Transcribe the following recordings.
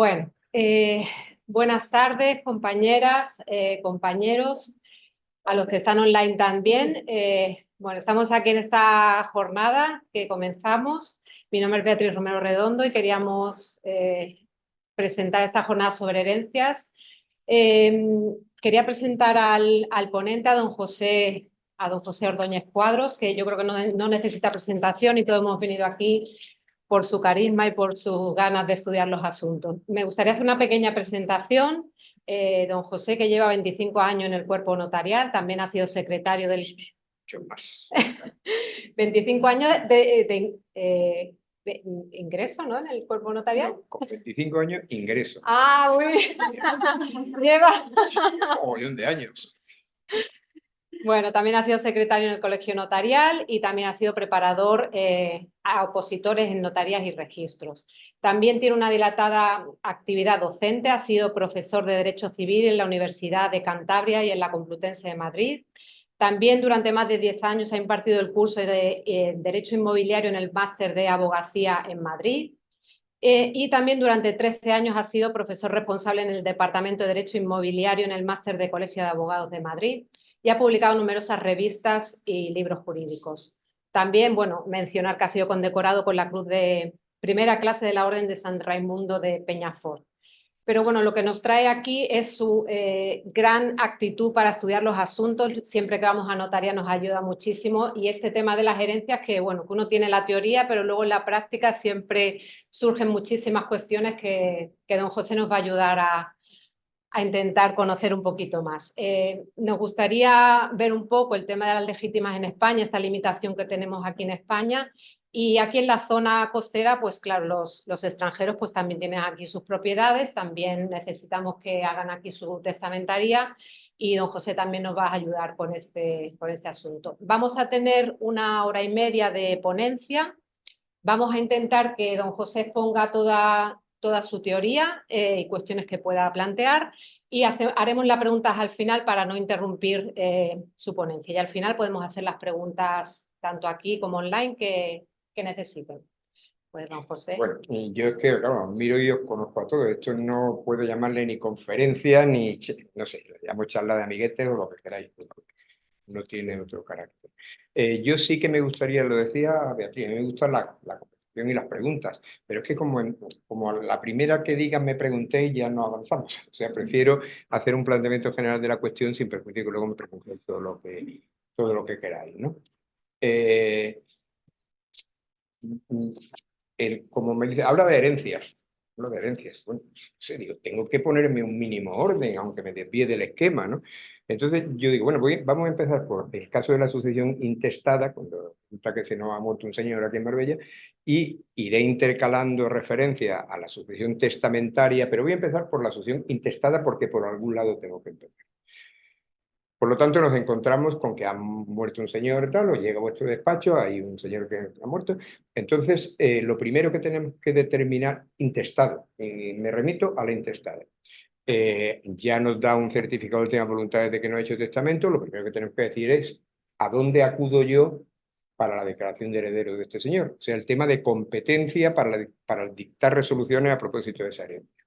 Bueno, buenas tardes, compañeras, compañeros, a los que están online también. Bueno, estamos aquí en esta jornada que comenzamos. Mi nombre es Beatriz Romero Redondo y queríamos presentar esta jornada sobre herencias. Quería presentar al ponente, a don José Ordóñez Cuadros, que yo creo que no necesita presentación y todos hemos venido aquí por su carisma y por sus ganas de estudiar los asuntos. Me gustaría hacer una pequeña presentación. Don José, que lleva 25 años en el cuerpo notarial, también ha sido secretario del... Mucho más. 25 años de ingreso, ¿no? En el cuerpo notarial. No, con 25 años ingreso. Ah, muy bien. Lleva... Un millón de años. Bueno, también ha sido secretario en el Colegio Notarial y también ha sido preparador a opositores en notarías y registros. También tiene una dilatada actividad docente, ha sido profesor de Derecho Civil en la Universidad de Cantabria y en la Complutense de Madrid. También durante más de 10 años ha impartido el curso de Derecho Inmobiliario en el Máster de Abogacía en Madrid. Y también durante 13 años ha sido profesor responsable en el Departamento de Derecho Inmobiliario en el Máster de Colegio de Abogados de Madrid y ha publicado numerosas revistas y libros jurídicos. También, bueno, mencionar que ha sido condecorado con la Cruz de Primera Clase de la Orden de San Raimundo de Peñafort. Pero bueno, lo que nos trae aquí es su gran actitud para estudiar los asuntos. Siempre que vamos a notaría nos ayuda muchísimo. Y este tema de las herencias, que bueno, que uno tiene la teoría, pero luego en la práctica siempre surgen muchísimas cuestiones que don José nos va a ayudar a intentar conocer un poquito más. Nos gustaría ver un poco el tema de las legítimas en España, esta limitación que tenemos aquí en España. Y aquí en la zona costera, pues claro, los extranjeros pues también tienen aquí sus propiedades, también necesitamos que hagan aquí su testamentaría y don José también nos va a ayudar con este asunto. Vamos a tener 1 hora y media de ponencia. Vamos a intentar que don José ponga toda su teoría y cuestiones que pueda plantear y haremos las preguntas al final para no interrumpir su ponencia. Y al final podemos hacer las preguntas tanto aquí como online que necesiten. Pues don José. Bueno, y yo es que, claro, miro y os conozco a todos. Esto no puedo llamarle ni conferencia, ni, no sé, le llamo charla de amiguetes o lo que queráis. No tiene otro carácter. Yo sí que me gustaría, lo decía Beatriz, a mí me gusta la conversación y las preguntas, pero es que como la primera que digan me preguntéis ya no avanzamos. O sea, prefiero hacer un planteamiento general de la cuestión sin permitir que luego me preguntéis todo lo que queráis, ¿no? Como me dice, habla de herencias. Habla de herencias. Bueno, en serio, tengo que ponerme un mínimo orden, aunque me desvíe del esquema, ¿no? Entonces yo digo, bueno, vamos a empezar por el caso de la sucesión intestada, cuando resulta que se nos ha muerto un señor aquí en Marbella, y iré intercalando referencia a la sucesión testamentaria, pero voy a empezar por la sucesión intestada porque por algún lado tengo que empezar. Por lo tanto, nos encontramos con que ha muerto un señor tal, o llega a vuestro despacho, hay un señor que ha muerto. Entonces, lo primero que tenemos que determinar, intestado, me remito a la intestada. Ya nos da un certificado de última voluntad de que no ha hecho testamento, lo primero que tenemos que decir es ¿a dónde acudo yo para la declaración de heredero de este señor? O sea, el tema de competencia para dictar resoluciones a propósito de esa herencia.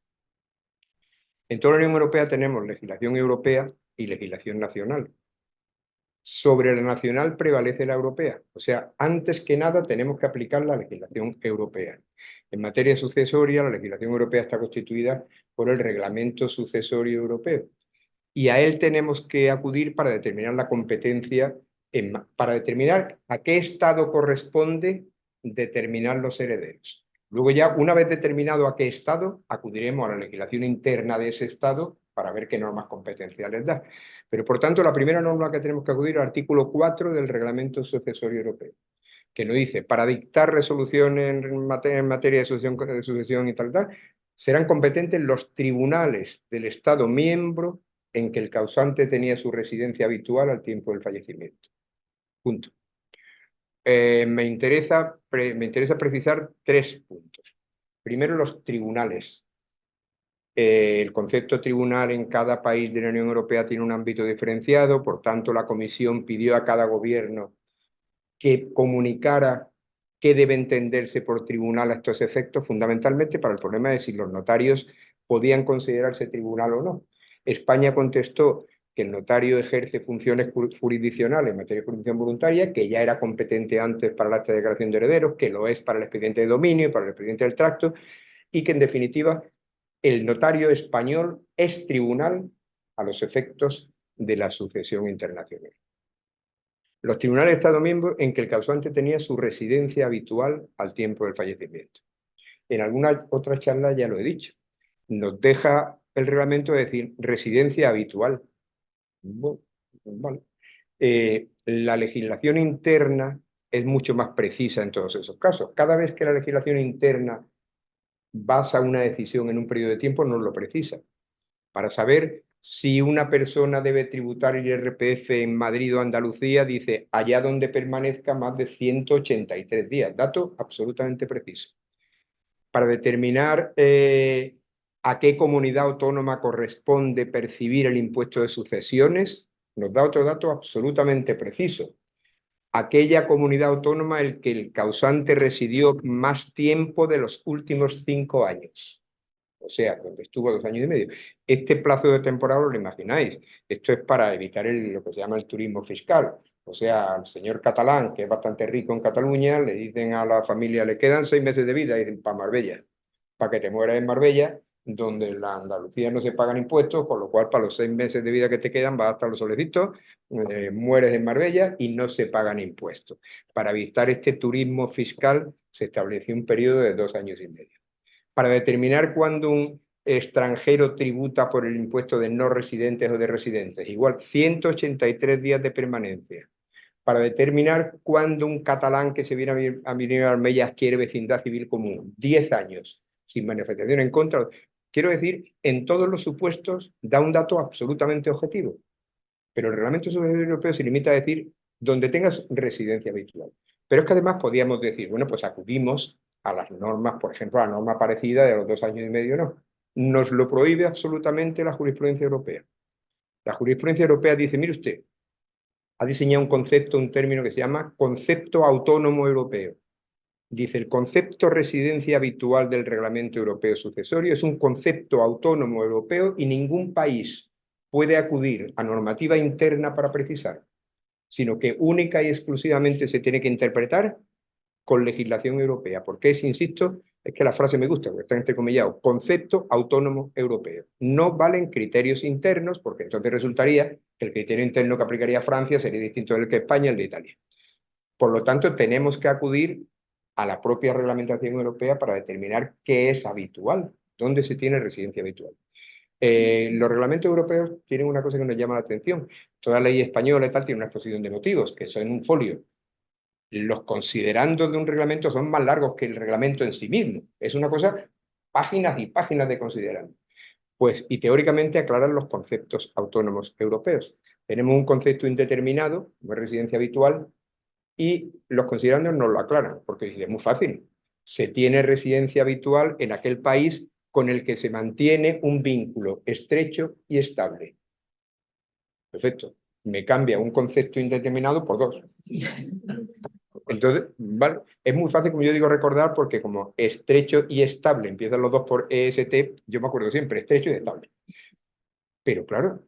En toda la Unión Europea tenemos legislación europea y legislación nacional. Sobre la nacional prevalece la europea. O sea, antes que nada tenemos que aplicar la legislación europea. En materia sucesoria, la legislación europea está constituida por el Reglamento Sucesorio Europeo. Y a él tenemos que acudir para determinar la competencia, para determinar a qué Estado corresponde determinar los herederos. Luego ya, una vez determinado a qué Estado, acudiremos a la legislación interna de ese Estado para ver qué normas competenciales da. Pero, por tanto, la primera norma que tenemos que acudir es al artículo 4 del Reglamento Sucesorio Europeo, que nos dice, para dictar resoluciones en materia de sucesión y tal, serán competentes los tribunales del Estado miembro en que el causante tenía su residencia habitual al tiempo del fallecimiento. Punto. Me interesa precisar 3 puntos. Primero, los tribunales. El concepto tribunal en cada país de la Unión Europea tiene un ámbito diferenciado, por tanto, la Comisión pidió a cada gobierno que comunicara qué debe entenderse por tribunal a estos efectos, fundamentalmente para el problema de si los notarios podían considerarse tribunal o no. España contestó que el notario ejerce funciones jurisdiccionales en materia de jurisdicción voluntaria, que ya era competente antes para el acta de declaración de herederos, que lo es para el expediente de dominio y para el expediente del tracto, y que en definitiva el notario español es tribunal a los efectos de la sucesión internacional. Los tribunales de Estado miembros en que el causante tenía su residencia habitual al tiempo del fallecimiento. En alguna otra charla ya lo he dicho. Nos deja el reglamento decir residencia habitual. Bueno, vale. La legislación interna es mucho más precisa en todos esos casos. Cada vez que la legislación interna basa una decisión en un periodo de tiempo, nos lo precisa. Para saber si una persona debe tributar el IRPF en Madrid o Andalucía, dice allá donde permanezca más de 183 días. Dato absolutamente preciso. Para determinar a qué comunidad autónoma corresponde percibir el impuesto de sucesiones, nos da otro dato absolutamente preciso. Aquella comunidad autónoma en que el causante residió más tiempo de los últimos 5 años. O sea, donde estuvo 2 años y medio. Este plazo de temporada lo imagináis. Esto es para evitar lo que se llama el turismo fiscal. O sea, al señor catalán, que es bastante rico en Cataluña, le dicen a la familia, le quedan 6 meses de vida, y dicen, para Marbella, para que te mueras en Marbella, donde en la Andalucía no se pagan impuestos, con lo cual para los 6 meses de vida que te quedan vas a estar los solecitos, mueres en Marbella y no se pagan impuestos. Para evitar este turismo fiscal se estableció un periodo de 2 años y medio. Para determinar cuándo un extranjero tributa por el impuesto de no residentes o de residentes, igual 183 días de permanencia. Para determinar cuándo un catalán que se viene a vivir a Marbella adquiere vecindad civil común, 10 años, sin manifestación en contra. Quiero decir, en todos los supuestos da un dato absolutamente objetivo, pero el reglamento europeo se limita a decir donde tengas residencia habitual. Pero es que además podíamos decir, bueno, pues acudimos a las normas, por ejemplo, a la norma parecida de los 2 años y medio, no. Nos lo prohíbe absolutamente la jurisprudencia europea. La jurisprudencia europea dice, mire usted, ha diseñado un concepto, un término que se llama concepto autónomo europeo. Dice, el concepto residencia habitual del reglamento europeo sucesorio es un concepto autónomo europeo y ningún país puede acudir a normativa interna para precisar, sino que única y exclusivamente se tiene que interpretar con legislación europea. Porque es, insisto, es que la frase me gusta, porque está entrecomillado, concepto autónomo europeo. No valen criterios internos, porque entonces resultaría que el criterio interno que aplicaría Francia sería distinto del que España, el de Italia. Por lo tanto, tenemos que acudir a la propia reglamentación europea para determinar qué es habitual, dónde se tiene residencia habitual. Los reglamentos europeos tienen una cosa que nos llama la atención. Toda ley española y tal tiene una exposición de motivos, que son un folio. Los considerandos de un reglamento son más largos que el reglamento en sí mismo. Es una cosa, páginas y páginas de considerandos. Pues, y teóricamente aclaran los conceptos autónomos europeos. Tenemos un concepto indeterminado, no es residencia habitual, y los considerandos nos lo aclaran, porque es muy fácil. Se tiene residencia habitual en aquel país con el que se mantiene un vínculo estrecho y estable. Perfecto. Me cambia un concepto indeterminado por 2. Entonces, vale, es muy fácil, como yo digo, recordar, porque como estrecho y estable empiezan los dos por EST, yo me acuerdo siempre, estrecho y estable. Pero claro,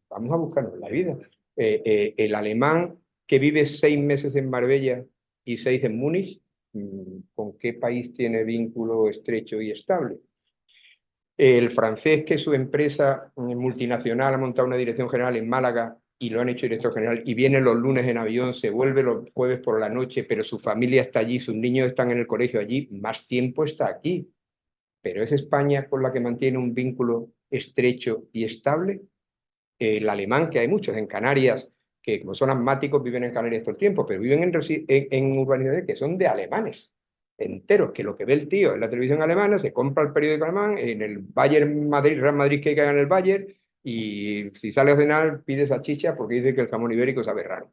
vamos a buscarnos la vida. El alemán que vive 6 meses en Marbella y 6 en Múnich, ¿con qué país tiene vínculo estrecho y estable? El francés que su empresa multinacional ha montado una dirección general en Málaga y lo han hecho director general y viene los lunes en avión, se vuelve los jueves por la noche, pero su familia está allí, sus niños están en el colegio allí, más tiempo está aquí. Pero es España con la que mantiene un vínculo estrecho y estable. El alemán, que hay muchos en Canarias, que como son asmáticos viven en Canarias todo el tiempo, pero viven en urbanidades que son de alemanes enteros, que lo que ve el tío en la televisión alemana, se compra el periódico alemán, en el Bayern Madrid, Real Madrid que caiga en el Bayern, y si sale a cenar pide salchicha porque dice que el jamón ibérico sabe raro.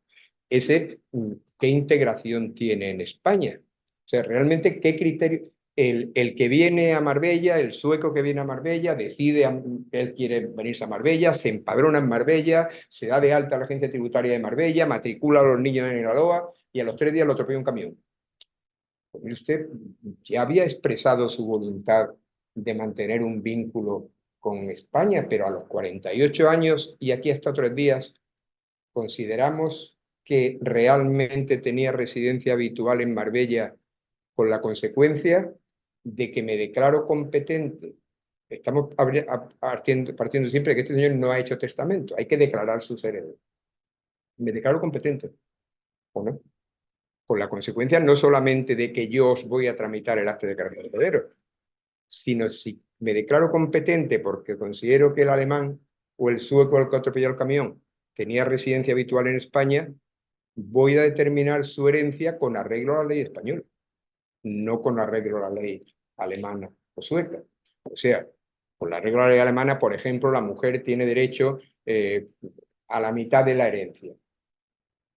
¿Qué integración tiene en España? O sea, realmente, ¿qué criterio? El que viene a Marbella, el sueco que viene a Marbella, decide que él quiere venirse a Marbella, se empadrona en Marbella, se da de alta a la agencia tributaria de Marbella, matricula a los niños en el ALOA y a los 3 días lo atropella un camión. Pues mire usted, ya había expresado su voluntad de mantener un vínculo con España, pero a los 48 años y aquí hasta 3 días, consideramos que realmente tenía residencia habitual en Marbella, con la consecuencia de que me declaro competente. Estamos partiendo siempre de que este señor no ha hecho testamento, hay que declarar sus herederos. Me declaro competente, ¿o no? Con la consecuencia no solamente de que yo os voy a tramitar el acta de declaración de herederos, sino si me declaro competente porque considero que el alemán o el sueco al que atropelló el camión tenía residencia habitual en España, voy a determinar su herencia con arreglo a la ley española, no con arreglo a la ley alemana o sueca. O sea, con la arreglo a la ley alemana, por ejemplo, la mujer tiene derecho a la mitad de la herencia.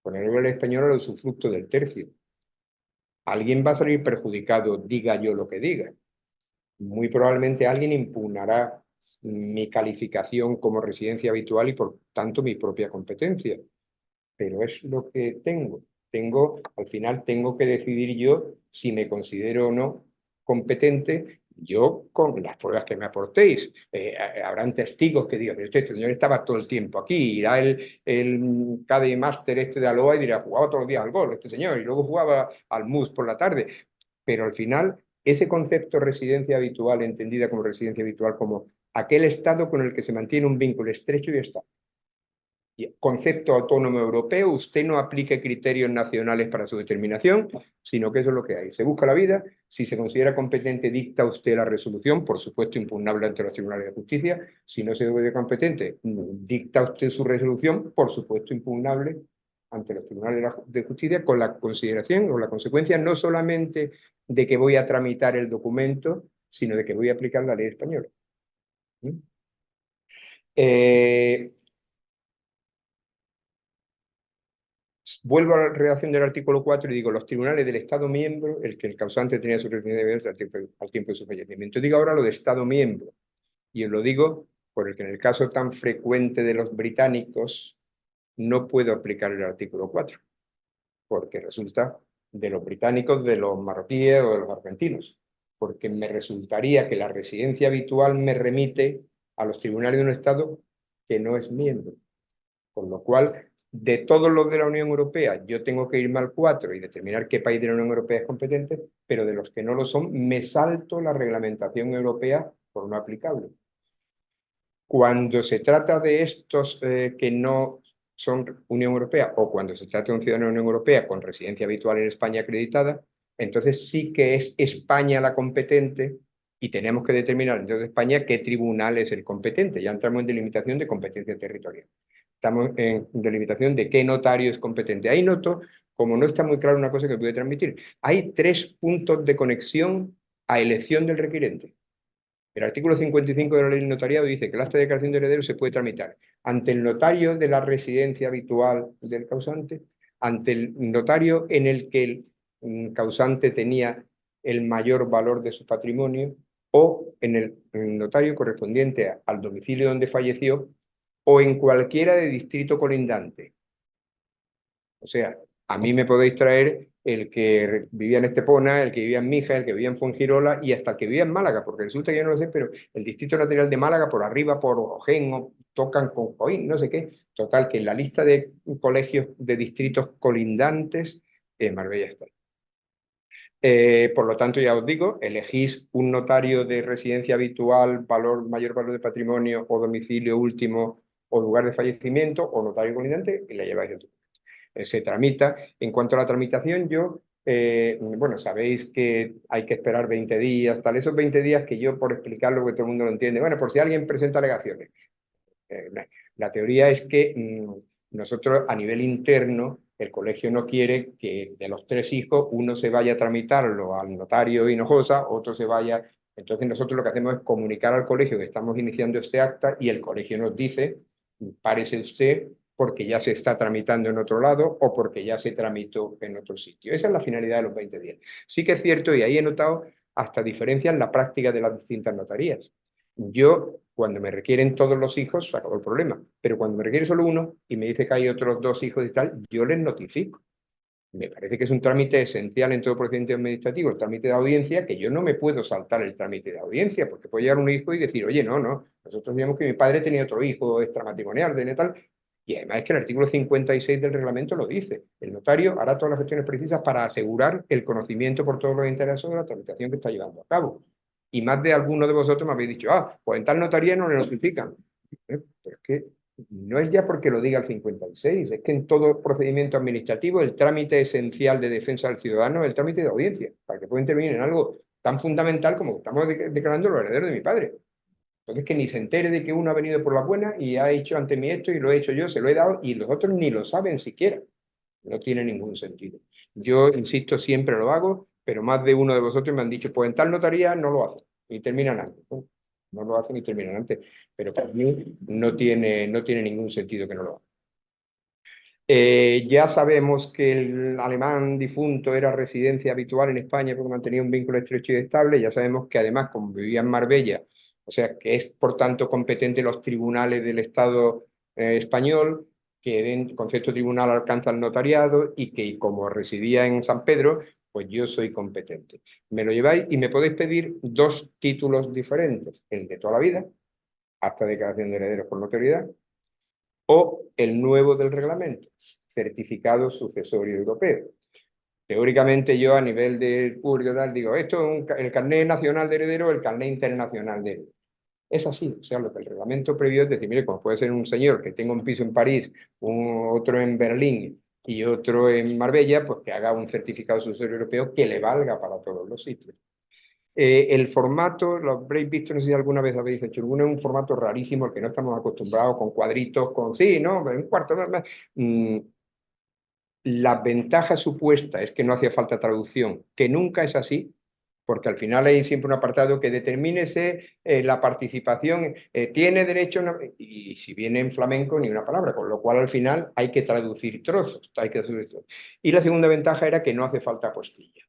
Con el arreglo a la ley española, el usufructo del tercio. Alguien va a salir perjudicado, diga yo lo que diga. Muy probablemente alguien impugnará mi calificación como residencia habitual y por tanto mi propia competencia. Pero es lo que tengo. Al final tengo que decidir yo si me considero o no competente, yo con las pruebas que me aportéis. Habrán testigos que digan, pero este señor estaba todo el tiempo aquí, irá el Caddy Master este de Aloha y dirá, jugaba todos los días al gol este señor, y luego jugaba al mus por la tarde. Pero al final, ese concepto residencia habitual, entendida como residencia habitual, como aquel estado con el que se mantiene un vínculo estrecho y estable. Concepto autónomo europeo, usted no aplique criterios nacionales para su determinación, sino que eso es lo que hay. Se busca la vida, si se considera competente, dicta usted la resolución, por supuesto impugnable ante los tribunales de justicia. Si no se ve competente, dicta usted su resolución, por supuesto impugnable ante los tribunales de justicia, con la consideración o la consecuencia no solamente de que voy a tramitar el documento, sino de que voy a aplicar la ley española. ¿Mm? Vuelvo a la redacción del artículo 4 y digo, los tribunales del Estado miembro, el que el causante tenía su residencia al tiempo de su fallecimiento. Digo ahora lo de Estado miembro, y os lo digo por el que en el caso tan frecuente de los británicos no puedo aplicar el artículo 4, porque resulta de los británicos, de los marroquíes o de los argentinos, porque me resultaría que la residencia habitual me remite a los tribunales de un Estado que no es miembro. Con lo cual, de todos los de la Unión Europea, yo tengo que irme al 4 y determinar qué país de la Unión Europea es competente, pero de los que no lo son, me salto la reglamentación europea por no aplicable. Cuando se trata de estos que no son Unión Europea o cuando se trata de un ciudadano de la Unión Europea con residencia habitual en España acreditada, entonces sí que es España la competente y tenemos que determinar dentro de España qué tribunal es el competente. Ya entramos en delimitación de competencia territorial. Estamos en delimitación de qué notario es competente. Ahí noto, como no está muy claro una cosa que puede transmitir, hay 3 puntos de conexión a elección del requirente. El artículo 55 de la ley del notariado dice que el acta de declaración de herederos se puede tramitar ante el notario de la residencia habitual del causante, ante el notario en el que el causante tenía el mayor valor de su patrimonio o en el notario correspondiente al domicilio donde falleció o en cualquiera de distrito colindante. O sea, a mí me podéis traer el que vivía en Estepona, el que vivía en Mija, el que vivía en Fuengirola y hasta el que vivía en Málaga, porque resulta que yo no lo sé, pero el Distrito Nacional de Málaga, por arriba, por Ojén, tocan con Coín, no sé qué. Total, que en la lista de colegios de distritos colindantes, Marbella está. Por lo tanto, ya os digo, elegís un notario de residencia habitual, mayor valor de patrimonio o domicilio último o lugar de fallecimiento o notario colindante y le lleváis el se tramita. En cuanto a la tramitación, bueno, sabéis que hay que esperar 20 días, tal, esos 20 días que yo, por explicarlo, que todo el mundo lo entiende, bueno, por si alguien presenta alegaciones. La teoría es que nosotros, a nivel interno, el colegio no quiere que de los 3 hijos, uno se vaya a tramitarlo al notario Hinojosa, otro se vaya. Entonces nosotros lo que hacemos es comunicar al colegio que estamos iniciando este acta y el colegio nos dice, párese usted porque ya se está tramitando en otro lado o porque ya se tramitó en otro sitio. Esa es la finalidad de los 20 días. Sí que es cierto, y ahí he notado hasta diferencias en la práctica de las distintas notarías. Yo, cuando me requieren todos los hijos, se acabó el problema. Pero cuando me requiere solo uno y me dice que hay otros 2 hijos y tal, yo les notifico. Me parece que es un trámite esencial en todo procedimiento administrativo, el trámite de audiencia, que yo no me puedo saltar el trámite de audiencia, porque puede llegar un hijo y decir, oye, no, nosotros digamos que mi padre tenía otro hijo extramatrimonial, de tal, y además es que el artículo 56 del reglamento lo dice. El notario hará todas las gestiones precisas para asegurar el conocimiento por todos los interesados de la tramitación que está llevando a cabo. Y más de alguno de vosotros me habéis dicho, pues en tal notaría no le notifican. Pero es que no es ya porque lo diga el 56, es que en todo procedimiento administrativo el trámite esencial de defensa del ciudadano es el trámite de audiencia, para que pueda intervenir en algo tan fundamental como estamos declarando los herederos de mi padre. Entonces, que ni se entere de que uno ha venido por la buena y ha hecho ante mí esto y lo he hecho yo, se lo he dado y los otros ni lo saben siquiera. No tiene ningún sentido. Yo, insisto, siempre lo hago, pero más de uno de vosotros me han dicho, pues en tal notaría no lo hacen y terminan antes. No lo hacen y terminan antes, pero para mí no tiene ningún sentido que no lo hagan. Ya sabemos que el alemán difunto era residencia habitual en España porque mantenía un vínculo estrecho y estable. Ya sabemos que además, como vivía en Marbella, o sea, que es por tanto competente los tribunales del Estado español, que en concepto tribunal alcanza el notariado y que como residía en San Pedro, pues yo soy competente. Me lo lleváis y me podéis pedir dos títulos diferentes, el de toda la vida, acta de declaración de herederos por notoriedad, o el nuevo del reglamento, certificado sucesorio europeo. Teóricamente yo a nivel de público tal digo, esto es el carnet nacional de heredero o el carnet internacional de heredero. Es así, o sea, lo que el reglamento previó es decir, mire, como puede ser un señor que tenga un piso en París, otro en Berlín y otro en Marbella, pues que haga un certificado sucesorio europeo que le valga para todos los sitios. El formato, lo habréis visto, no sé si alguna vez habéis hecho alguno, es un formato rarísimo al que no estamos acostumbrados, con cuadritos, con sí, ¿no? Un cuarto, más. La ventaja supuesta es que no hacía falta traducción, que nunca es así, porque al final hay siempre un apartado que determínese la participación, tiene derecho, y si viene en flamenco, ni una palabra, con lo cual al final hay que traducir trozos, Y la segunda ventaja era que no hace falta apostilla.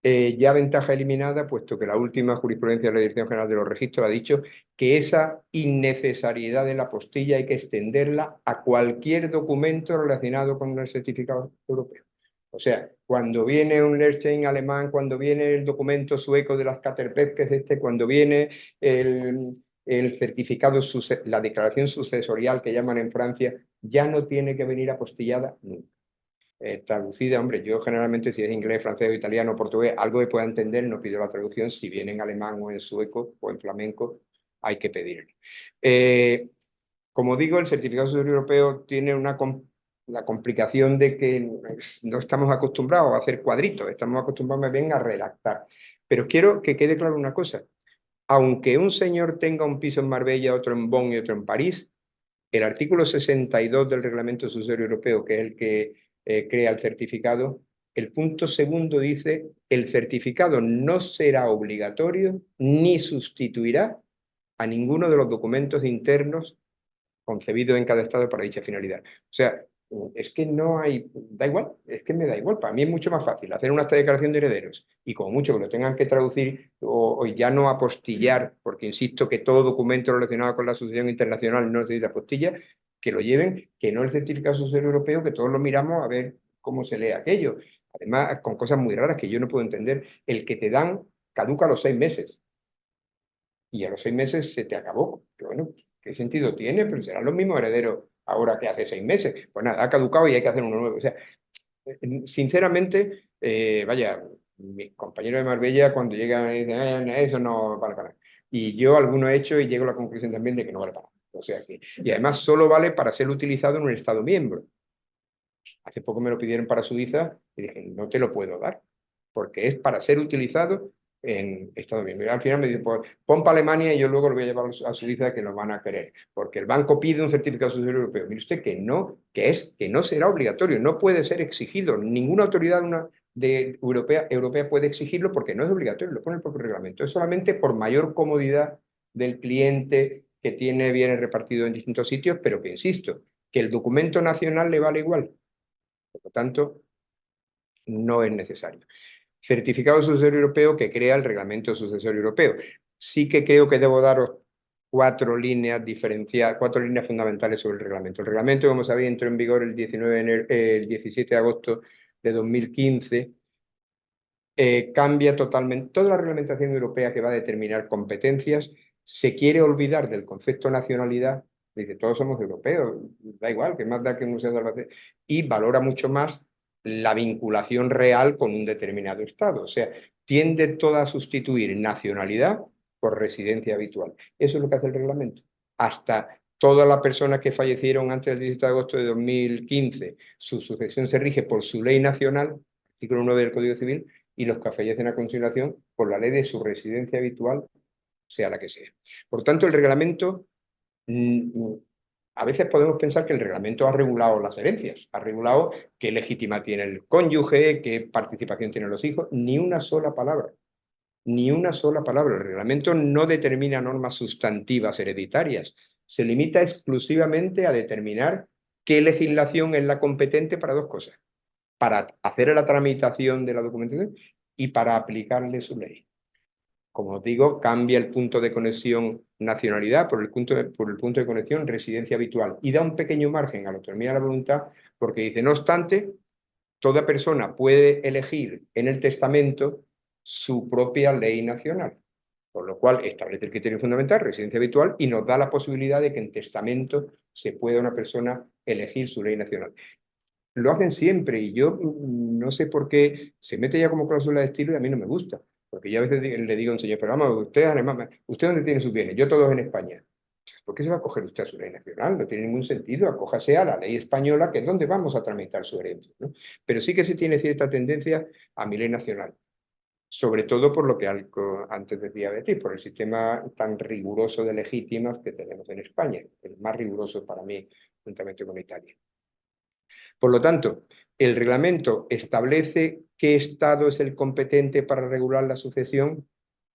Ya ventaja eliminada, puesto que la última jurisprudencia de la Dirección General de los Registros ha dicho que esa innecesariedad de la apostilla hay que extenderla a cualquier documento relacionado con el certificado europeo. O sea, cuando viene un Lehrstein alemán, cuando viene el documento sueco de las Caterpillar, que es este, cuando viene el certificado, la declaración sucesorial que llaman en Francia, ya no tiene que venir apostillada nunca. Traducida, hombre, yo generalmente si es inglés, francés, italiano, portugués, algo que pueda entender, no pido la traducción, si viene en alemán o en sueco o en flamenco, hay que pedirlo. Como digo, el certificado sucesorio europeo tiene la complicación de que no estamos acostumbrados a hacer cuadritos, estamos acostumbrados más bien a redactar. Pero quiero que quede claro una cosa, aunque un señor tenga un piso en Marbella, otro en Bonn y otro en París, el artículo 62 del Reglamento Sucesorio Europeo, que es el que crea el certificado, el punto segundo dice, el certificado no será obligatorio ni sustituirá a ninguno de los documentos internos concebidos en cada estado para dicha finalidad. O sea, es que no hay, da igual, es que me da igual. Para mí es mucho más fácil hacer una acta de declaración de herederos y como mucho que lo tengan que traducir o ya no apostillar, porque insisto que todo documento relacionado con la asociación internacional no necesita apostilla, que lo lleven, que no el certificado sucesorio europeo, que todos lo miramos a ver cómo se lee aquello. Además, con cosas muy raras que yo no puedo entender, el que te dan caduca a los 6 meses y a los 6 meses se te acabó. Pero bueno, ¿qué sentido tiene? Pero serán los mismos herederos ahora que hace 6 meses. Pues nada, ha caducado y hay que hacer uno nuevo. O sea, sinceramente, vaya, mis compañeros de Marbella cuando llegan y dicen, eso no vale para nada. Y yo alguno he hecho y llego a la conclusión también de que no vale para nada. O sea que, y además solo vale para ser utilizado en un Estado miembro. Hace poco me lo pidieron para Suiza y dije, no te lo puedo dar, porque es para ser utilizado en Estados Unidos. Y al final me dijo, pues, pon para Alemania y yo luego lo voy a llevar a Suiza que lo van a querer, porque el banco pide un certificado sucesorio europeo. Mire usted que no, que no será obligatorio, no puede ser exigido. Ninguna autoridad europea puede exigirlo porque no es obligatorio, lo pone el propio reglamento. Es solamente por mayor comodidad del cliente que tiene bienes repartidos en distintos sitios, pero que insisto, que el documento nacional le vale igual. Por lo tanto, no es necesario. Certificado sucesorio europeo que crea el reglamento sucesorio europeo. Sí que creo que debo daros 4 líneas diferenciadas, 4 líneas fundamentales sobre el reglamento. El reglamento, como sabéis, entró en vigor el 17 de agosto de 2015, cambia totalmente. Toda la reglamentación europea que va a determinar competencias se quiere olvidar del concepto nacionalidad. Dice, todos somos europeos, da igual, que más da que uno sea de Albacete, y valora mucho más la vinculación real con un determinado Estado. O sea, tiende toda a sustituir nacionalidad por residencia habitual. Eso es lo que hace el reglamento. Hasta todas las personas que fallecieron antes del 17 de agosto de 2015, su sucesión se rige por su ley nacional, artículo 9 del Código Civil, y los que fallecen a continuación por la ley de su residencia habitual, sea la que sea. Por tanto, el reglamento, a veces podemos pensar que el reglamento ha regulado las herencias, ha regulado qué legítima tiene el cónyuge, qué participación tienen los hijos, ni una sola palabra. Ni una sola palabra. El reglamento no determina normas sustantivas hereditarias. Se limita exclusivamente a determinar qué legislación es la competente para dos cosas: para hacer la tramitación de la documentación y para aplicarle su ley. Como os digo, cambia el punto de conexión nacionalidad por el punto de conexión residencia habitual y da un pequeño margen a la autonomía de la voluntad, porque dice, no obstante, toda persona puede elegir en el testamento su propia ley nacional, por lo cual establece el criterio fundamental, residencia habitual, y nos da la posibilidad de que en testamento se pueda una persona elegir su ley nacional. Lo hacen siempre y yo no sé por qué se mete ya como cláusula de estilo y a mí no me gusta. Porque yo a veces le digo a un señor, pero vamos, usted es alemán, ¿usted dónde tiene sus bienes? Yo todos en España. ¿Por qué se va a coger usted a su ley nacional? No tiene ningún sentido, acójase a la ley española, que es donde vamos a tramitar su herencia, ¿no? Pero sí que se tiene cierta tendencia a mi ley nacional, sobre todo por lo que antes decía Beatriz, por el sistema tan riguroso de legítimas que tenemos en España, el más riguroso para mí, juntamente con Italia. Por lo tanto, el reglamento establece qué Estado es el competente para regular la sucesión,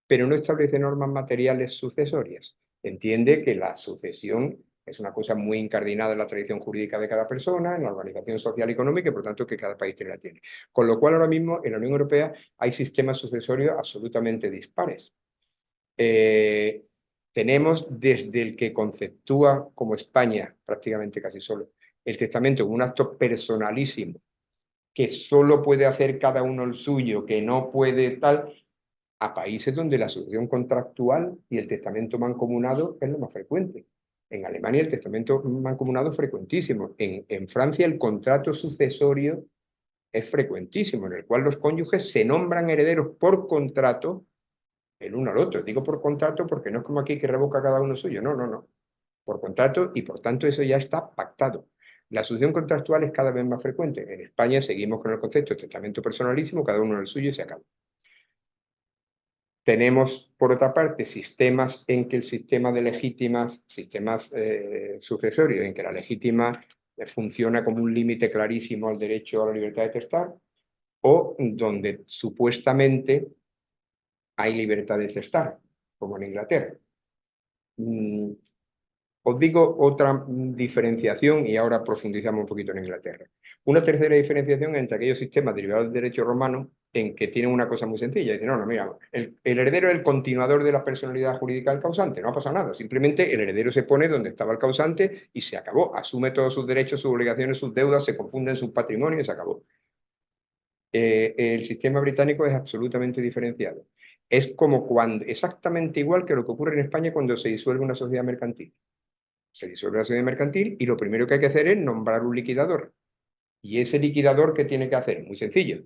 pero no establece normas materiales sucesorias. Entiende que la sucesión es una cosa muy incardinada en la tradición jurídica de cada persona, en la organización social y económica, y por tanto que cada país la tiene. Con lo cual, ahora mismo en la Unión Europea hay sistemas sucesorios absolutamente dispares. Tenemos desde el que conceptúa como España, prácticamente casi solo, el testamento como un acto personalísimo, que solo puede hacer cada uno el suyo, que no puede tal, a países donde la sucesión contractual y el testamento mancomunado es lo más frecuente. En Alemania el testamento mancomunado es frecuentísimo. En Francia el contrato sucesorio es frecuentísimo, en el cual los cónyuges se nombran herederos por contrato el uno al otro. Digo por contrato porque no es como aquí que revoca cada uno suyo. No, no, no. Por contrato, y por tanto eso ya está pactado. La sucesión contractual es cada vez más frecuente. En España seguimos con el concepto de testamento personalísimo, cada uno en el suyo y se acaba. Tenemos, por otra parte, sistemas en que el sistema de legítimas, sistemas sucesorios, en que la legítima funciona como un límite clarísimo al derecho a la libertad de testar, o donde supuestamente hay libertad de testar, como en Inglaterra. Os digo otra diferenciación y ahora profundizamos un poquito en Inglaterra. Una tercera diferenciación entre aquellos sistemas derivados del derecho romano en que tienen una cosa muy sencilla. Dicen, no, no, mira, el heredero es el continuador de la personalidad jurídica del causante, no ha pasado nada. Simplemente el heredero se pone donde estaba el causante y se acabó. Asume todos sus derechos, sus obligaciones, sus deudas, se confunden sus patrimonios y se acabó. El sistema británico es absolutamente diferenciado. Es como cuando, exactamente igual que lo que ocurre en España cuando se disuelve una sociedad mercantil. Se disuelve la sociedad mercantil y lo primero que hay que hacer es nombrar un liquidador. ¿Y ese liquidador qué tiene que hacer? Muy sencillo.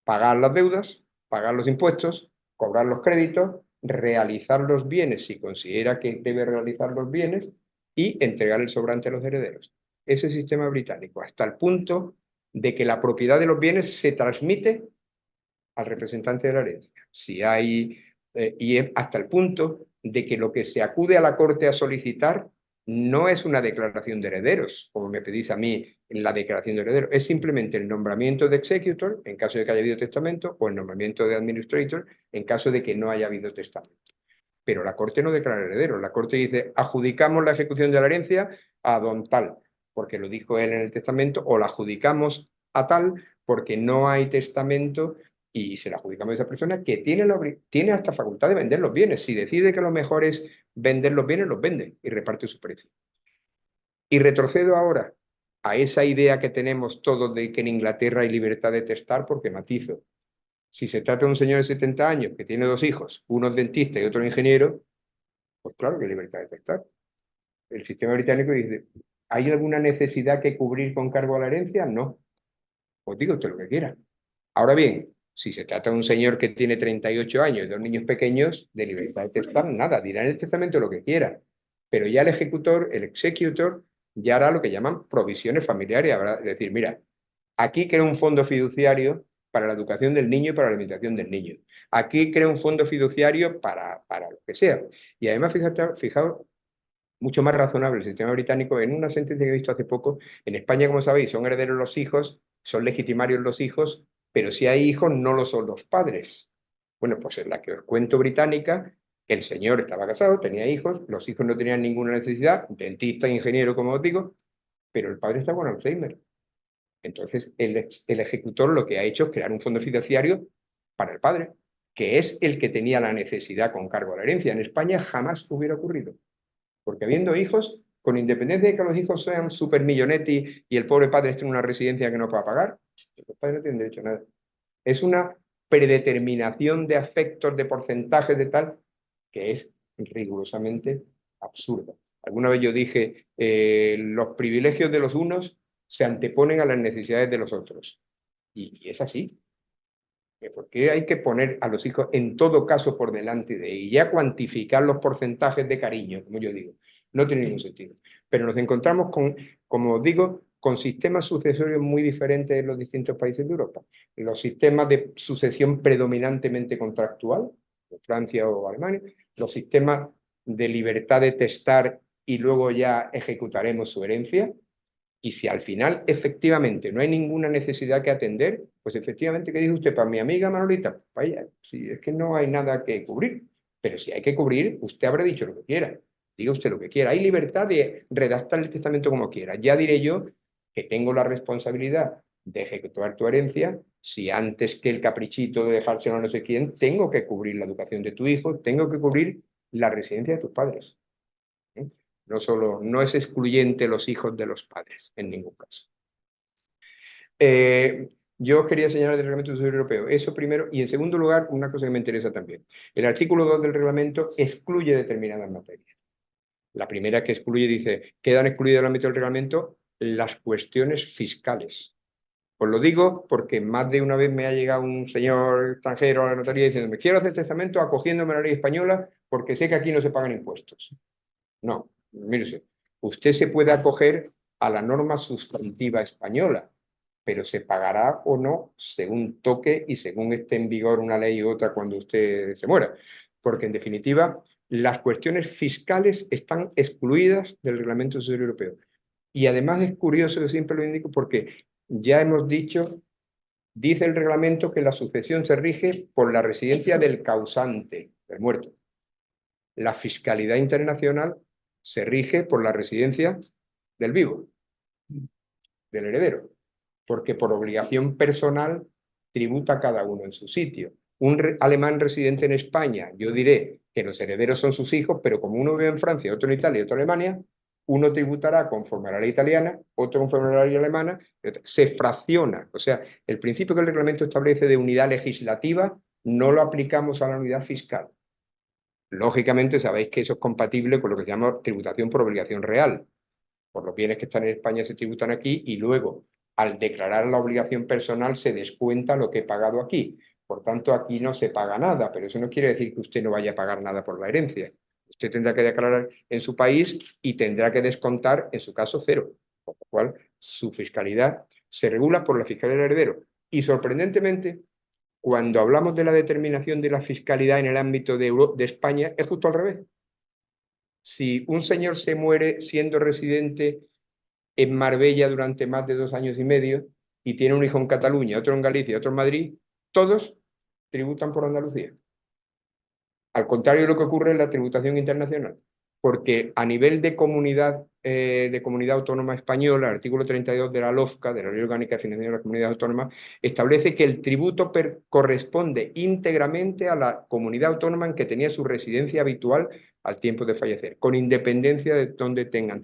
Pagar las deudas, pagar los impuestos, cobrar los créditos, realizar los bienes si considera que debe realizar los bienes y entregar el sobrante a los herederos. Ese es el sistema británico, hasta el punto de que la propiedad de los bienes se transmite al representante de la herencia. Si hay, y hasta el punto de que lo que se acude a la corte a solicitar no es una declaración de herederos, como me pedís a mí en la declaración de herederos, es simplemente el nombramiento de executor en caso de que haya habido testamento o el nombramiento de administrator en caso de que no haya habido testamento. Pero la corte no declara herederos, la corte dice adjudicamos la ejecución de la herencia a don tal, porque lo dijo él en el testamento, o la adjudicamos a tal porque no hay testamento y se la adjudicamos a esa persona que tiene hasta facultad de vender los bienes. Si decide que lo mejor es vender los bienes, los vende y reparte su precio. Y retrocedo ahora a esa idea que tenemos todos de que en Inglaterra hay libertad de testar, porque matizo. Si se trata de un señor de 70 años que tiene 2 hijos, uno es dentista y otro ingeniero, pues claro que hay libertad de testar. El sistema británico dice, ¿hay alguna necesidad que cubrir con cargo a la herencia? No. Pues diga usted lo que quiera. Ahora bien, si se trata de un señor que tiene 38 años y 2 niños pequeños, de libertad de testar, nada, dirá en el testamento lo que quiera. Pero ya el ejecutor, el executor, ya hará lo que llaman provisiones familiares. Habrá de decir, mira, aquí creo un fondo fiduciario para la educación del niño y para la alimentación del niño. Aquí creo un fondo fiduciario para lo que sea. Y además, fijaos, mucho más razonable el sistema británico. En una sentencia que he visto hace poco, en España, como sabéis, son herederos los hijos, son legitimarios los hijos, pero si hay hijos, no lo son los padres. Bueno, pues en la que os cuento británica, el señor estaba casado, tenía hijos, los hijos no tenían ninguna necesidad, dentista, ingeniero, como os digo, pero el padre está con Alzheimer. Entonces, el ejecutor lo que ha hecho es crear un fondo fiduciario para el padre, que es el que tenía la necesidad con cargo a la herencia. En España jamás hubiera ocurrido. Porque habiendo hijos, con independencia de que los hijos sean supermillonetti y el pobre padre esté en una residencia que no pueda pagar, los padres no tienen derecho a nada. Es una predeterminación de afectos, de porcentajes, de tal, que es rigurosamente absurda. Alguna vez yo dije, los privilegios de los unos se anteponen a las necesidades de los otros. Y es así. ¿Por qué hay que poner a los hijos en todo caso por delante de ellos? Y ya cuantificar los porcentajes de cariño, como yo digo, no tiene ningún sentido. Pero nos encontramos con, como os digo, con sistemas sucesorios muy diferentes en los distintos países de Europa. Los sistemas de sucesión predominantemente contractual, de Francia o Alemania, los sistemas de libertad de testar y luego ya ejecutaremos su herencia. Y si al final efectivamente no hay ninguna necesidad que atender, pues efectivamente, ¿qué dice usted? Para mi amiga Manolita, vaya, si es que no hay nada que cubrir. Pero si hay que cubrir, usted habrá dicho lo que quiera. Diga usted lo que quiera. Hay libertad de redactar el testamento como quiera. Ya diré yo que tengo la responsabilidad de ejecutar tu herencia si antes que el caprichito de dejárselo a no sé quién, tengo que cubrir la educación de tu hijo, tengo que cubrir la residencia de tus padres. No es excluyente los hijos de los padres, en ningún caso. Yo quería señalar del Reglamento Sucesor Europeo, eso primero, y en segundo lugar, una cosa que me interesa también. El artículo 2 del reglamento excluye determinadas materias. La primera que excluye dice, quedan excluidas del ámbito del reglamento las cuestiones fiscales. Os lo digo porque más de una vez me ha llegado un señor extranjero a la notaría diciendo, quiero hacer testamento acogiéndome a la ley española porque sé que aquí no se pagan impuestos. No, mire usted se puede acoger a la norma sustantiva española, pero se pagará o no según toque y según esté en vigor una ley u otra cuando usted se muera. Porque en definitiva, las cuestiones fiscales están excluidas del Reglamento Sucesor Europeo. Y además es curioso, yo siempre lo indico, porque ya hemos dicho, dice el reglamento que la sucesión se rige por la residencia del causante, del muerto. La fiscalidad internacional se rige por la residencia del vivo, del heredero, porque por obligación personal tributa cada uno en su sitio. Un alemán residente en España, yo diré que los herederos son sus hijos, pero como uno vive en Francia, otro en Italia y otro en Alemania, uno tributará conforme a la ley italiana, otro conforme a la ley alemana, se fracciona. O sea, el principio que el reglamento establece de unidad legislativa no lo aplicamos a la unidad fiscal. Lógicamente sabéis que eso es compatible con lo que se llama tributación por obligación real. Por los bienes que están en España se tributan aquí y luego, al declarar la obligación personal, se descuenta lo que he pagado aquí. Por tanto, aquí no se paga nada, pero eso no quiere decir que usted no vaya a pagar nada por la herencia. Usted tendrá que declarar en su país y tendrá que descontar, en su caso, cero. Por lo cual, su fiscalidad se regula por la fiscalidad del heredero. Y sorprendentemente, cuando hablamos de la determinación de la fiscalidad en el ámbito de España, es justo al revés. Si un señor se muere siendo residente en Marbella durante más de 2 años y medio y tiene un hijo en Cataluña, otro en Galicia, otro en Madrid, todos tributan por Andalucía. Al contrario de lo que ocurre en la tributación internacional, porque a nivel de comunidad autónoma española, el artículo 32 de la LOFCA, de la Ley Orgánica de Financiación de las Comunidades Autónomas, establece que el tributo corresponde íntegramente a la comunidad autónoma en que tenía su residencia habitual al tiempo de fallecer, con independencia de dónde tengan.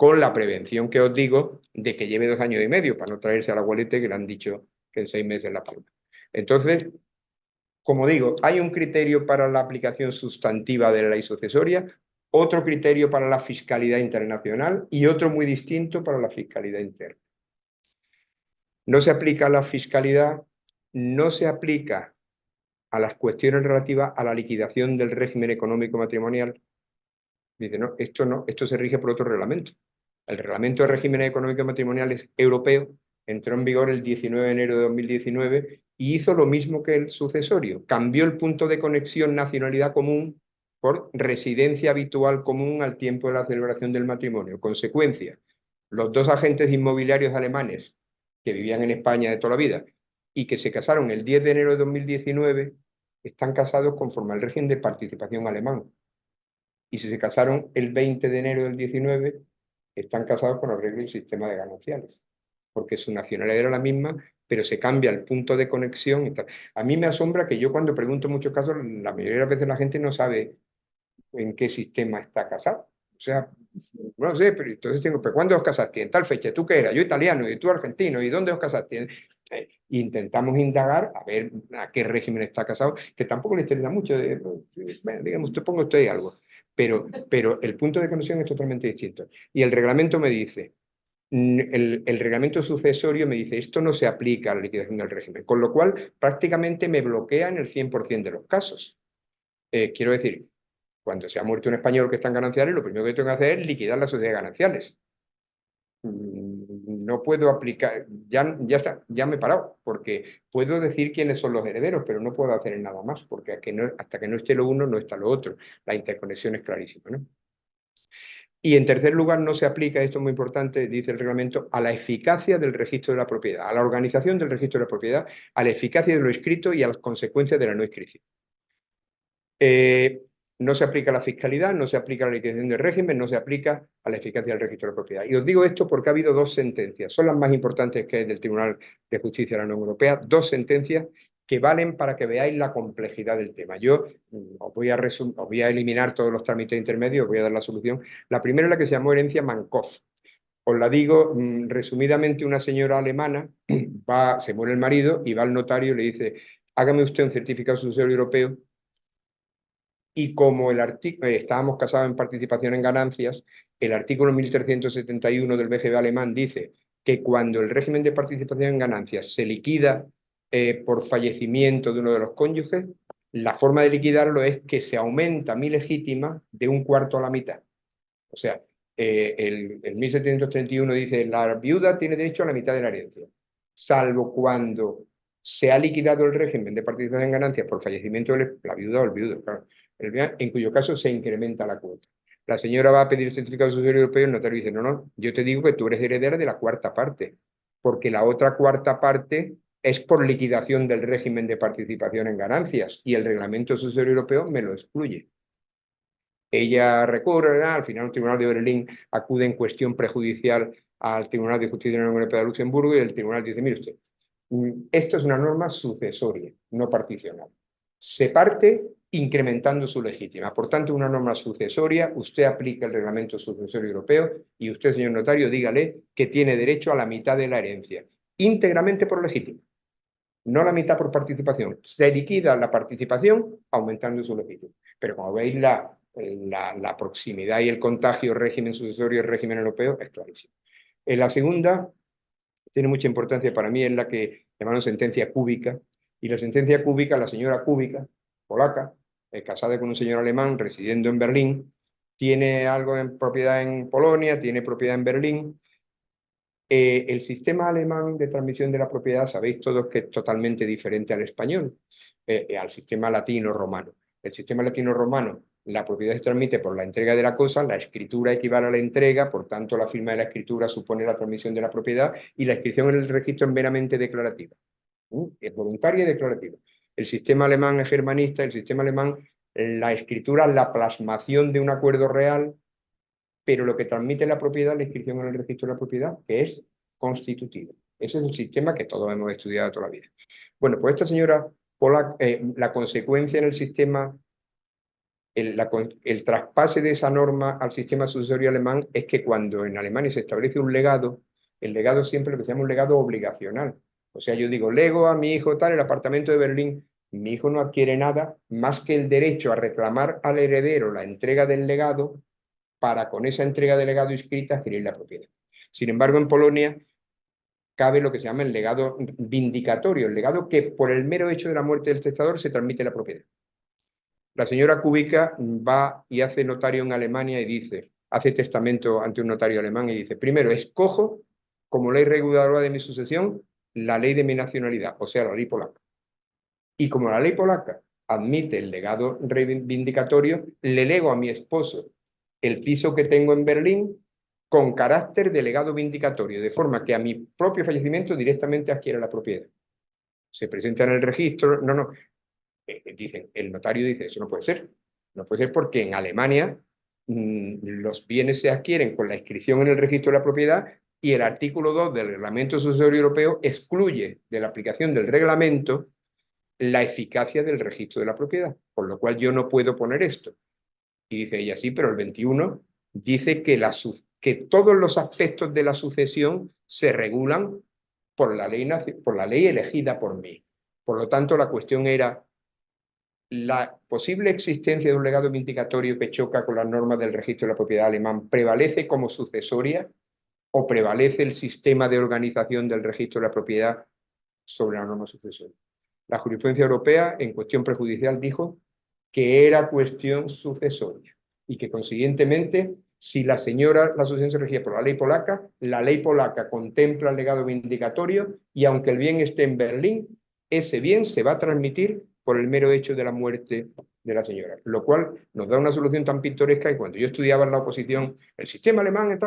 con la prevención que os digo de que lleve 2 años y medio para no traerse a la abuelete que le han dicho que en 6 meses la palma. Entonces, como digo, hay un criterio para la aplicación sustantiva de la ley sucesoria, otro criterio para la fiscalidad internacional y otro muy distinto para la fiscalidad interna. No se aplica a la fiscalidad, no se aplica a las cuestiones relativas a la liquidación del régimen económico matrimonial. Dice, no, esto se rige por otro reglamento. El reglamento de régimen económico matrimoniales europeo entró en vigor el 19 de enero de 2019 y hizo lo mismo que el sucesorio. Cambió el punto de conexión nacionalidad común por residencia habitual común al tiempo de la celebración del matrimonio. Consecuencia, los 2 agentes inmobiliarios alemanes que vivían en España de toda la vida y que se casaron el 10 de enero de 2019 están casados conforme al régimen de participación alemán. Y si se casaron el 20 de enero del 19, están casados con los reglas del sistema de gananciales, porque su nacionalidad era la misma, pero se cambia el punto de conexión y tal. A mí me asombra que yo cuando pregunto en muchos casos, la mayoría de las veces la gente no sabe en qué sistema está casado. O sea, no sé, pero entonces tengo, ¿pero cuándo os casaste? En tal fecha, ¿tú qué eras? Yo italiano y tú argentino, ¿y dónde os casaste? Intentamos indagar a ver a qué régimen está casado, que tampoco le interesa mucho, bueno, digamos, te pongo usted algo, pero el punto de conexión es totalmente distinto. Y el reglamento me dice, el reglamento sucesorio me dice, esto no se aplica a la liquidación del régimen, con lo cual prácticamente me bloquea en el 100% de los casos. Quiero decir, cuando se ha muerto un español que está en gananciales, lo primero que tengo que hacer es liquidar la sociedad de gananciales. No puedo aplicar, ya me he parado, porque puedo decir quiénes son los herederos, pero no puedo hacer nada más, porque hasta que no esté lo uno, no está lo otro. La interconexión es clarísima, ¿no? Y en tercer lugar, no se aplica, esto es muy importante, dice el reglamento, a la eficacia del registro de la propiedad, a la organización del registro de la propiedad, a la eficacia de lo escrito y a las consecuencias de la no inscripción. No se aplica a la fiscalidad, no se aplica a la liquidación del régimen, no se aplica a la eficacia del registro de propiedad. Y os digo esto porque ha habido 2 sentencias, son las más importantes que hay del Tribunal de Justicia de la Unión Europea, 2 sentencias que valen para que veáis la complejidad del tema. Yo os voy a eliminar todos los trámites intermedios, os voy a dar la solución. La primera es la que se llamó herencia Mankoff. Os la digo resumidamente, una señora alemana, se muere el marido y va al notario y le dice, hágame usted un certificado sucesorio europeo. Y como estábamos casados en participación en ganancias, el artículo 1371 del BGB alemán dice que cuando el régimen de participación en ganancias se liquida por fallecimiento de uno de los cónyuges, la forma de liquidarlo es que se aumenta mi legítima de 1/4 a la mitad. O sea, el 1731 dice, la viuda tiene derecho a la mitad de la herencia, salvo cuando se ha liquidado el régimen de participación en ganancias por fallecimiento de la viuda o el viudo, claro, en cuyo caso se incrementa la cuota. La señora va a pedir el certificado sucesorio europeo y el notario dice, no, yo te digo que tú eres heredera de la 4ª parte, porque la otra 4ª parte es por liquidación del régimen de participación en ganancias y el reglamento sucesorio europeo me lo excluye. Ella recurre, al final el Tribunal de Berlín acude en cuestión prejudicial al Tribunal de Justicia de la Unión Europea de Luxemburgo y el tribunal dice, mire usted, esto es una norma sucesoria, no particional. Se parte incrementando su legítima. Por tanto, una norma sucesoria, usted aplica el reglamento sucesorio europeo y usted, señor notario, dígale que tiene derecho a la mitad de la herencia, íntegramente por legítima, no la mitad por participación. Se liquida la participación aumentando su legítima. Pero como veis, la proximidad y el contagio régimen sucesorio y régimen europeo es clarísimo. En la segunda, tiene mucha importancia para mí, es la que llamaron sentencia cúbica. Y la sentencia cúbica, la señora Cúbica, polaca, casada con un señor alemán, residiendo en Berlín, tiene algo en propiedad en Polonia, tiene propiedad en Berlín. El sistema alemán de transmisión de la propiedad, sabéis todos que es totalmente diferente al español, al sistema latino-romano. El sistema latino-romano, la propiedad se transmite por la entrega de la cosa, la escritura equivale a la entrega, por tanto la firma de la escritura supone la transmisión de la propiedad y la inscripción en el registro es meramente declarativa. Es voluntaria y declarativa. El sistema alemán es germanista, el sistema alemán, la escritura, la plasmación de un acuerdo real, pero lo que transmite la propiedad, la inscripción en el registro de la propiedad, que es constitutivo. Ese es un sistema que todos hemos estudiado toda la vida. Bueno, pues esta señora polaca, la consecuencia en el sistema el traspase de esa norma al sistema sucesorio alemán es que cuando en Alemania se establece un legado, el legado siempre lo que se llama un legado obligacional. O sea, yo digo, lego a mi hijo tal el apartamento de Berlín, mi hijo no adquiere nada más que el derecho a reclamar al heredero la entrega del legado para con esa entrega del legado inscrita adquirir la propiedad. Sin embargo, en Polonia cabe lo que se llama el legado vindicatorio, el legado que por el mero hecho de la muerte del testador se transmite la propiedad. La señora Kubica va y hace notario en Alemania y dice, hace testamento ante un notario alemán y dice, primero, escojo como ley reguladora de mi sucesión la ley de mi nacionalidad, o sea, la ley polaca. Y como la ley polaca admite el legado reivindicatorio, le lego a mi esposo el piso que tengo en Berlín con carácter de legado vindicatorio, de forma que a mi propio fallecimiento directamente adquiere la propiedad. Se presenta en el registro, dicen, el notario dice, eso no puede ser. No puede ser porque en Alemania los bienes se adquieren con la inscripción en el registro de la propiedad y el artículo 2 del Reglamento Sucesorio Europeo excluye de la aplicación del reglamento la eficacia del registro de la propiedad, por lo cual yo no puedo poner esto. Y dice ella, sí, pero el 21 dice que todos los aspectos de la sucesión se regulan por la ley elegida por mí. Por lo tanto, la cuestión era la posible existencia de un legado vindicatorio que choca con las normas del registro de la propiedad alemán prevalece como sucesoria o prevalece el sistema de organización del registro de la propiedad sobre la norma sucesoria. La jurisprudencia europea, en cuestión prejudicial, dijo que era cuestión sucesoria y que, consiguientemente, si la sucesión se regía por la ley polaca contempla el legado vindicatorio y, aunque el bien esté en Berlín, ese bien se va a transmitir por el mero hecho de la muerte de la señora, lo cual nos da una solución tan pintoresca que cuando yo estudiaba en la oposición, el sistema alemán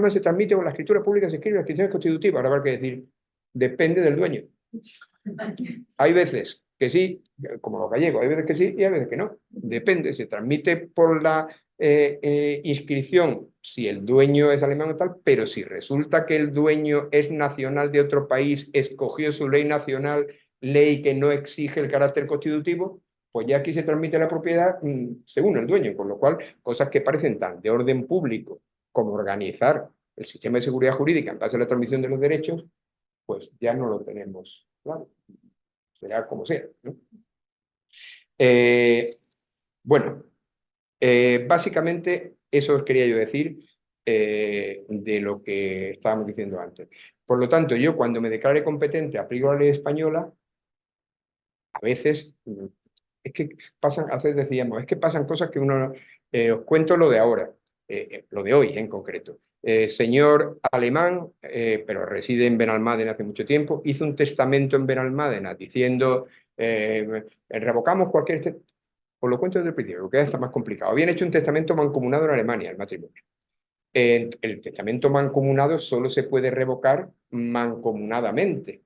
se transmite con la escritura pública, se escribe la escritura constitutiva, ahora habrá que decir, depende del dueño. Hay veces que sí, como los gallegos, hay veces que sí y hay veces que no. Depende, se transmite por la inscripción si el dueño es alemán o tal, pero si resulta que el dueño es nacional de otro país, escogió su ley nacional, ley que no exige el carácter constitutivo, pues ya aquí se transmite la propiedad según el dueño, con lo cual cosas que parecen tan de orden público como organizar el sistema de seguridad jurídica en base a la transmisión de los derechos, pues ya no lo tenemos claro. Será como sea, ¿no? Bueno, básicamente eso os quería yo decir de lo que estábamos diciendo antes. Por lo tanto, yo cuando me declare competente aplico la ley española, a veces es que pasan, hace decíamos, es que pasan cosas que uno, os cuento lo de ahora, lo de hoy en concreto. Señor alemán, pero reside en Benalmádena hace mucho tiempo, hizo un testamento en Benalmádena diciendo, revocamos cualquier... Os lo cuento desde el principio, porque está más complicado. Habían hecho un testamento mancomunado en Alemania, el matrimonio. El testamento mancomunado solo se puede revocar mancomunadamente.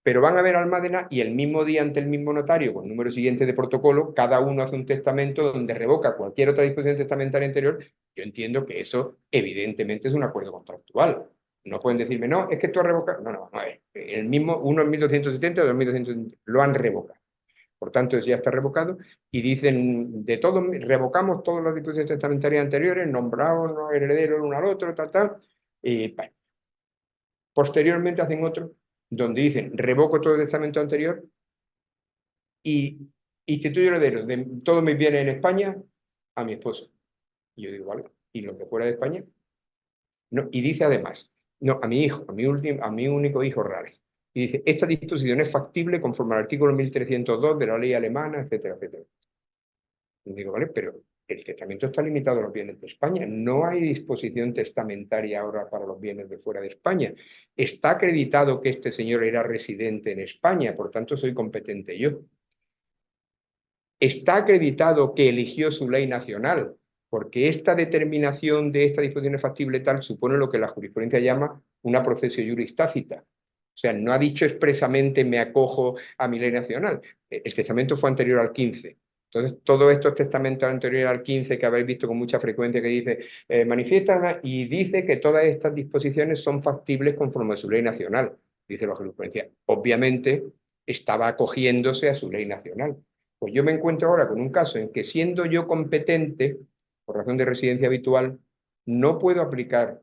Pero van a ver Almádena y el mismo día ante el mismo notario, con número siguiente de protocolo, cada uno hace un testamento donde revoca cualquier otra disposición testamentaria anterior. Yo entiendo que eso evidentemente es un acuerdo contractual. No pueden decirme, no, es que tú has revocado. No, a ver, el mismo, uno en 1270 y otro en 1270, lo han revocado. Por tanto, ya está revocado y dicen, revocamos todas las disposiciones testamentarias anteriores, nombramos herederos el uno al otro, tal, y bueno. Posteriormente hacen otro donde dicen, revoco todo el testamento anterior y instituyo herederos de todos mis bienes en España a mi esposo. Y yo digo, vale, ¿y lo que fuera de España? No, y dice además, no, a mi hijo, a mi único hijo real. Y dice, esta disposición es factible conforme al artículo 1302 de la ley alemana, etcétera, etcétera. Y digo, vale, pero el testamento está limitado a los bienes de España. No hay disposición testamentaria ahora para los bienes de fuera de España. Está acreditado que este señor era residente en España, por tanto soy competente yo. Está acreditado que eligió su ley nacional, porque esta determinación de esta disposición factible tal supone lo que la jurisprudencia llama una procesio juris tácita. O sea, no ha dicho expresamente me acojo a mi ley nacional. El testamento fue anterior al 15. Entonces, todos estos testamentos anteriores al 15 que habéis visto con mucha frecuencia que dice, manifiesta y dice que todas estas disposiciones son factibles conforme a su ley nacional, dice la jurisprudencia. Obviamente, estaba acogiéndose a su ley nacional. Pues yo me encuentro ahora con un caso en que siendo yo competente, por razón de residencia habitual, no puedo aplicar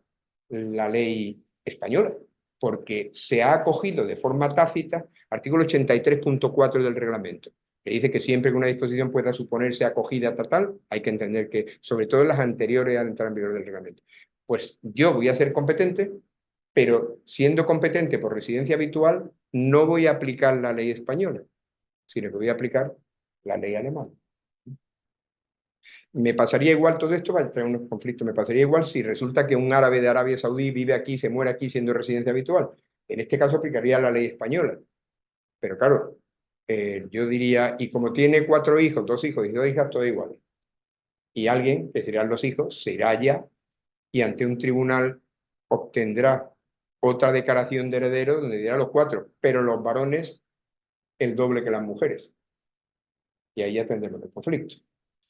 la ley española, porque se ha acogido de forma tácita artículo 83.4 del reglamento, que dice que siempre que una disposición pueda suponerse acogida total, hay que entender que, sobre todo en las anteriores a la entrada en vigor del reglamento, pues yo voy a ser competente, pero siendo competente por residencia habitual, no voy a aplicar la ley española, sino que voy a aplicar la ley alemana. Me pasaría igual, todo esto va a traer unos conflictos, me pasaría igual si resulta que un árabe de Arabia Saudí vive aquí, se muere aquí siendo residencia habitual. En este caso aplicaría la ley española. Pero claro, yo diría, y como tiene 4 hijos, 2 hijos y 2 hijas, todo igual. Y alguien, que serían los hijos, se irá allá y ante un tribunal obtendrá otra declaración de heredero donde dirá los 4, pero los varones el doble que las mujeres. Y ahí ya tendremos el conflicto.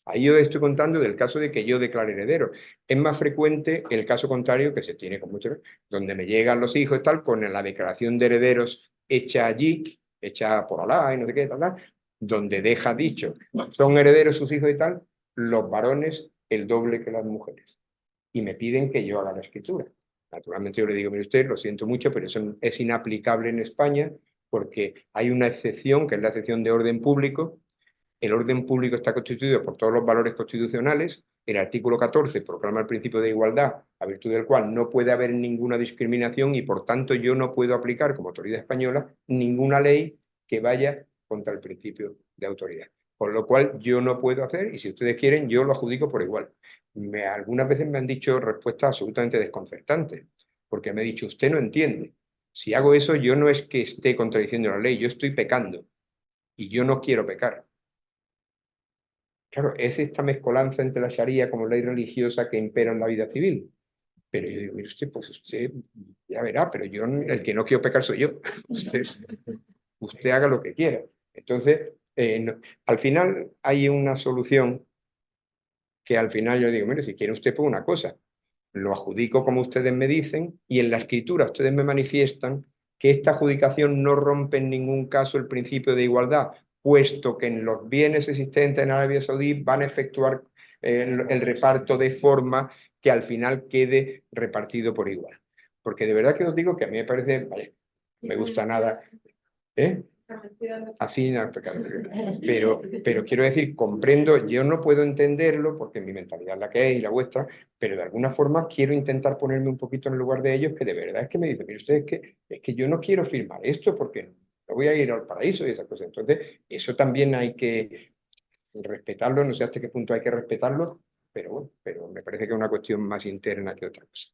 Ahí yo estoy contando del caso de que yo declare heredero. Es más frecuente el caso contrario que se tiene con muchos, donde me llegan los hijos y tal, con la declaración de herederos hecha allí, hecha por Alá y no sé qué, tal, donde deja dicho, son herederos sus hijos y tal, los varones el doble que las mujeres. Y me piden que yo haga la escritura. Naturalmente yo le digo, mire usted, lo siento mucho, pero eso es inaplicable en España porque hay una excepción, que es la excepción de orden público. El orden público está constituido por todos los valores constitucionales. El artículo 14 proclama el principio de igualdad, a virtud del cual no puede haber ninguna discriminación y, por tanto, yo no puedo aplicar, como autoridad española, ninguna ley que vaya contra el principio de autoridad. Por lo cual, yo no puedo hacer, y si ustedes quieren, yo lo adjudico por igual. Algunas veces me han dicho respuestas absolutamente desconcertantes, porque me ha dicho, usted no entiende. Si hago eso, yo no es que esté contradiciendo la ley, yo estoy pecando, y yo no quiero pecar. Claro, es esta mezcolanza entre la Sharia como ley religiosa que impera en la vida civil. Pero yo digo, mire usted, pues usted ya verá, pero yo el que no quiero pecar soy yo. Usted haga lo que quiera. Entonces, al final hay una solución que al final yo digo, mire, si quiere usted, pues una cosa, lo adjudico como ustedes me dicen y en la escritura ustedes me manifiestan que esta adjudicación no rompe en ningún caso el principio de igualdad, puesto que en los bienes existentes en Arabia Saudí van a efectuar el reparto de forma que al final quede repartido por igual. Porque de verdad que os digo que a mí me parece, vale, me gusta nada, ¿eh? Así, no, pero quiero decir, comprendo, yo no puedo entenderlo porque mi mentalidad es la que es y la vuestra, pero de alguna forma quiero intentar ponerme un poquito en el lugar de ellos que de verdad es que me dicen, mire usted, es que yo no quiero firmar esto porque no voy a ir al paraíso y esas cosas. Entonces, eso también hay que respetarlo, no sé hasta qué punto hay que respetarlo, pero bueno, pero me parece que es una cuestión más interna que otra cosa.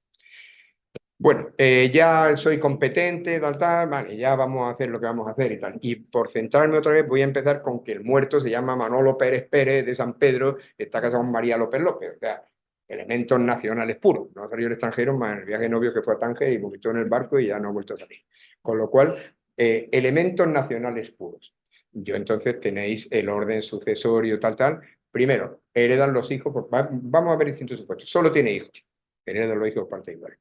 Bueno, ya soy competente, tal, vale, ya vamos a hacer lo que vamos a hacer y tal. Y por centrarme otra vez, voy a empezar con que el muerto se llama Manolo Pérez Pérez de San Pedro, está casado con María López López, o sea, elementos nacionales puros. No ha salido al extranjero, más el viaje de novio que fue a Tánger y vomitó en el barco y ya no ha vuelto a salir. Con lo cual, elementos nacionales puros. Yo entonces tenéis el orden sucesorio, tal. Primero, heredan los hijos, vamos a ver distintos supuestos. Solo tiene hijos, heredan los hijos por parte igual.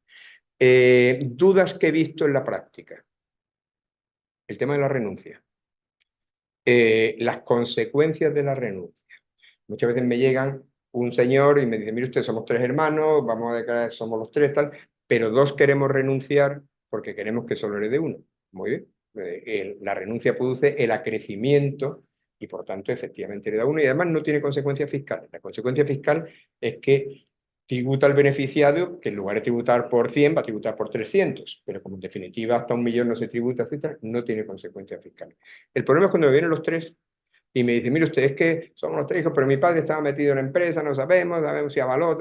Dudas que he visto en la práctica. El tema de la renuncia. Las consecuencias de la renuncia. Muchas veces me llegan un señor y me dice, mire usted, somos 3 hermanos, vamos a declarar, somos los 3, tal, pero 2 queremos renunciar porque queremos que solo herede uno. Muy bien. La renuncia produce el acrecimiento y por tanto efectivamente hereda uno y además no tiene consecuencias fiscales. La consecuencia fiscal es que tributa al beneficiario, que en lugar de tributar por 100 va a tributar por 300, pero como en definitiva hasta 1.000.000 no se tributa, etcétera, no tiene consecuencias fiscales. El problema es cuando me vienen los 3 y me dicen, mire usted, es que somos los 3 hijos, pero mi padre estaba metido en la empresa, no sabemos si avaló,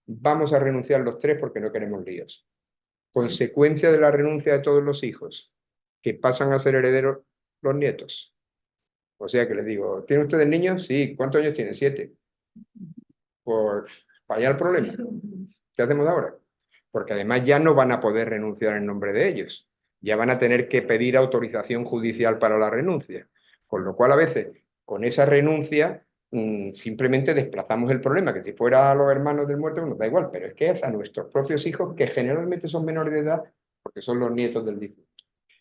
vamos a renunciar los 3 porque no queremos líos. Consecuencia de la renuncia de todos los hijos, que pasan a ser herederos los nietos. O sea que les digo, ¿tienen ustedes niños? Sí. ¿Cuántos años tienen? 7. Pues para allá el problema. ¿Qué hacemos ahora? Porque además ya no van a poder renunciar en nombre de ellos. Ya van a tener que pedir autorización judicial para la renuncia. Con lo cual, a veces, con esa renuncia, simplemente desplazamos el problema, que si fuera a los hermanos del muerto nos da igual, pero es que es a nuestros propios hijos, que generalmente son menores de edad, porque son los nietos del difunto.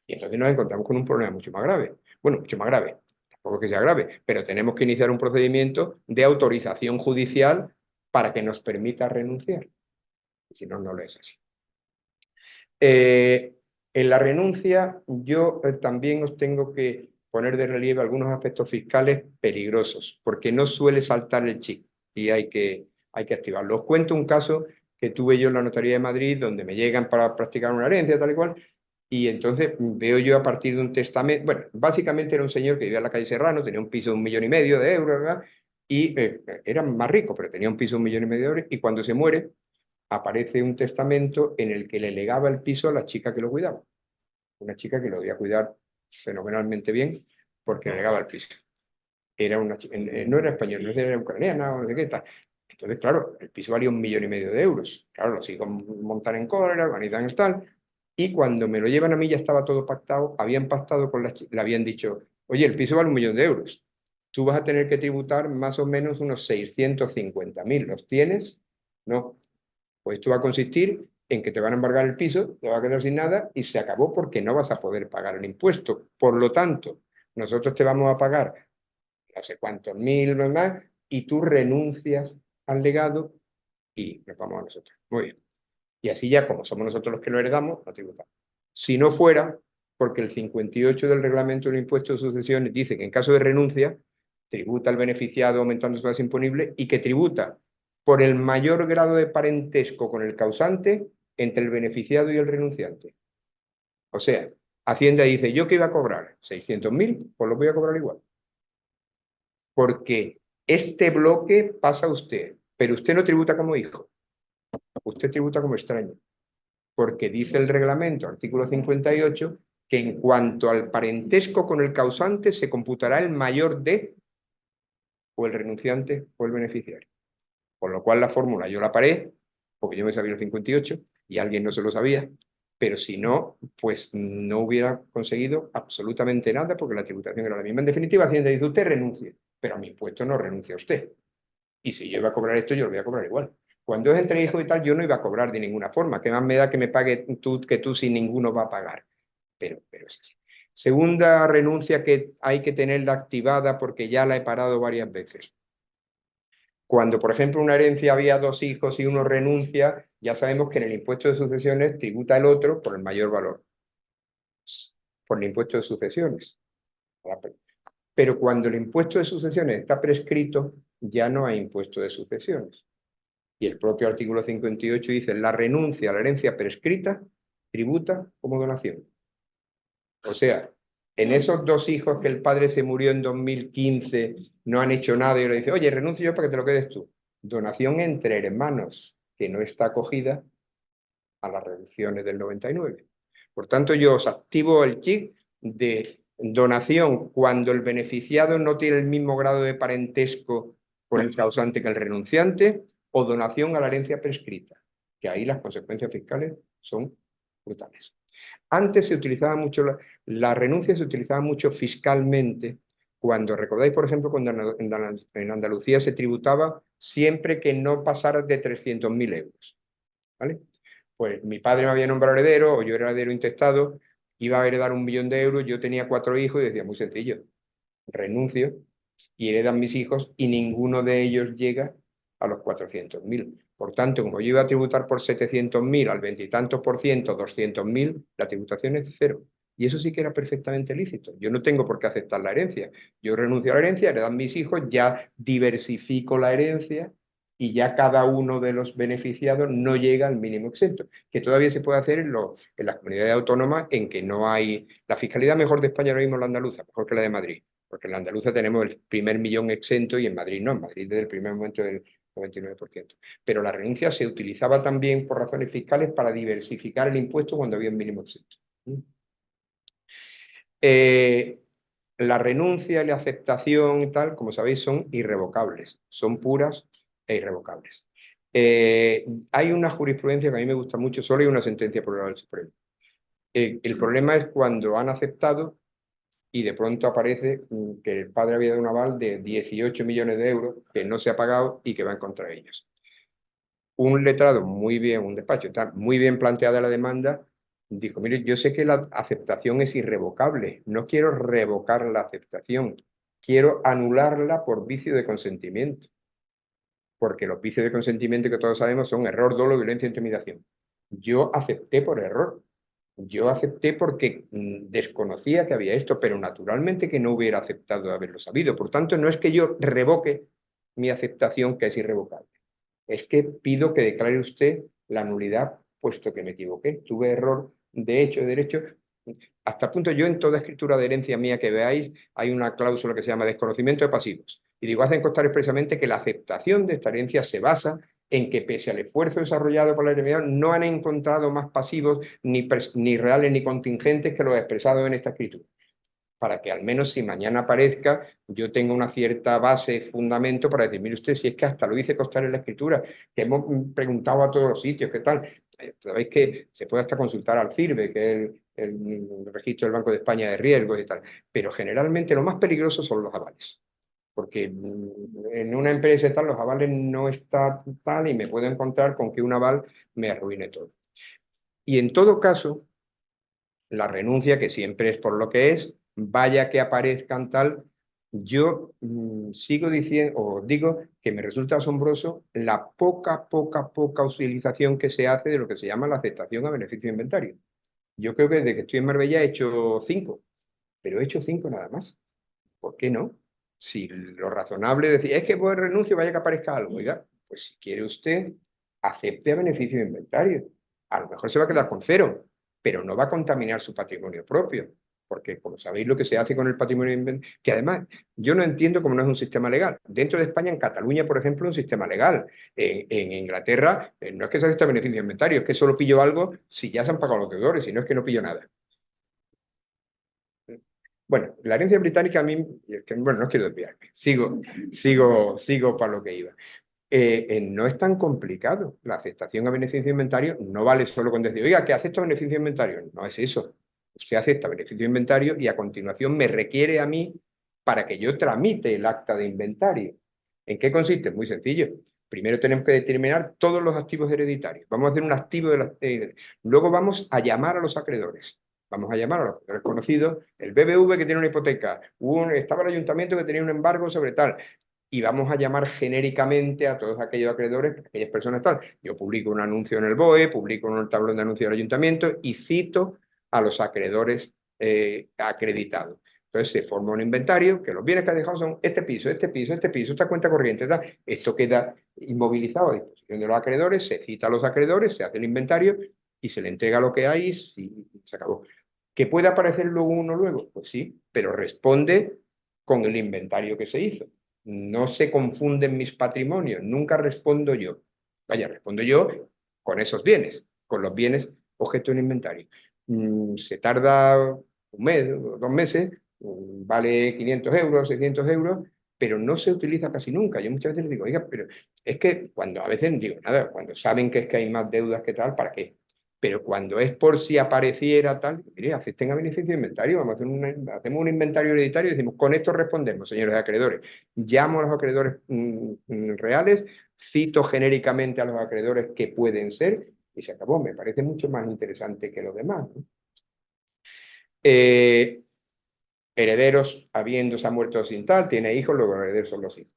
Y entonces nos encontramos con un problema mucho más grave. Bueno, mucho más grave. tampoco que sea grave, pero tenemos que iniciar un procedimiento de autorización judicial para que nos permita renunciar. Si no, no lo es así. En la renuncia yo también os tengo que poner de relieve algunos aspectos fiscales peligrosos, porque no suele saltar el chip y hay que activarlo. Os cuento un caso que tuve yo en la Notaría de Madrid, donde me llegan para practicar una herencia, tal y cual, y entonces veo yo a partir de un testamento, bueno, básicamente era un señor que vivía en la calle Serrano, tenía un piso de 1,5 millones de euros, ¿verdad? Y era más rico, pero tenía un piso de 1,5 millones de euros, y cuando se muere, aparece un testamento en el que le legaba el piso a la chica que lo cuidaba. Una chica que lo debía cuidar fenomenalmente bien porque le legaba el piso. Era una chica, no era española, no era ucraniana o no sé qué tal. Entonces, claro, el piso valía 1,5 millones de euros. Claro, los hijos montan en cólera, organizan el tal. Y cuando me lo llevan a mí ya estaba todo pactado. Habían pactado con la chica, le habían dicho, oye, el piso vale 1 millón de euros. Tú vas a tener que tributar más o menos unos 650.000. ¿Los tienes? No. Pues esto va a consistir en que te van a embargar el piso, te vas a quedar sin nada y se acabó porque no vas a poder pagar el impuesto. Por lo tanto, nosotros te vamos a pagar no sé cuántos mil más y tú renuncias al legado y nos vamos a nosotros. Muy bien. Y así ya, como somos nosotros los que lo heredamos, no tributamos. Si no fuera, porque el 58 del reglamento del impuesto de sucesiones dice que en caso de renuncia, tributa al beneficiado aumentando su base imponible y que tributa por el mayor grado de parentesco con el causante entre el beneficiado y el renunciante. O sea, Hacienda dice, yo que iba a cobrar 600.000, pues lo voy a cobrar igual. Porque este bloque pasa a usted, pero usted no tributa como hijo, usted tributa como extraño. Porque dice el reglamento, artículo 58, que en cuanto al parentesco con el causante se computará el mayor de o el renunciante o el beneficiario. Con lo cual la fórmula yo la paré, porque yo me sabía el 58 y alguien no se lo sabía, pero si no, pues no hubiera conseguido absolutamente nada porque la tributación era la misma. En definitiva, Hacienda dice, usted renuncie, pero a mi impuesto no renuncia usted. Y si yo iba a cobrar esto, yo lo voy a cobrar igual. Cuando es entre hijos y tal, yo no iba a cobrar de ninguna forma. ¿Qué más me da que me pague tú que tú si ninguno va a pagar? Pero es así. Segunda renuncia que hay que tenerla activada porque ya la he parado varias veces. Cuando, por ejemplo, una herencia había 2 hijos y uno renuncia, ya sabemos que en el impuesto de sucesiones tributa el otro por el mayor valor, por el impuesto de sucesiones. Pero cuando el impuesto de sucesiones está prescrito, ya no hay impuesto de sucesiones. Y el propio artículo 58 dice, la renuncia a la herencia prescrita tributa como donación. O sea, en esos 2 hijos que el padre se murió en 2015, no han hecho nada y le dice, oye, renuncio yo para que te lo quedes tú. Donación entre hermanos, que no está acogida a las reducciones del 99. Por tanto, yo os activo el chip de donación cuando el beneficiado no tiene el mismo grado de parentesco con el causante que el renunciante, o donación a la herencia prescrita, que ahí las consecuencias fiscales son brutales. Antes se utilizaba mucho, la renuncia se utilizaba mucho fiscalmente, cuando, recordáis, por ejemplo, cuando en Andalucía se tributaba siempre que no pasara de 300.000 euros. ¿Vale? Pues mi padre me había nombrado heredero, o yo era heredero intestado, iba a heredar 1 millón de euros, yo tenía 4 hijos y decía, muy sencillo, renuncio y heredan mis hijos y ninguno de ellos llega a los 400.000. Por tanto, como yo iba a tributar por 700.000 al 20 y tantos por ciento, 200.000, la tributación es cero. Y eso sí que era perfectamente lícito. Yo no tengo por qué aceptar la herencia. Yo renuncio a la herencia, heredan mis hijos, ya diversifico la herencia y ya cada uno de los beneficiados no llega al mínimo exento, que todavía se puede hacer en las comunidades autónomas en que no hay... La fiscalidad mejor de España ahora mismo es la andaluza, mejor que la de Madrid, porque en la andaluza tenemos el primer millón exento y en Madrid no, en Madrid desde el primer momento del 99%. Pero la renuncia se utilizaba también por razones fiscales para diversificar el impuesto cuando había un mínimo exento. La renuncia y la aceptación y tal, como sabéis, son irrevocables, son puras e irrevocables. Hay una jurisprudencia que a mí me gusta mucho, solo hay una sentencia por el Supremo. El problema es cuando han aceptado y de pronto aparece que el padre había dado un aval de 18 millones de euros que no se ha pagado y que van contra ellos. Un letrado muy bien, un despacho, está muy bien planteada la demanda, dijo, mire, yo sé que la aceptación es irrevocable, no quiero revocar la aceptación, quiero anularla por vicio de consentimiento. Porque los vicios de consentimiento que todos sabemos son error, dolo, violencia e intimidación. Yo acepté por error. Yo acepté porque desconocía que había esto, pero naturalmente que no hubiera aceptado de haberlo sabido. Por tanto, no es que yo revoque mi aceptación, que es irrevocable. Es que pido que declare usted la nulidad, puesto que me equivoqué. Tuve error de hecho, de derecho. Hasta el punto, yo en toda escritura de herencia mía que veáis, hay una cláusula que se llama desconocimiento de pasivos. Y digo, hacen constar expresamente que la aceptación de esta herencia se basa en que pese al esfuerzo desarrollado por la eternidad, no han encontrado más pasivos ni reales ni contingentes que los expresados en esta escritura. Para que al menos si mañana aparezca, yo tenga una cierta base, fundamento para decir, mire usted, si es que hasta lo hice constar en la escritura, que hemos preguntado a todos los sitios, ¿qué tal? Sabéis que se puede hasta consultar al CIRBE, que es el registro del Banco de España de riesgos y tal, pero generalmente lo más peligroso son los avales. Porque en una empresa tal, los avales no está tal y me puedo encontrar con que un aval me arruine todo. Y en todo caso, la renuncia, que siempre es por lo que es, vaya que aparezcan tal, yo sigo diciendo, o digo que me resulta asombroso la poca utilización que se hace de lo que se llama la aceptación a beneficio de inventario. Yo creo que desde que estoy en Marbella he hecho 5, pero he hecho 5 nada más. ¿Por qué no? Si lo razonable es decir, es que pues renuncio, vaya que aparezca algo. Oiga, pues si quiere usted, acepte a beneficio de inventario. A lo mejor se va a quedar con 0, pero no va a contaminar su patrimonio propio. Porque, como sabéis, lo que se hace con el patrimonio de inventario, que además yo no entiendo cómo no es un sistema legal. Dentro de España, en Cataluña, por ejemplo, es un sistema legal. En Inglaterra, no es que se acepte a beneficio de inventario, es que solo pillo algo si ya se han pagado los deudores, si no es que no pillo nada. Bueno, la herencia británica a mí, bueno, no quiero desviarme, sigo para lo que iba. No es tan complicado. La aceptación a beneficio de inventario no vale solo con decir, oiga, que acepto beneficio de inventario. No es eso. Usted acepta beneficio de inventario y a continuación me requiere a mí para que yo tramite el acta de inventario. ¿En qué consiste? Muy sencillo. Primero tenemos que determinar todos los activos hereditarios. Vamos a hacer un activo de la... Luego vamos a llamar a los acreedores. Vamos a llamar a los acreedores conocidos, el BBV que tiene una hipoteca, estaba el ayuntamiento que tenía un embargo sobre tal, y vamos a llamar genéricamente a todos aquellos acreedores, aquellas personas tal. Yo publico un anuncio en el BOE, publico en el tablón de anuncios del ayuntamiento y cito a los acreedores acreditados. Entonces se forma un inventario que los bienes que ha dejado son este piso, esta cuenta corriente, tal. Esto queda inmovilizado a disposición de los acreedores, se cita a los acreedores, se hace el inventario y se le entrega lo que hay y se acabó. ¿Que puede aparecer luego uno luego? Pues sí, pero responde con el inventario que se hizo. No se confunden mis patrimonios, nunca respondo yo. Vaya, respondo yo con esos bienes, con los bienes objeto de inventario. Se tarda un mes, 2 meses, vale 500 euros, 600 euros, pero no se utiliza casi nunca. Yo muchas veces les digo, oiga, pero es que cuando a veces digo, nada, cuando saben que es que hay más deudas que tal, ¿para qué? Pero cuando es por si apareciera tal, mire, acepten a beneficio de inventario, vamos a hacer hacemos un inventario hereditario y decimos, con esto respondemos, señores acreedores. Llamo a los acreedores reales, cito genéricamente a los acreedores que pueden ser, y se acabó. Me parece mucho más interesante que lo demás, ¿no? Herederos, habiéndose muerto sin tal, tiene hijos, los herederos son los hijos.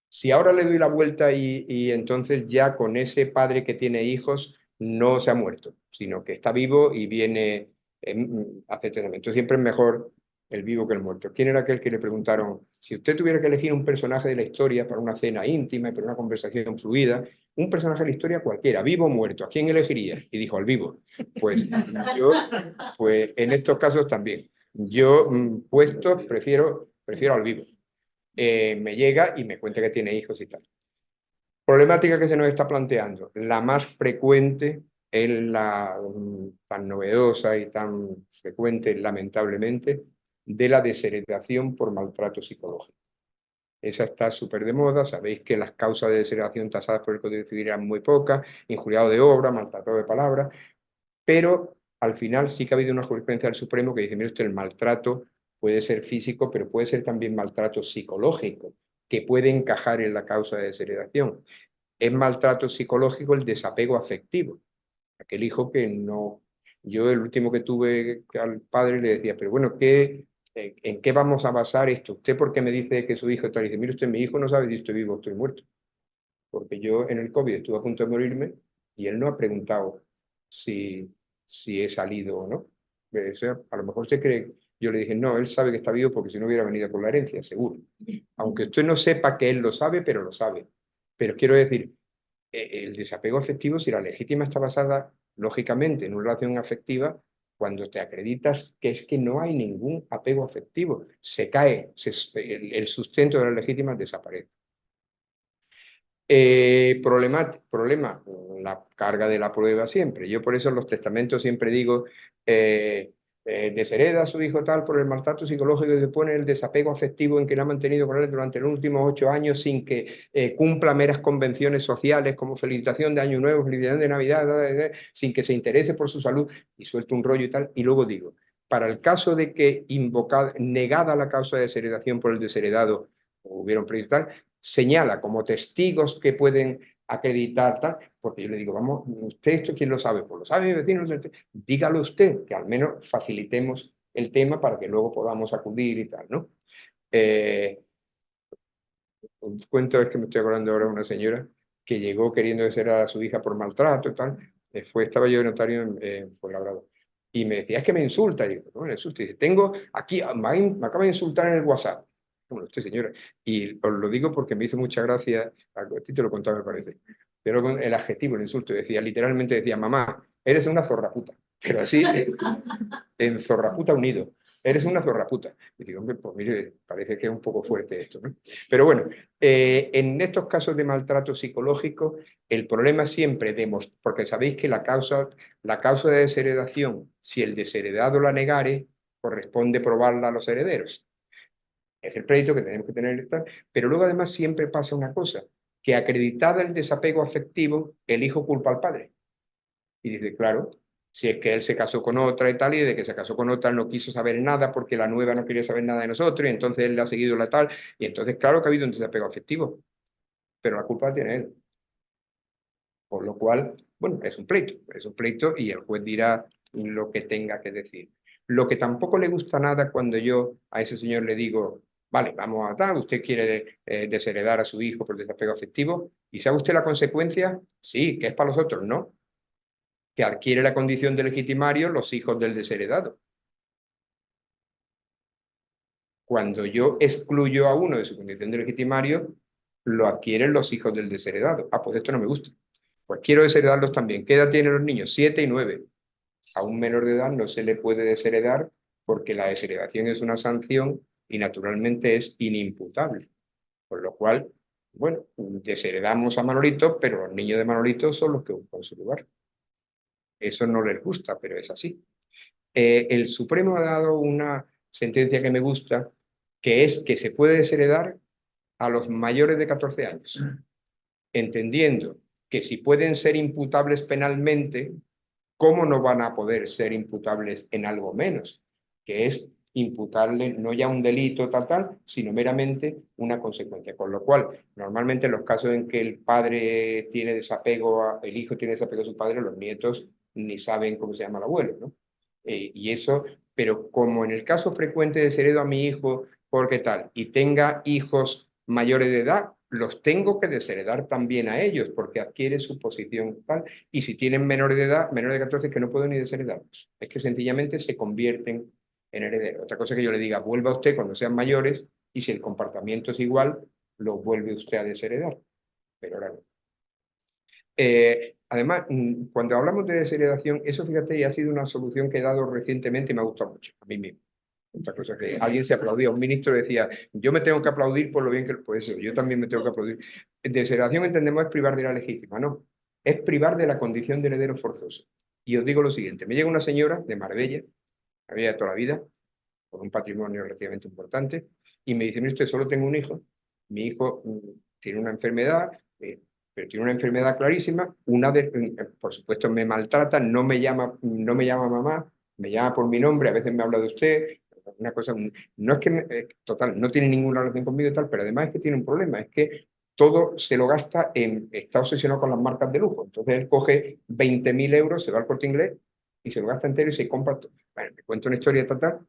Si ahora le doy la vuelta y entonces ya con ese padre que tiene hijos no se ha muerto, sino que está vivo y viene a hacer testamento. Siempre es mejor el vivo que el muerto. ¿Quién era aquel que le preguntaron, si usted tuviera que elegir un personaje de la historia para una cena íntima y para una conversación fluida, un personaje de la historia cualquiera, vivo o muerto, ¿a quién elegiría? Y dijo, al vivo. Pues yo, pues en estos casos también. Yo, puesto, prefiero al vivo. Me llega y me cuenta que tiene hijos y tal. Problemática que se nos está planteando. La más frecuente es la tan novedosa y tan frecuente, lamentablemente, de la desheredación por maltrato psicológico. Esa está súper de moda. Sabéis que las causas de desheredación tasadas por el Código Civil eran muy pocas, injuriado de obra, maltrato de palabra, pero al final sí que ha habido una jurisprudencia del Supremo que dice, mire usted, el maltrato puede ser físico, pero puede ser también maltrato psicológico, que puede encajar en la causa de desheredación. Es maltrato psicológico el desapego afectivo. Aquel hijo que no... Yo el último que tuve al padre le decía, pero bueno, ¿qué ¿En qué vamos a basar esto? ¿Usted por qué me dice que su hijo está? Dice, mire usted, mi hijo no sabe si estoy vivo o estoy muerto. Porque yo en el COVID estuve a punto de morirme y él no ha preguntado si he salido o no. O sea, a lo mejor usted cree, yo le dije, no, él sabe que está vivo porque si no hubiera venido por la herencia, seguro. Aunque usted no sepa que él lo sabe, pero lo sabe. Pero quiero decir, el desapego afectivo, si la legítima está basada, lógicamente, en una relación afectiva, cuando te acreditas que es que no hay ningún apego afectivo, se cae, el sustento de la legítima desaparece. Problema, la carga de la prueba siempre. Yo por eso en los testamentos siempre digo, deshereda a su hijo tal por el maltrato psicológico y le pone el desapego afectivo en que le ha mantenido con él durante los últimos 8 años sin que cumpla meras convenciones sociales como felicitación de Año Nuevo, felicitación de Navidad, sin que se interese por su salud y suelto un rollo y tal. Y luego digo, para el caso de que negada la causa de desheredación por el desheredado, o hubiera un proyecto tal, señala como testigos que pueden acreditar tal, porque yo le digo, vamos, ¿usted esto quién lo sabe? Pues lo sabe mi vecino, dígalo usted, que al menos facilitemos el tema para que luego podamos acudir y tal, ¿no? Un cuento es que me estoy acordando ahora de una señora que llegó queriendo desheredar a su hija por maltrato y tal, estaba yo de notario en Fuenlabrada, y me decía, es que me insulta, y digo, no me insulta, y dice, tengo aquí, me acaba de insultar en el WhatsApp. Bueno, usted señora, y os lo digo porque me hizo mucha gracia, a ti te lo contaba me parece, pero con el adjetivo, el insulto, decía, literalmente decía, mamá, eres una zorraputa, pero así, en zorraputa unido. Eres una zorraputa. Y digo, hombre, pues mire, parece que es un poco fuerte esto, ¿no? Pero bueno, en estos casos de maltrato psicológico, el problema siempre, porque sabéis que la causa de desheredación, si el desheredado la negare, corresponde probarla a los herederos. Es el crédito que tenemos que tener, pero luego además siempre pasa una cosa, que acreditada el desapego afectivo, el hijo culpa al padre. Y dice, claro, si es que él se casó con otra y tal, y de que se casó con otra no quiso saber nada porque la nueva no quería saber nada de nosotros, y entonces él le ha seguido la tal, y entonces claro que ha habido un desapego afectivo, pero la culpa la tiene él. Por lo cual, bueno, es un pleito y el juez dirá lo que tenga que decir. Lo que tampoco le gusta nada cuando yo a ese señor le digo, vale, vamos a tal, usted quiere desheredar a su hijo por desapego afectivo, ¿y sabe usted la consecuencia? Sí, que es para los otros, ¿no? Que adquiere la condición de legitimario los hijos del desheredado. Cuando yo excluyo a uno de su condición de legitimario, lo adquieren los hijos del desheredado. Ah, pues esto no me gusta. Pues quiero desheredarlos también. ¿Qué edad tienen los niños? 7 y 9. A un menor de edad no se le puede desheredar porque la desheredación es una sanción y naturalmente es inimputable. Por lo cual, bueno, desheredamos a Manolito, pero los niños de Manolito son los que ocupan su lugar. Eso no les gusta, pero es así. El Supremo ha dado una sentencia que me gusta, que es que se puede desheredar a los mayores de 14 años, entendiendo que si pueden ser imputables penalmente, ¿cómo no van a poder ser imputables en algo menos? Que es imputarle no ya un delito tal, sino meramente una consecuencia. Con lo cual, normalmente en los casos en que el padre tiene desapego, el hijo tiene desapego a su padre, los nietos ni saben cómo se llama el abuelo, ¿no? Y eso, pero como en el caso frecuente de desheredo a mi hijo, porque tal, y tenga hijos mayores de edad, los tengo que desheredar también a ellos, porque adquiere su posición tal, y si tienen menores de edad, menores de 14, que no puedo ni desheredarlos. Es que sencillamente se convierten en herederos. Otra cosa que yo le diga, vuelva usted cuando sean mayores, y si el comportamiento es igual, lo vuelve usted a desheredar. Pero ahora no. Además, cuando hablamos de desheredación, eso fíjate, ha sido una solución que he dado recientemente y me ha gustado mucho, a mí mismo. Otra cosa que alguien se aplaudía, un ministro decía, yo me tengo que aplaudir por lo bien que... Pues eso, yo también me tengo que aplaudir. Desheredación entendemos es privar de la legítima, no. Es privar de la condición de heredero forzoso. Y os digo lo siguiente, me llega una señora de Marbella, había toda la vida, con un patrimonio relativamente importante, y me dice, mire usted, solo tengo un hijo, mi hijo tiene una enfermedad, pero tiene una enfermedad clarísima, por supuesto me maltrata, no me llama mamá, me llama por mi nombre, a veces me habla de usted, una cosa, no es que, total, no tiene ninguna relación conmigo y tal, pero además es que tiene un problema, es que todo se lo gasta está obsesionado con las marcas de lujo, entonces él coge 20.000 euros, se va al Corte Inglés y se lo gasta entero y se compra todo. Bueno, me cuento una historia total.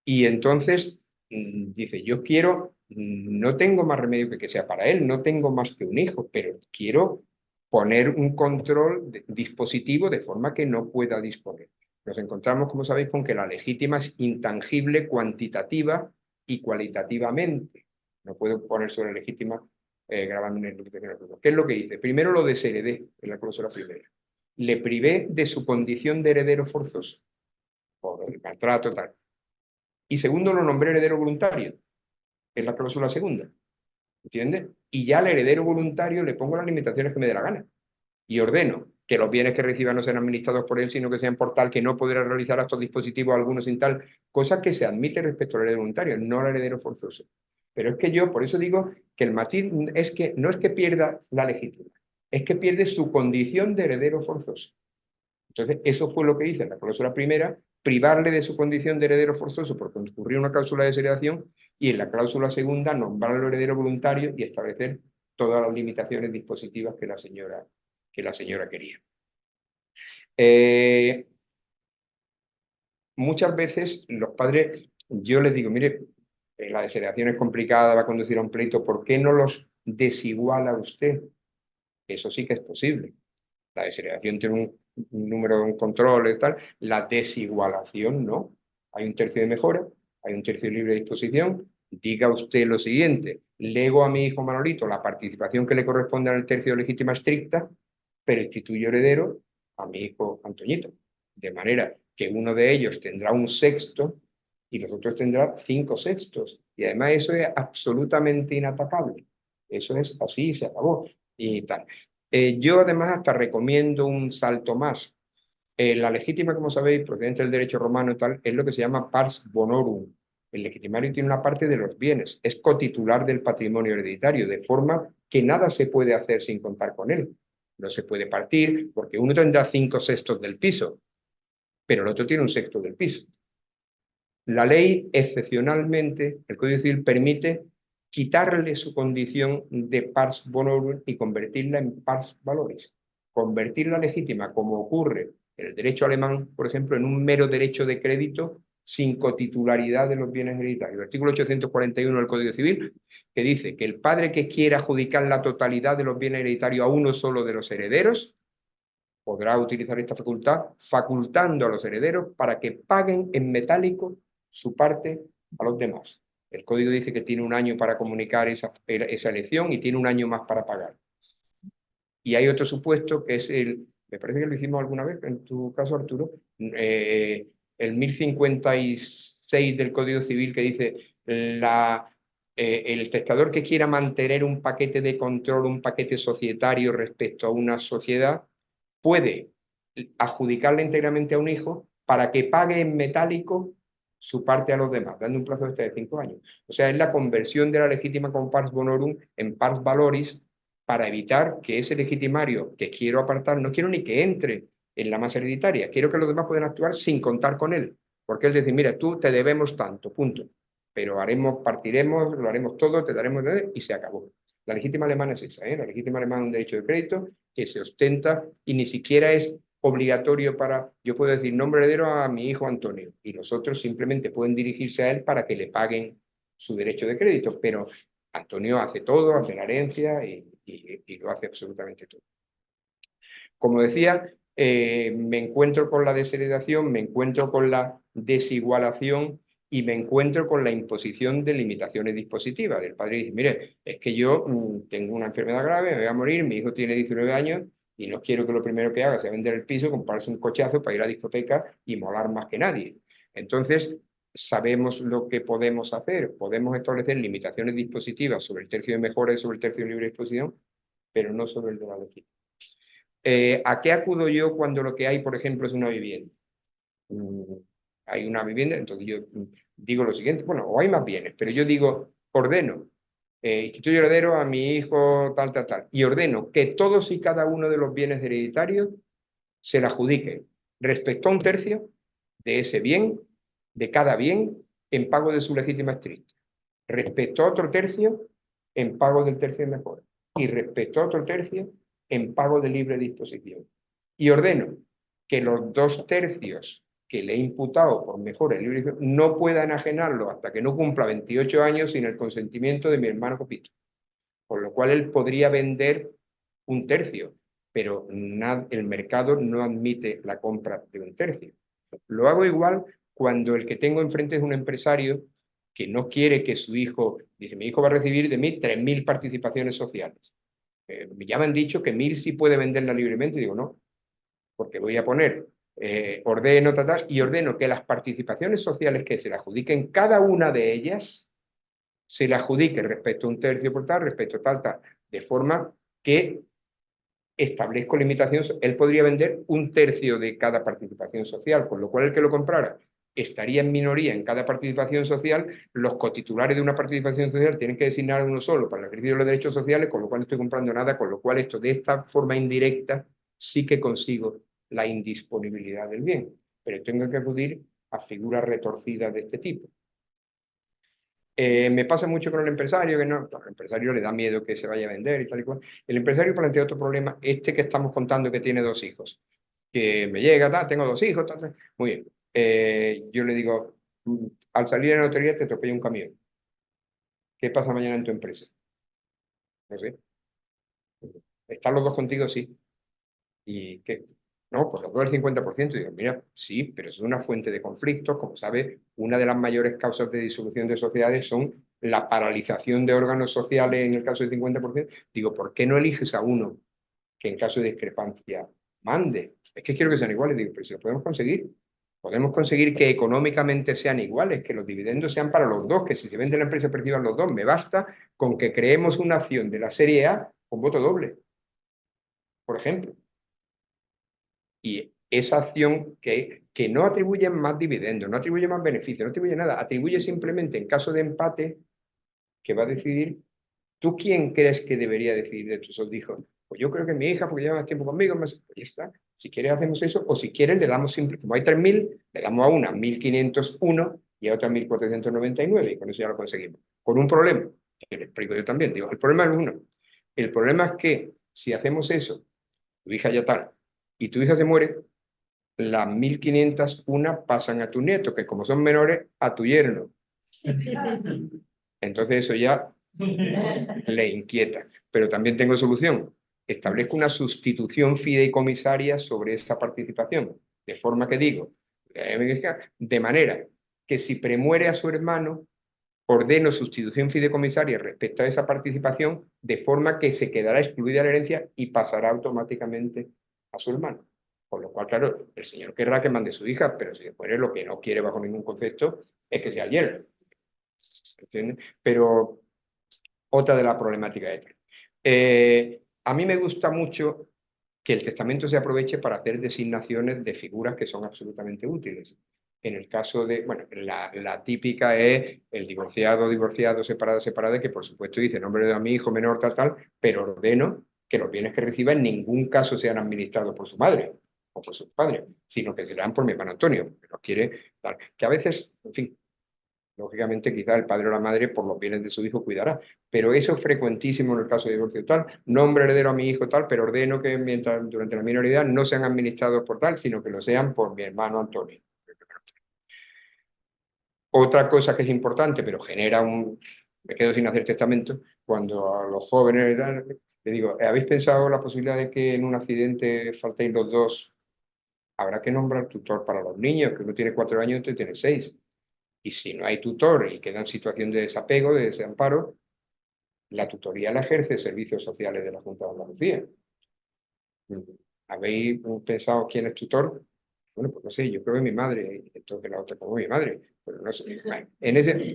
Y entonces dice, yo quiero, no tengo más remedio que sea para él, no tengo más que un hijo, pero quiero poner un control dispositivo de forma que no pueda disponer. Nos encontramos, como sabéis, con que la legítima es intangible cuantitativa y cualitativamente. No puedo poner sobre legítima grabando una limitación. ¿Qué es lo que hice? Primero lo desheredé en la cláusula primera. Le privé de su condición de heredero forzoso, por el maltrato, tal. Y segundo, lo nombré heredero voluntario, que es la cláusula segunda. ¿Entiendes? Y ya al heredero voluntario le pongo las limitaciones que me dé la gana. Y ordeno que los bienes que reciba no sean administrados por él, sino que sean por tal que no podrá realizar actos dispositivos algunos sin tal, cosa que se admite respecto al heredero voluntario, no al heredero forzoso. Pero es que yo, por eso digo que el matiz es que no es que pierda la legítima, es que pierde su condición de heredero forzoso. Entonces, eso fue lo que hice en la cláusula primera, privarle de su condición de heredero forzoso por concurrir una cláusula de desheredación, y en la cláusula segunda nombrarlo heredero voluntario y establecer todas las limitaciones dispositivas que la señora quería. Muchas veces los padres, yo les digo, mire, la desheredación es complicada, va a conducir a un pleito, ¿por qué no los desiguala usted? Eso sí que es posible. La desheredación tiene un número, un control y tal. La desigualación no. Hay un tercio de mejora, hay un tercio de libre disposición. Diga usted lo siguiente: lego a mi hijo Manolito la participación que le corresponde al tercio de legítima estricta, pero instituyo heredero a mi hijo Antoñito. De manera que uno de ellos tendrá un sexto y los otros tendrán 5/6. Y además eso es absolutamente inatacable. Eso es así, se acabó. Y tal. Yo además hasta recomiendo un salto más. La legítima, como sabéis, procedente del derecho romano y tal, es lo que se llama pars bonorum. El legitimario tiene una parte de los bienes, es cotitular del patrimonio hereditario, de forma que nada se puede hacer sin contar con él. No se puede partir, porque uno tendrá 5/6 del piso, pero el otro tiene un sexto del piso. La ley, excepcionalmente, el Código Civil permite quitarle su condición de pars bonorum y convertirla en pars valoris. Convertirla legítima, como ocurre en el derecho alemán, por ejemplo, en un mero derecho de crédito sin cotitularidad de los bienes hereditarios. El artículo 841 del Código Civil, que dice que el padre que quiera adjudicar la totalidad de los bienes hereditarios a uno solo de los herederos podrá utilizar esta facultad facultando a los herederos para que paguen en metálico su parte a los demás. El código dice que tiene un año para comunicar esa elección y tiene un año más para pagar. Y hay otro supuesto que es me parece que lo hicimos alguna vez, en tu caso, Arturo, el 1056 del Código Civil, que dice el testador que quiera mantener un paquete de control, un paquete societario respecto a una sociedad, puede adjudicarle íntegramente a un hijo para que pague en metálico su parte a los demás, dando un plazo de 5 años. O sea, es la conversión de la legítima con pars bonorum en pars valoris, para evitar que ese legitimario que quiero apartar, no quiero ni que entre en la masa hereditaria, quiero que los demás puedan actuar sin contar con él. Porque es decir, mira, tú te debemos tanto, punto. Pero partiremos, lo haremos todo, te daremos y se acabó. La legítima alemana es esa, ¿eh? La legítima alemana es un derecho de crédito que se ostenta y ni siquiera es obligatorio para, yo puedo decir nombre heredero a mi hijo Antonio y los otros simplemente pueden dirigirse a él para que le paguen su derecho de crédito, pero Antonio hace todo, hace la herencia y lo hace absolutamente todo. Como decía, me encuentro con la desheredación, me encuentro con la desigualación y me encuentro con la imposición de limitaciones dispositivas. El padre dice, mire, es que yo tengo una enfermedad grave, me voy a morir, mi hijo tiene 19 años y no quiero que lo primero que haga sea vender el piso, comprarse un cochazo para ir a la discoteca y molar más que nadie. Entonces, sabemos lo que podemos hacer. Podemos establecer limitaciones dispositivas sobre el tercio de mejora y sobre el tercio de libre disposición, pero no sobre el de la legítima. ¿A qué acudo yo cuando lo que hay, por ejemplo, es una vivienda? Hay una vivienda, entonces yo digo lo siguiente, bueno, o hay más bienes, pero yo digo, ordeno, instituyo heredero a mi hijo, tal, tal, tal, y ordeno que todos y cada uno de los bienes hereditarios se le adjudique respecto a un tercio de ese bien, de cada bien, en pago de su legítima estricta. Respecto a otro tercio, en pago del tercio de mejora. Y respecto a otro tercio, en pago de libre disposición. Y ordeno que los 2/3 que le he imputado por mejora del libre no pueda enajenarlo hasta que no cumpla 28 años sin el consentimiento de mi hermano Copito. Con lo cual él podría vender un tercio, pero el mercado no admite la compra de un tercio. Lo hago igual cuando el que tengo enfrente es un empresario que no quiere que su hijo, dice, mi hijo va a recibir de mí 3.000 participaciones sociales. Ya me han dicho que 1.000 sí puede venderla libremente, y digo, no, porque voy a poner, ordeno, y ordeno que las participaciones sociales que se le adjudiquen cada una de ellas, se le adjudique respecto a un tercio por tal, respecto a tal, de forma que establezco limitaciones. Él podría vender un tercio de cada participación social, con lo cual el que lo comprara estaría en minoría en cada participación social. Los cotitulares de una participación social tienen que designar a uno solo para el ejercicio de los derechos sociales, con lo cual no estoy comprando nada, con lo cual esto de esta forma indirecta sí que consigo la indisponibilidad del bien, pero tengo que acudir a figuras retorcidas de este tipo. Me pasa mucho con el empresario, que no, al empresario le da miedo que se vaya a vender y tal y cual. El empresario plantea otro problema, este que estamos contando, que tiene 2 hijos, que me llega, tengo 2 hijos, muy bien. Yo le digo, al salir de la notaría te atropella un camión. ¿Qué pasa mañana en tu empresa? No sé. ¿Están los 2 contigo? Sí. ¿Y qué? No, pues los dos el 50%. Y digo, mira, sí, pero es una fuente de conflictos. Como sabes, una de las mayores causas de disolución de sociedades son la paralización de órganos sociales en el caso del 50%. Digo, ¿por qué no eliges a uno que en caso de discrepancia mande? Es que quiero que sean iguales. Digo, pero si lo podemos conseguir. Podemos conseguir que económicamente sean iguales, que los dividendos sean para los dos, que si se vende la empresa perciban los dos. Me basta con que creemos una acción de la serie A con voto doble, por ejemplo. Y esa acción que no atribuye más dividendos, no atribuye más beneficios, no atribuye nada, atribuye simplemente en caso de empate que va a decidir, ¿tú quién crees que debería decidir de tus hijos? Pues yo creo que mi hija, porque lleva más tiempo conmigo, pues ya está. Si quieres hacemos eso, o si quieres le damos siempre, como hay 3.000, le damos a una 1.501 y a otra 1.499 y con eso ya lo conseguimos. Con un problema, que le explico yo también, digo, el problema es uno. El problema es que si hacemos eso, tu hija ya tal, y tu hija se muere, las 1.501 pasan a tu nieto, que como son menores, a tu yerno. Entonces eso ya le inquieta. Pero también tengo solución. Establezco una sustitución fideicomisaria sobre esa participación. De forma que digo, de manera que si premuere a su hermano, ordeno sustitución fideicomisaria respecto a esa participación, de forma que se quedará excluida la herencia y pasará automáticamente a su hermano. Con lo cual, claro, el señor querrá que mande su hija, pero si después lo que no quiere bajo ningún concepto es que sea el yerno. ¿Entiendes? Pero otra de las problemáticas es a mí me gusta mucho que el testamento se aproveche para hacer designaciones de figuras que son absolutamente útiles. En el caso de, bueno, la típica es el divorciado, divorciado, separado, separada, que por supuesto dice nombre de mi hijo menor, tal, pero ordeno que los bienes que reciba en ningún caso sean administrados por su madre o por su padre, sino que serán por mi hermano Antonio, que no quiere tal. Que a veces, en fin, lógicamente, quizá el padre o la madre por los bienes de su hijo cuidará, pero eso es frecuentísimo en el caso de divorcio tal. Nombre heredero a mi hijo tal, pero ordeno que mientras durante la minoridad no sean administrados por tal, sino que lo sean por mi hermano Antonio. Otra cosa que es importante, pero genera un... Me quedo sin hacer testamento, cuando a los jóvenes le digo, ¿habéis pensado la posibilidad de que en un accidente faltéis los dos? Habrá que nombrar tutor para los niños, que uno tiene 4 años y otro tiene 6. Y si no hay tutor y queda en situación de desapego, de desamparo, la tutoría la ejerce Servicios Sociales de la Junta de Andalucía. ¿Habéis pensado quién es tutor? Bueno, pues no sé, yo creo que mi madre, entonces la otra como mi madre, pero no sé. Bueno,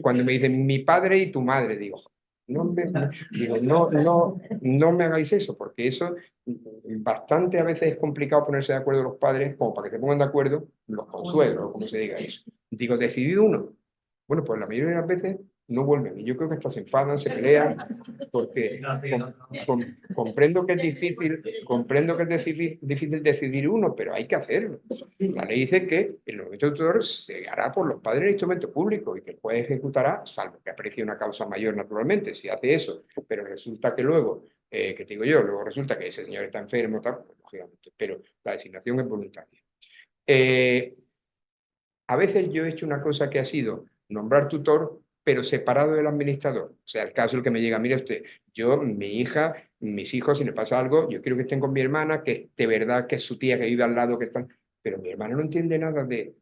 cuando me dicen mi padre y tu madre, digo, no me hagáis eso, porque eso bastante a veces es complicado ponerse de acuerdo los padres, como para que se pongan de acuerdo los consuegros, como se diga eso. Digo, decidido uno. Bueno, pues la mayoría de las veces no vuelven. Y yo creo que hasta se enfadan, se pelean, porque comprendo que es difícil, difícil decidir uno, pero hay que hacerlo. La ley dice que el nombramiento de tutor se hará por los padres en instrumento público y que el juez ejecutará, salvo que aprecie una causa mayor naturalmente, si hace eso, pero resulta que luego, que te digo yo, luego resulta que ese señor está enfermo, tal, pues, lógicamente, pero la designación es voluntaria. A veces yo he hecho una cosa que ha sido nombrar tutor, pero separado del administrador. O sea, el caso el que me llega, mire usted, yo, mi hija, mis hijos, si le pasa algo, yo quiero que estén con mi hermana, que de verdad que es su tía que vive al lado, que están... Pero mi hermana no entiende nada de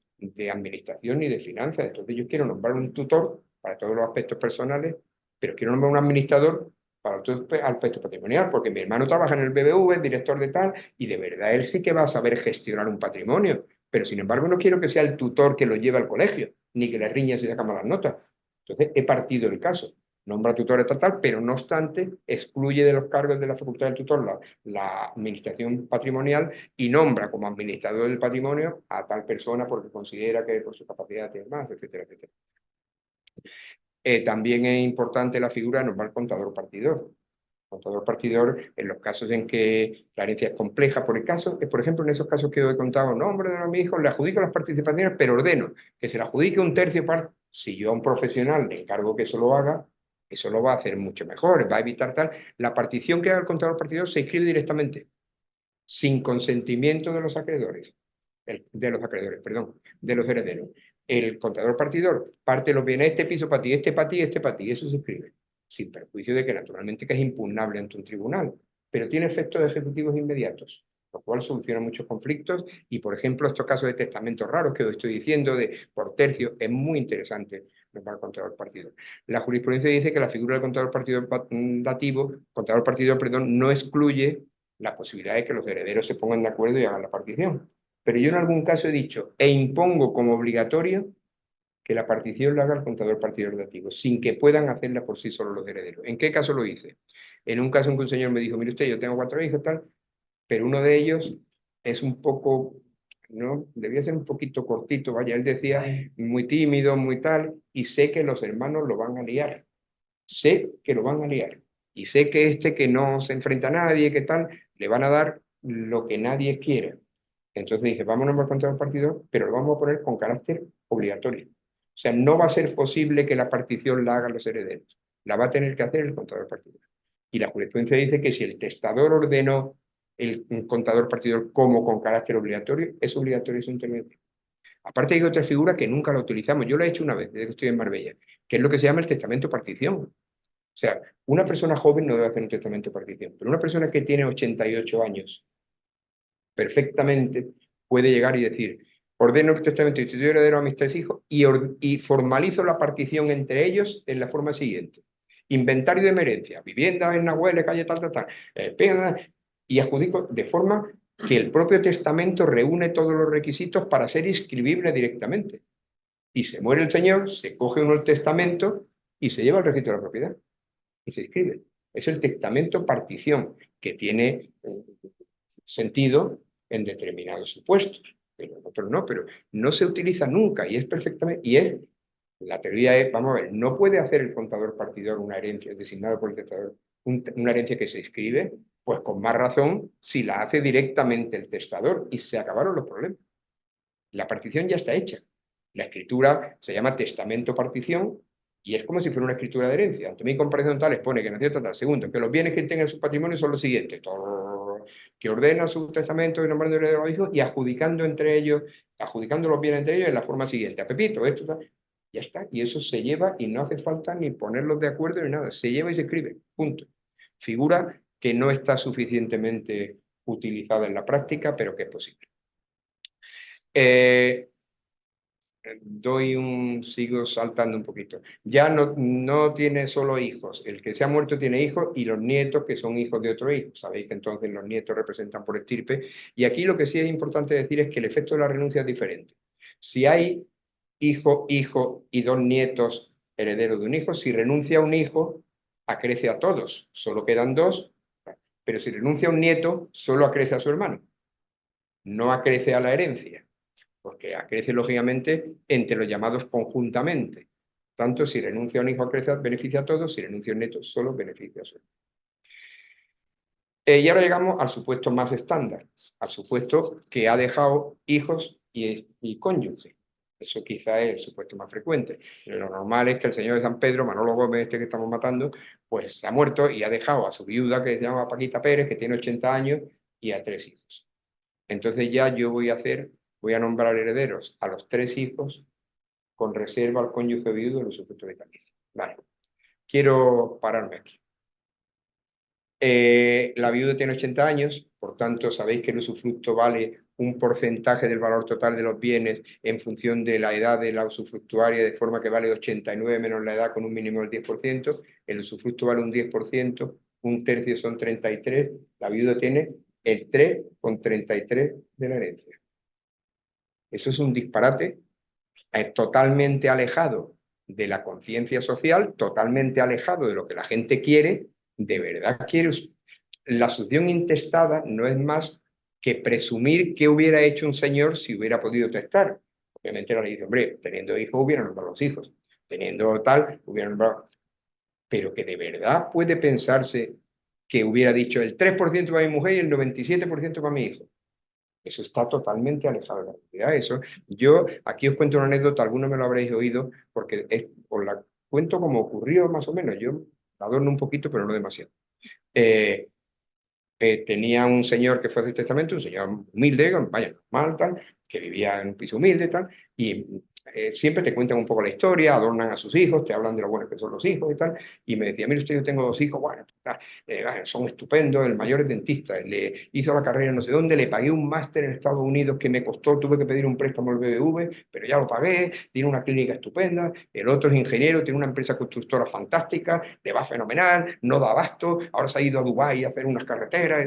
administración ni de finanzas. Entonces yo quiero nombrar un tutor para todos los aspectos personales, pero quiero nombrar un administrador para todo el aspecto patrimonial, porque mi hermano trabaja en el BBV, es director de tal, y de verdad él sí que va a saber gestionar un patrimonio. Pero sin embargo no quiero que sea el tutor que lo lleve al colegio, ni que le riña si saca malas notas. Entonces he partido el caso. Nombra tutor estatal, pero no obstante excluye de los cargos de la facultad del tutor la administración patrimonial y nombra como administrador del patrimonio a tal persona porque considera que por su capacidad tiene más, etcétera, etcétera. También es importante la figura de nombrar contador partidor. Contador partidor en los casos en que la herencia es compleja. Por ejemplo, en esos casos que os he contado, no, hombre, a mi hijo le adjudico las participaciones, pero ordeno que se le adjudique un tercio para... Si yo a un profesional le encargo que eso lo haga, eso lo va a hacer mucho mejor, va a evitar tal. La partición que haga el contador partidor se inscribe directamente, sin consentimiento de los acreedores, perdón, de los herederos. El contador partidor parte los bienes, este piso para ti, este para ti, este para ti, y eso se escribe, sin perjuicio de que naturalmente que es impugnable ante un tribunal, pero tiene efectos ejecutivos inmediatos, lo cual soluciona muchos conflictos y, por ejemplo, estos casos de testamentos raros que os estoy diciendo, de por tercio, es muy interesante para el contador partidor. La jurisprudencia dice que la figura del contador partidor contador partidor, perdón, no excluye la posibilidad de que los herederos se pongan de acuerdo y hagan la partición. Pero yo en algún caso he dicho e impongo como obligatorio que la partición la haga el contador partidor dativo, sin que puedan hacerla por sí solos los herederos. ¿En qué caso lo hice? En un caso en que un señor me dijo, mire usted, yo tengo 4 hijos, tal, pero uno de ellos es un poco, ¿no? Debía ser un poquito cortito, vaya, él decía, muy tímido, muy tal, y sé que los hermanos lo van a liar. Sé que lo van a liar. Y sé que este que no se enfrenta a nadie, que tal, le van a dar lo que nadie quiere. Entonces dije, vamos a nombrar contador partidor, pero lo vamos a poner con carácter obligatorio. O sea, no va a ser posible que la partición la hagan los herederos. La va a tener que hacer el contador partidor. Y la jurisprudencia dice que si el testador ordenó el contador partidor como con carácter obligatorio, es obligatorio su intervención. Aparte hay otra figura que nunca la utilizamos. Yo la he hecho una vez, desde que estoy en Marbella, que es lo que se llama el testamento partición. O sea, una persona joven no debe hacer un testamento partición, pero una persona que tiene 88 años perfectamente puede llegar y decir, ordeno el testamento institutivo heredero a mis 3 hijos y formalizo la partición entre ellos en la forma siguiente. Inventario de herencia, vivienda en Nahuel, calle tal, tal, tal, y adjudico de forma que el propio testamento reúne todos los requisitos para ser inscribible directamente. Y se muere el señor, se coge uno el testamento y se lleva el registro de la propiedad y se inscribe. Es el testamento partición, que tiene sentido en determinados supuestos, pero en otros no, pero no se utiliza nunca y es perfectamente, la teoría es, vamos a ver, no puede hacer el contador partidor una herencia designada por el testador, una herencia que se inscribe, pues con más razón si la hace directamente el testador y se acabaron los problemas. La partición ya está hecha. La escritura se llama testamento partición y es como si fuera una escritura de herencia. Ante mi comparación tal expone que nació tal. Segundo, que los bienes que tenga en su patrimonio son los siguientes. Que ordena su testamento y nombrando heredero a los hijos y adjudicando entre ellos, adjudicando los bienes entre ellos en la forma siguiente. A Pepito, esto tal. Ya está. Y eso se lleva y no hace falta ni ponerlos de acuerdo ni nada. Se lleva y se escribe. Punto. Figura que no está suficientemente utilizada en la práctica, pero que es posible. Sigo saltando un poquito. Ya no tiene solo hijos. El que se ha muerto tiene hijos y los nietos que son hijos de otro hijo. Sabéis que entonces los nietos representan por estirpe. Y aquí lo que sí es importante decir es que el efecto de la renuncia es diferente. Si hay hijo, hijo y 2 nietos herederos de un hijo, si renuncia a un hijo, acrece a todos. Solo quedan 2. Pero si renuncia a un nieto, solo acrece a su hermano. No acrece a la herencia, porque acrece lógicamente entre los llamados conjuntamente. Tanto si renuncia a un hijo acrece, beneficia a todos, si renuncia a un nieto solo beneficia a su hijo. Y ahora llegamos al supuesto más estándar, al supuesto que ha dejado hijos y cónyuge. Eso quizá es el supuesto más frecuente. Lo normal es que el señor de San Pedro, Manolo Gómez, este que estamos matando, pues se ha muerto y ha dejado a su viuda, que se llama Paquita Pérez, que tiene 80 años, y a 3 hijos. Entonces ya yo voy a hacer voy a nombrar herederos a los 3 hijos con reserva al cónyuge viudo del usufructo vitalicio. Vale. Quiero pararme aquí. La viuda tiene 80 años, por tanto, sabéis que el usufructo vale un porcentaje del valor total de los bienes en función de la edad de la usufructuaria, de forma que vale 89 menos la edad con un mínimo del 10%, el usufructo vale un 10%, un tercio son 33, la viuda tiene el 3,33 de la herencia. Eso es un disparate totalmente alejado de la conciencia social, totalmente alejado de lo que la gente quiere. ¿De verdad quiere usted? La sucesión intestada no es más que presumir qué hubiera hecho un señor si hubiera podido testar. Obviamente la ley dice, hombre, teniendo hijos hubieran nombrado los hijos, teniendo tal, hubieran nombrado... Pero que de verdad puede pensarse que hubiera dicho el 3% para mi mujer y el 97% para mi hijo. Eso está totalmente alejado de la realidad. Eso, yo aquí os cuento una anécdota, algunos me lo habréis oído, porque os la cuento como ocurrió más o menos. Yo la adorno un poquito, pero no demasiado. Tenía un señor que fue de testamento, un señor humilde, vaya, normal, tal, que vivía en un piso humilde, tal, y siempre te cuentan un poco la historia, adornan a sus hijos, te hablan de lo buenos que son los hijos y tal, y me decía, mire usted, yo tengo 2 hijos, bueno, son estupendos, el mayor es dentista, le hizo la carrera no sé dónde, le pagué un máster en Estados Unidos que me costó, tuve que pedir un préstamo al BBV, pero ya lo pagué, tiene una clínica estupenda, el otro es ingeniero, tiene una empresa constructora fantástica, le va fenomenal, no da abasto, ahora se ha ido a Dubái a hacer unas carreteras,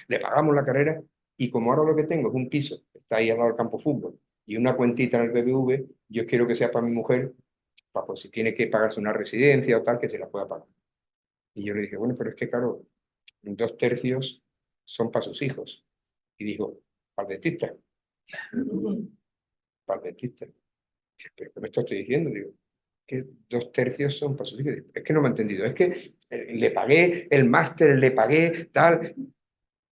le pagamos la carrera, y como ahora lo que tengo es un piso, está ahí al lado del campo de fútbol, y una cuentita en el BBV, yo quiero que sea para mi mujer, para pues, si tiene que pagarse una residencia o tal, que se la pueda pagar. Y yo le dije, bueno, pero es que claro, 2/3 son para sus hijos. Y dijo, para el dentista. Para el dentista. ¿Pero qué me estás diciendo? Digo, que 2/3 son para sus hijos. Es que no me ha entendido. Es que le pagué el máster, le pagué tal.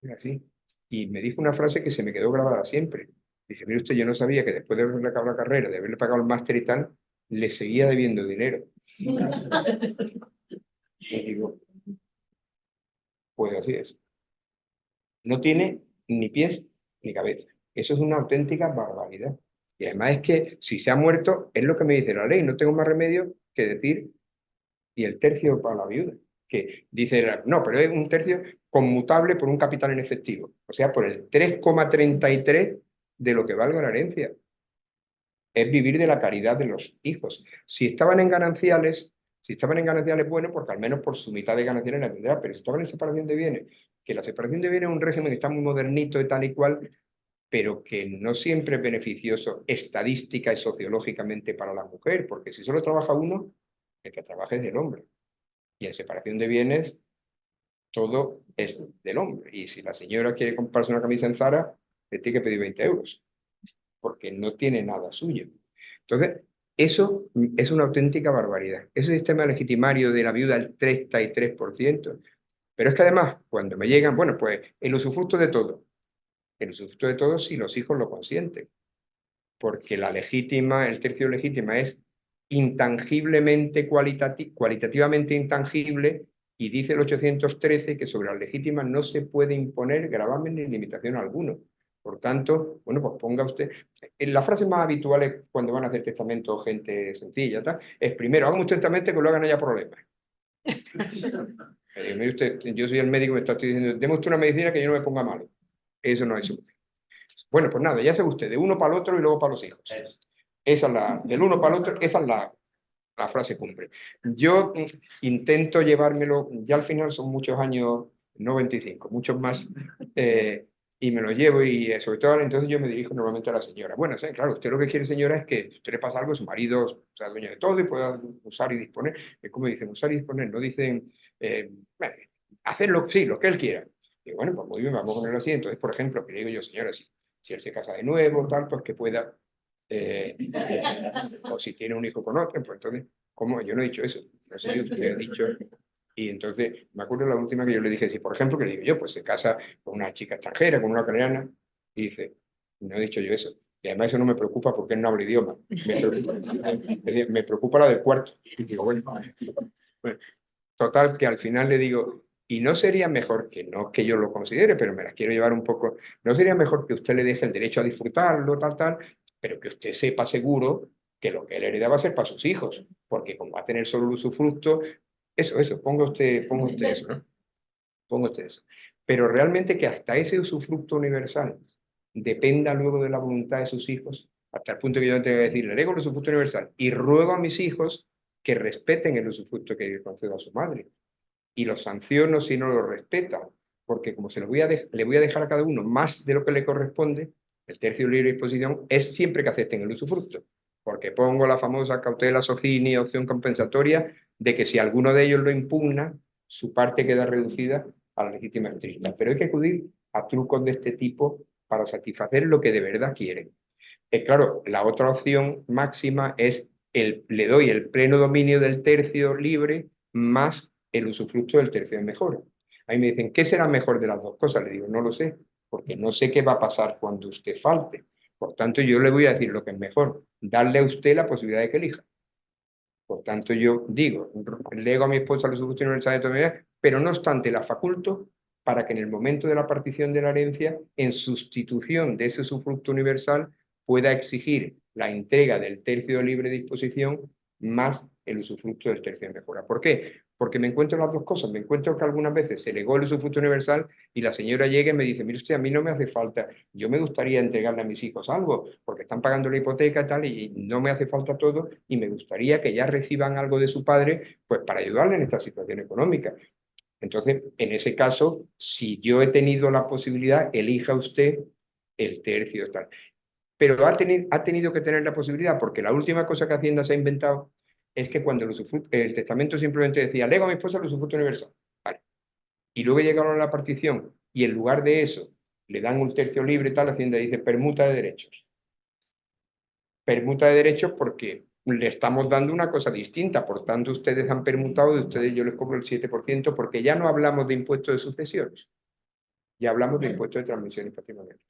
Y así. Y me dijo una frase que se me quedó grabada siempre. Dice, mire usted, yo no sabía que después de haberle acabado la carrera, de haberle pagado el máster y tal, le seguía debiendo dinero. Y digo, pues así es. No tiene ni pies ni cabeza. Eso es una auténtica barbaridad. Y además es que si se ha muerto, es lo que me dice la ley, no tengo más remedio que decir, y el tercio para la viuda. Que dice, no, pero es un tercio conmutable por un capital en efectivo. O sea, por el 3,33 de lo que valga la herencia. Es vivir de la caridad de los hijos. Si estaban en gananciales, bueno, porque al menos por su mitad de gananciales la tendrá, pero si estaban en separación de bienes, que la separación de bienes es un régimen que está muy modernito y tal y cual, pero que no siempre es beneficioso estadística y sociológicamente para la mujer, porque si solo trabaja uno, el que trabaja es del hombre. Y en separación de bienes, todo es del hombre. Y si la señora quiere comprarse una camisa en Zara, le tiene que pedir 20 euros, porque no tiene nada suyo. Entonces, eso es una auténtica barbaridad. Ese sistema legitimario de la viuda al 33%. Pero es que además, cuando me llegan, bueno, pues el usufructo de todo. El usufructo de todo si los hijos lo consienten. Porque la legítima, el tercio legítima es intangiblemente cualitativamente intangible, y dice el 813 que sobre las legítimas no se puede imponer gravamen ni limitación alguno. Por tanto, bueno, pues ponga usted... La frase más habitual es cuando van a hacer testamento gente sencilla, tal, es primero, hagan un testamento que lo hagan haya problemas. Mire usted, yo soy el médico, me está diciendo, deme usted una medicina que yo no me ponga malo. Eso no es solución. Bueno, pues nada, ya sabe usted, de uno para el otro y luego para los hijos. Esa es la, del uno para el otro, esa es la frase cumbre. Yo intento llevármelo, ya al final son muchos años, no 25, muchos más, y me lo llevo y sobre todo entonces yo me dirijo normalmente a la señora. Bueno, sí, claro, usted lo que quiere, señora, es que si usted le pasa algo, su marido sea dueño de todo y pueda usar y disponer. Es como dicen, usar y disponer, no dicen hacer sí, lo que él quiera. Y bueno, pues muy bien, vamos a ponerlo así. Entonces, por ejemplo, que digo yo, señora, si él se casa de nuevo, tal, pues que pueda, o si tiene un hijo con otro, pues entonces, ¿cómo? Yo no he dicho eso, no sé, usted ha dicho. Y entonces, me acuerdo la última que yo le dije, si por ejemplo, que le digo yo, pues se casa con una chica extranjera, con una ucraniana, y dice, no he dicho yo eso. Y además eso no me preocupa porque él no habla idioma. Me preocupa la del cuarto. Y digo, bueno, total, que al final le digo, Y no sería mejor, que no que yo lo considere, pero me las quiero llevar un poco, no sería mejor que usted le deje el derecho a disfrutarlo, tal, pero que usted sepa seguro que lo que él hereda va a ser para sus hijos, porque como va a tener solo el usufructo, ponga usted eso, ¿no? Ponga usted eso. Pero realmente que hasta ese usufructo universal dependa luego de la voluntad de sus hijos, hasta el punto que yo tengo que decir, le lego el usufructo universal y ruego a mis hijos que respeten el usufructo que concedo a su madre. Y los sanciono si no lo respetan, porque como se lo le voy a dejar a cada uno más de lo que le corresponde, el tercio libre de disposición es siempre que acepten el usufructo, porque pongo la famosa cautela socini, opción compensatoria, de que si alguno de ellos lo impugna, su parte queda reducida a la legítima estricta. Pero hay que acudir a trucos de este tipo para satisfacer lo que de verdad quieren. Claro, la otra opción máxima es le doy el pleno dominio del tercio libre más el usufructo del tercio mejor. Ahí me dicen, ¿qué será mejor de las dos cosas? Le digo, no lo sé, porque no sé qué va a pasar cuando usted falte. Por tanto, yo le voy a decir lo que es mejor, darle a usted la posibilidad de que elija. Por tanto, yo digo, lego a mi esposa el usufructo universal de toda mi vida, pero no obstante la faculto para que en el momento de la partición de la herencia, en sustitución de ese usufructo universal, pueda exigir la entrega del tercio de libre disposición más el usufructo del tercio de mejora. ¿Por qué? Porque me encuentro las dos cosas. Me encuentro que algunas veces se legó el usufructo universal y la señora llega y me dice, mire usted, a mí no me hace falta, yo me gustaría entregarle a mis hijos algo, porque están pagando la hipoteca y tal, y no me hace falta todo, y me gustaría que ya reciban algo de su padre, pues para ayudarle en esta situación económica. Entonces, en ese caso, si yo he tenido la posibilidad, elija usted el tercio tal. Pero ha tenido que tener la posibilidad, porque la última cosa que Hacienda se ha inventado es que cuando el testamento simplemente decía, lego a mi esposa el usufructo universal. Vale. Y luego llegaron a la partición y en lugar de eso le dan un tercio libre y tal, Hacienda dice permuta de derechos. Permuta de derechos porque le estamos dando una cosa distinta, por tanto ustedes han permutado y ustedes yo les cobro el 7% porque ya no hablamos de impuestos de sucesiones, ya hablamos de impuestos de transmisiones patrimoniales.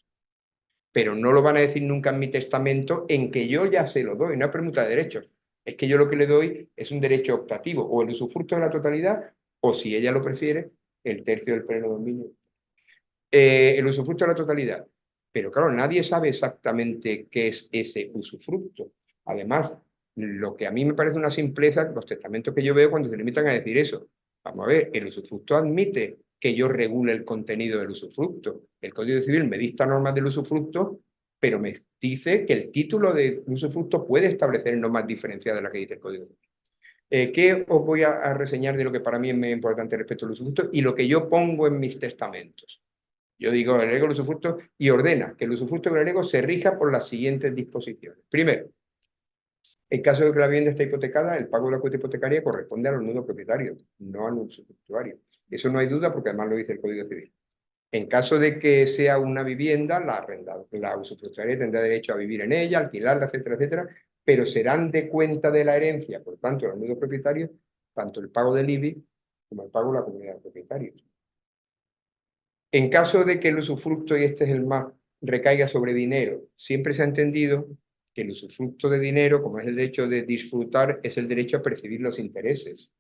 Pero no lo van a decir nunca en mi testamento en que yo ya se lo doy, no es permuta de derechos. Es que yo lo que le doy es un derecho optativo, o el usufructo de la totalidad, o si ella lo prefiere, el tercio del pleno dominio. El usufructo de la totalidad. Pero claro, nadie sabe exactamente qué es ese usufructo. Además, lo que a mí me parece una simpleza, los testamentos que yo veo cuando se limitan a decir eso. Vamos a ver, el usufructo admite que yo regule el contenido del usufructo. El Código Civil me dicta normas del usufructo, pero me dice que el título de usufructo puede establecer normas diferenciadas de las que dice el Código Civil. ¿Qué os voy a reseñar de lo que para mí es muy importante respecto al usufructo y lo que yo pongo en mis testamentos? Yo digo, el el usufructo y ordena que el usufructo del ego se rija por las siguientes disposiciones. Primero, en caso de que la vivienda esté hipotecada, el pago de la cuota hipotecaria corresponde a los nudos propietarios, no al usufructuario. Eso no hay duda porque además lo dice el Código Civil. En caso de que sea una vivienda, la usufructuaria tendrá derecho a vivir en ella, alquilarla, etcétera, etcétera, pero serán de cuenta de la herencia, por tanto, los nudos propietarios, tanto el pago del IBI como el pago de la comunidad de propietarios. En caso de que el usufructo, y este es el más, recaiga sobre dinero, siempre se ha entendido que el usufructo de dinero, como es el derecho de disfrutar, es el derecho a percibir los intereses.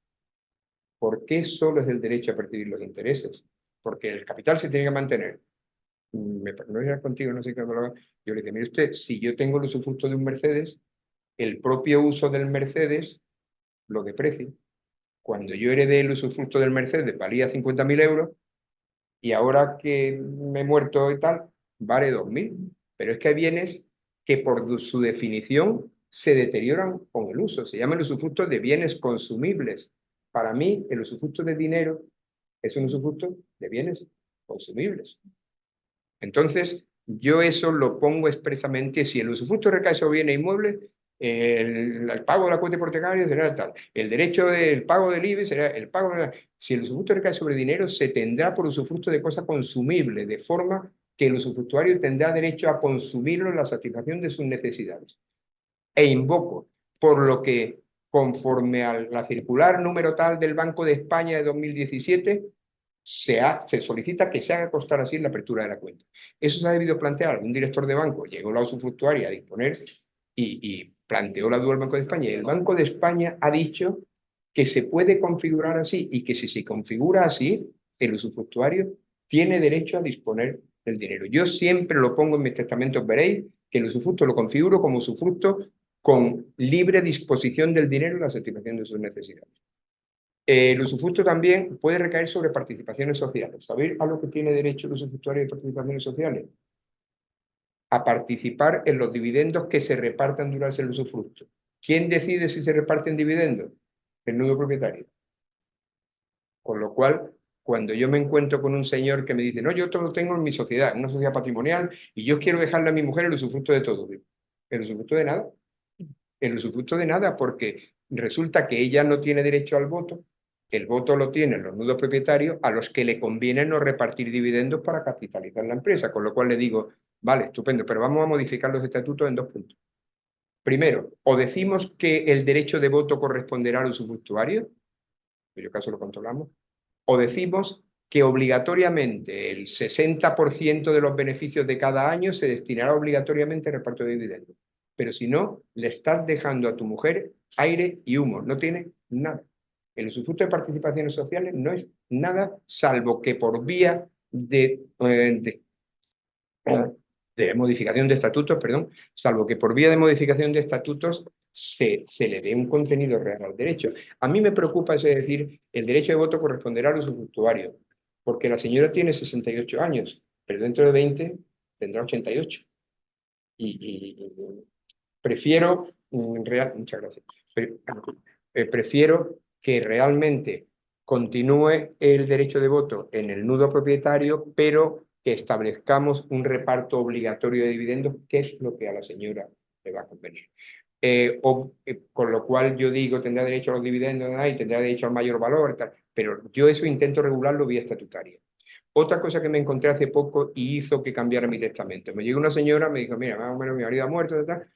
¿Por qué solo es el derecho a percibir los intereses? Porque el capital se tiene que mantener. No era contigo, no sé qué hablaba. Yo le dije, mire usted, si yo tengo el usufructo de un Mercedes, el propio uso del Mercedes lo deprecio. Cuando yo heredé el usufructo del Mercedes valía 50.000 euros, y ahora que me he muerto y tal, vale 2.000. Pero es que hay bienes que por su definición se deterioran con el uso. Se llaman usufructos de bienes consumibles. Para mí, el usufructo de dinero es un usufructo de bienes consumibles. Entonces, yo eso lo pongo expresamente. Si el usufructo recae sobre bienes inmuebles, el pago de la cuota hipotecaria será tal. El derecho del pago del IBI será el pago de Si el usufructo recae sobre dinero, se tendrá por usufructo de cosa consumible, de forma que el usufructuario tendrá derecho a consumirlo en la satisfacción de sus necesidades. E invoco, por lo que, conforme a la circular número tal del Banco de España de 2017, se solicita que se haga constar así en la apertura de la cuenta. Eso se ha debido plantear algún director de banco, llegó la usufructuaria a disponer y planteó la duda al Banco de España. Y el Banco de España ha dicho que se puede configurar así y que si se configura así, el usufructuario tiene derecho a disponer del dinero. Yo siempre lo pongo en mis testamentos, veréis que el usufructo lo configuro como usufructo con libre disposición del dinero y la satisfacción de sus necesidades. El usufructo también puede recaer sobre participaciones sociales. ¿Sabéis a lo que tiene derecho el usufructuario de participaciones sociales? A participar en los dividendos que se repartan durante el usufructo. ¿Quién decide si se reparten dividendos? El nudo propietario. Con lo cual, cuando yo me encuentro con un señor que me dice, no, yo todo lo tengo en mi sociedad, en una sociedad patrimonial, y yo quiero dejarle a mi mujer el usufructo de todo. ¿El usufructo de nada? El usufructo de nada, porque resulta que ella no tiene derecho al voto, el voto lo tienen los nudos propietarios a los que le conviene no repartir dividendos para capitalizar la empresa, con lo cual le digo, vale, estupendo, pero vamos a modificar los estatutos en 2 puntos. Primero, o decimos que el derecho de voto corresponderá al usufructuario, en cuyo caso lo controlamos, o decimos que obligatoriamente el 60% de los beneficios de cada año se destinará obligatoriamente al reparto de dividendos. Pero si no, le estás dejando a tu mujer aire y humo, no tiene nada. El usufructo de participaciones sociales no es nada, salvo que por vía de modificación de estatutos, perdón, salvo que por vía de modificación de estatutos se le dé un contenido real al derecho. A mí me preocupa, es decir, el derecho de voto corresponderá al usufructuario, porque la señora tiene 68 años, pero dentro de 20 tendrá 88. Y prefiero, muchas gracias, prefiero que realmente continúe el derecho de voto en el nudo propietario, pero que establezcamos un reparto obligatorio de dividendos, que es lo que a la señora le va a convenir. Con lo cual yo digo, tendrá derecho a los dividendos y tendrá derecho al mayor valor, tal, pero yo eso intento regularlo vía estatutaria. Otra cosa que me encontré hace poco y hizo que cambiara mi testamento. Me llegó una señora, me dijo, mira, más o menos mi marido ha muerto, tal,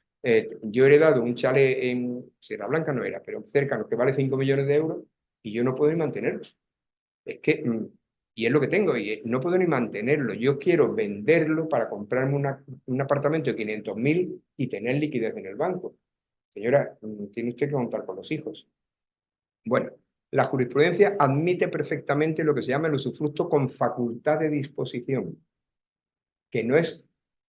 yo he heredado un chalet en Sierra Blanca, no era, pero cercano, que vale 5 millones de euros y yo no puedo ni mantenerlo. Es que, y es lo que tengo, y no puedo ni mantenerlo. Yo quiero venderlo para comprarme un apartamento de 500.000 y tener liquidez en el banco. Señora, tiene usted que contar con los hijos. Bueno, la jurisprudencia admite perfectamente lo que se llama el usufructo con facultad de disposición, que no es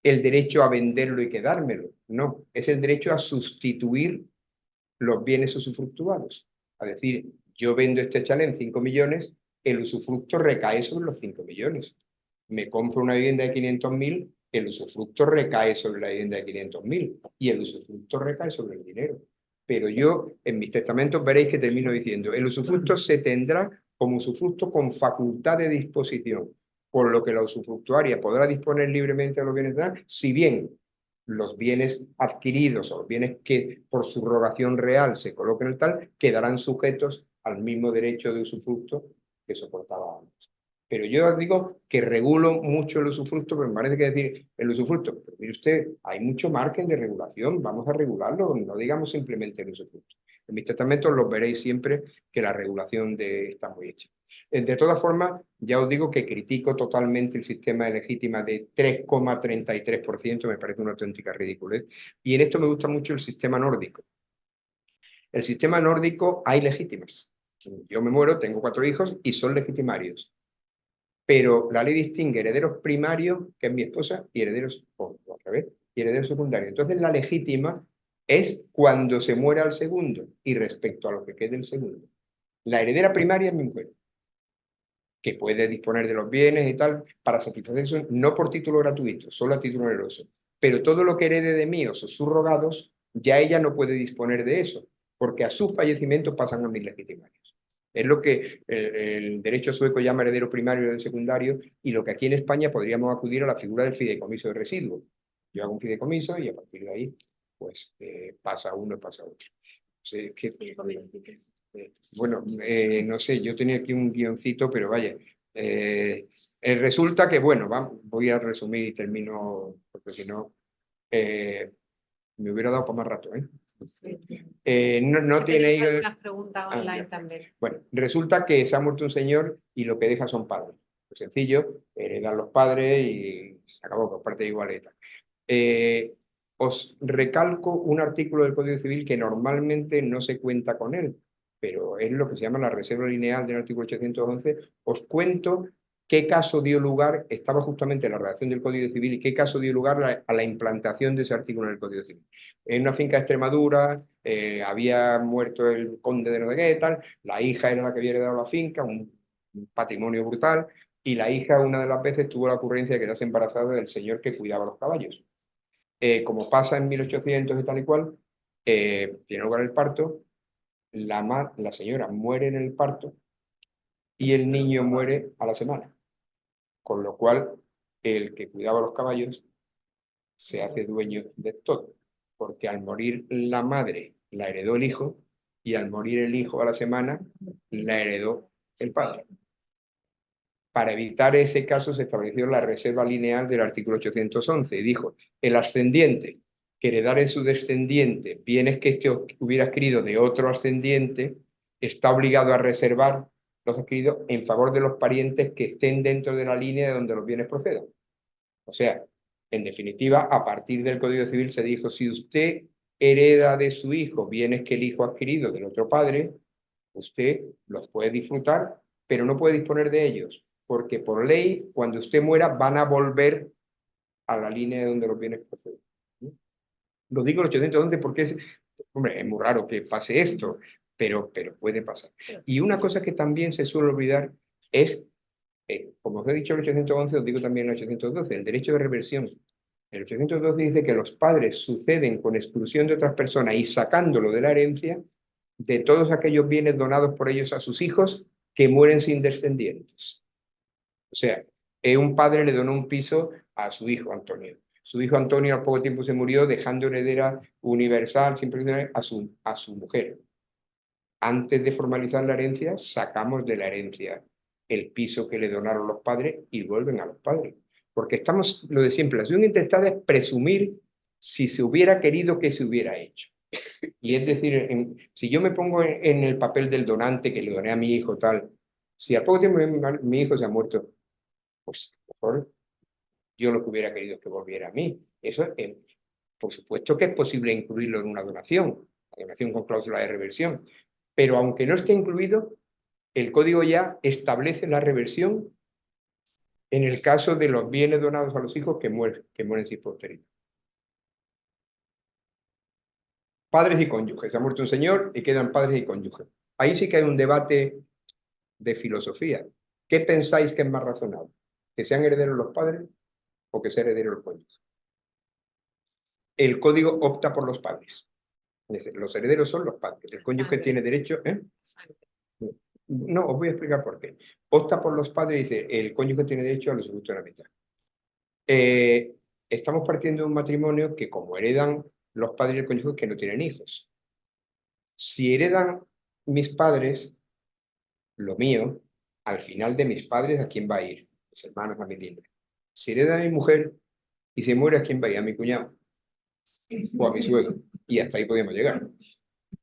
el derecho a venderlo y quedármelo, no, es el derecho a sustituir los bienes usufructuados. Es decir, yo vendo este chalet en 5 millones, el usufructo recae sobre los 5 millones. Me compro una vivienda de 500.000, el usufructo recae sobre la vivienda de 500.000 y el usufructo recae sobre el dinero. Pero yo, en mis testamentos, veréis que termino diciendo, el usufructo se tendrá como usufructo con facultad de disposición, por lo que la usufructuaria podrá disponer libremente de los bienes de si bien los bienes adquiridos o los bienes que por subrogación real se coloquen en el tal, quedarán sujetos al mismo derecho de usufructo que soportaba antes. Pero yo os digo que regulo mucho el usufructo, pero me parece que decir el usufructo, pero mire usted, hay mucho margen de regulación, vamos a regularlo, no digamos simplemente el usufructo. En mis testamentos los veréis siempre que la regulación está muy hecha. De todas formas, ya os digo que critico totalmente el sistema de legítima de 3,33%, me parece una auténtica ridiculez. Y en esto me gusta mucho el sistema nórdico. El sistema nórdico hay legítimas. Yo me muero, tengo 4 hijos y son legitimarios. Pero la ley distingue herederos primarios, que es mi esposa, y herederos, o al revés, y herederos secundarios. Entonces la legítima es cuando se muera el segundo y respecto a lo que quede el segundo. La heredera primaria es mi mujer, que puede disponer de los bienes y tal, para satisfacer eso, no por título gratuito, solo a título oneroso. Pero todo lo que herede de mí o sus subrogados, ya ella no puede disponer de eso, porque a su fallecimiento pasan a mis legitimarios. Es lo que el derecho sueco llama heredero primario y secundario, y lo que aquí en España podríamos acudir a la figura del fideicomiso de residuos. Yo hago un fideicomiso y a partir de ahí, pues pasa uno y pasa otro. Bueno, no sé, yo tenía aquí un guioncito, pero vaya. Resulta que, bueno, voy a resumir y termino, porque si no, me hubiera dado para más rato, ¿eh? No tiene... Las preguntas online también. Bueno, resulta que se ha muerto un señor y lo que deja son padres. Es sencillo, heredan los padres y se acabó por parte de igualeta. Os recalco un artículo del Código Civil que normalmente no se cuenta con él, pero es lo que se llama la reserva lineal del artículo 811. Os cuento qué caso dio lugar, estaba justamente en la redacción del Código Civil, y qué caso dio lugar a la implantación de ese artículo en el Código Civil. En una finca de Extremadura, había muerto el conde de no sé qué, tal, la hija era la que había heredado la finca, un patrimonio brutal, y la hija una de las veces tuvo la ocurrencia de quedarse embarazada del señor que cuidaba los caballos. Como pasa en 1800 y tal y cual, tiene lugar el parto, la señora muere en el parto y el niño muere a la semana. Con lo cual, el que cuidaba los caballos se hace dueño de todo. Porque al morir la madre, la heredó el hijo, y al morir el hijo a la semana, la heredó el padre. Para evitar ese caso se estableció la reserva lineal del artículo 811 y dijo, el ascendiente que heredar en su descendiente bienes que éste hubiera adquirido de otro ascendiente, está obligado a reservar los adquiridos en favor de los parientes que estén dentro de la línea de donde los bienes procedan. O sea, en definitiva, a partir del Código Civil se dijo, si usted hereda de su hijo bienes que el hijo ha adquirido del otro padre, usted los puede disfrutar, pero no puede disponer de ellos, porque por ley, cuando usted muera, van a volver a la línea de donde los bienes proceden. Lo digo el 811 porque hombre, es muy raro que pase esto, pero puede pasar. Y una cosa que también se suele olvidar es, como os he dicho el 811, os digo también el 812, el derecho de reversión. El 812 dice que los padres suceden con exclusión de otras personas y sacándolo de la herencia de todos aquellos bienes donados por ellos a sus hijos que mueren sin descendientes. O sea, un padre le donó un piso a su hijo Antonio. Su hijo Antonio al poco tiempo se murió dejando heredera universal, siempre a su mujer. Antes de formalizar la herencia, sacamos de la herencia el piso que le donaron los padres y vuelven a los padres. Porque estamos, lo de siempre, la acción intestada es presumir si se hubiera querido que se hubiera hecho. Y es decir, si yo me pongo en el papel del donante que le doné a mi hijo tal, si a poco tiempo mi hijo se ha muerto, pues mejor yo lo que hubiera querido es que volviera a mí. Eso, por supuesto que es posible incluirlo en una donación con cláusula de reversión, pero aunque no esté incluido, el código ya establece la reversión en el caso de los bienes donados a los hijos que mueren sin posteridad. Padres y cónyuges. Se ha muerto un señor y quedan padres y cónyuges. Ahí sí que hay un debate de filosofía. ¿Qué pensáis que es más razonable? ¿Que sean herederos los padres o que sean herederos los cónyuges? El código opta por los padres. Es decir, los herederos son los padres. El cónyuge tiene derecho... No, os voy a explicar por qué. Opta por los padres y dice, el cónyuge tiene derecho a los usufructo de la mitad. Estamos partiendo de un matrimonio que como heredan los padres y el cónyuge que no tienen hijos. Si heredan mis padres, lo mío, al final de mis padres, ¿a quién va a ir? Mis hermanos, a mi libre. Si hereda a mi mujer y se muere, ¿a quién va a ir? A mi cuñado o a mi suegro. Y hasta ahí podíamos llegar.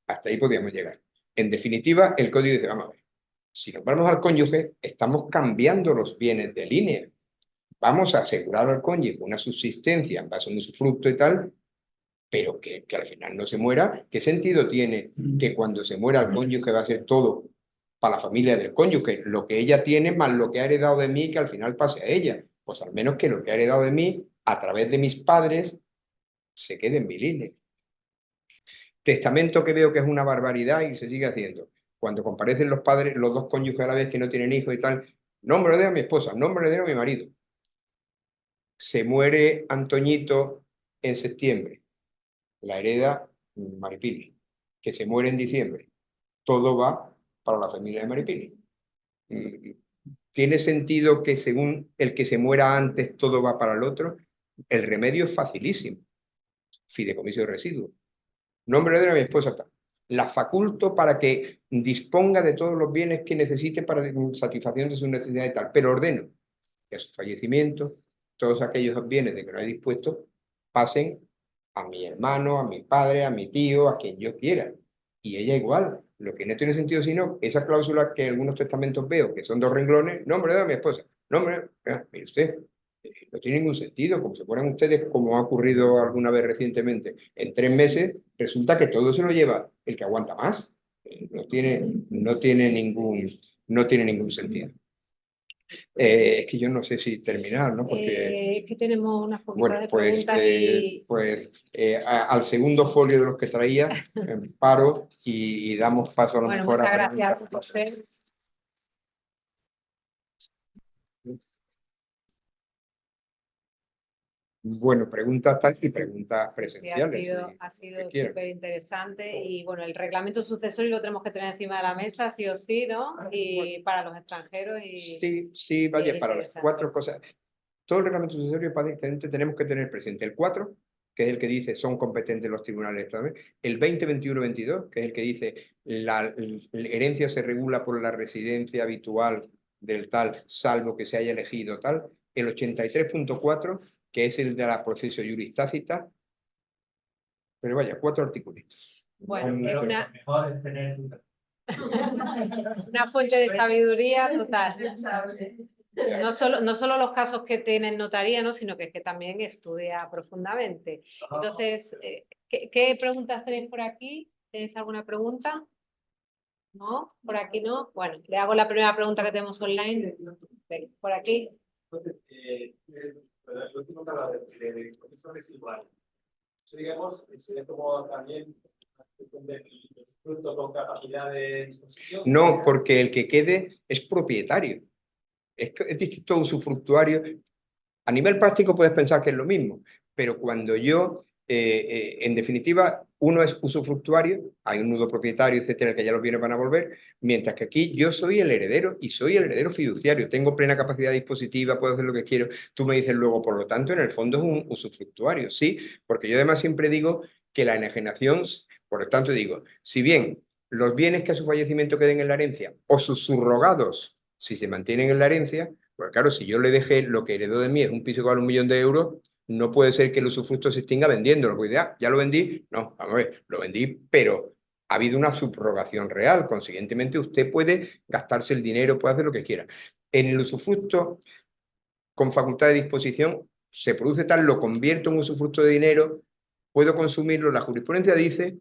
Hasta ahí podíamos llegar. En definitiva, el código dice, vamos a ver, si nos vamos al cónyuge, estamos cambiando los bienes de línea. Vamos a asegurar al cónyuge una subsistencia en base a un usufructo y tal, pero que al final no se muera. ¿Qué sentido tiene que cuando se muera el cónyuge va a ser todo para la familia del cónyuge? Lo que ella tiene más lo que ha heredado de mí, que al final pase a ella. Pues al menos que lo que ha heredado de mí, a través de mis padres, se quede en mi línea. Testamento que veo que es una barbaridad y se sigue haciendo. Cuando comparecen los padres, los dos cónyuges a la vez que no tienen hijos y tal, nombre de a mi esposa, nombre de a mi marido. Se muere Antoñito en septiembre, la hereda Maripili, que se muere en diciembre. Todo va para la familia de Maripili. ¿Tiene sentido que según el que se muera antes todo va para el otro? El remedio es facilísimo. Fideicomiso de residuos. Nombre de mi esposa está. La faculto para que disponga de todos los bienes que necesite para satisfacción de sus necesidades y tal, pero ordeno que a su fallecimiento todos aquellos bienes de que no hay dispuesto pasen a mi hermano, a mi padre, a mi tío, a quien yo quiera. Y ella igual. Lo que no tiene sentido sino esa cláusula que en algunos testamentos veo, que son dos renglones, nombre de mi esposa, nombre, mire usted, no tiene ningún sentido, como se ponen ustedes, como ha ocurrido alguna vez recientemente, en 3 meses, resulta que todo se lo lleva el que aguanta más. No tiene ningún sentido. Es que yo no sé si terminar, ¿no? Porque, es que tenemos unas poquitas bueno, de pues, preguntas al segundo folio de los que traía, paro y damos paso a lo bueno, mejor muchas a gracias, preguntas. José. Bueno, preguntas tal y preguntas Sí, presenciales. ha que sido quieran. súper interesante y bueno, el reglamento sucesorio lo tenemos que tener encima de la mesa, sí o sí, ¿no? Y para los extranjeros Sí, sí, vaya, para las interesante. 4 cosas. Todo el reglamento sucesorio básicamente tenemos que tener presente el 4, que es el que dice son competentes los tribunales esta el 20, 21, 22, que es el que dice la herencia se regula por la residencia habitual del tal, salvo que se haya elegido tal, el 83.4, que es el de la proceso juris tácita, pero vaya, 4 artículos. Bueno, es una fuente de sabiduría total. No solo los casos que tienen notaría, ¿no? Sino que es que también estudia profundamente. Entonces, ¿qué preguntas tenéis por aquí? ¿Tenéis alguna pregunta? ¿No? ¿Por aquí no? Bueno, le hago la primera pregunta que tenemos online. Por aquí. Lo último que habla de proceso residual. Eso, digamos, sería como también los frutos con capacidad de disposición. No, porque el que quede es propietario. Es distinto a usufructuario. A nivel práctico puedes pensar que es lo mismo, pero cuando en definitiva, uno es usufructuario, hay un nudo propietario, etcétera, que ya los bienes van a volver, mientras que aquí yo soy el heredero y soy el heredero fiduciario, tengo plena capacidad dispositiva, puedo hacer lo que quiero. Tú me dices luego, por lo tanto, en el fondo es un usufructuario, sí, porque yo además siempre digo que la enajenación, por lo tanto digo, si bien los bienes que a su fallecimiento queden en la herencia o sus subrogados, si se mantienen en la herencia, pues claro, si yo le dejé lo que heredó de mí es un piso que vale 1.000.000 de euros, no puede ser que el usufructo se extinga vendiéndolo. Porque ya lo vendí. No, vamos a ver, lo vendí, pero ha habido una subrogación real. Consiguientemente, usted puede gastarse el dinero, puede hacer lo que quiera. En el usufructo, con facultad de disposición, se produce tal, lo convierto en usufructo de dinero, puedo consumirlo. La jurisprudencia dice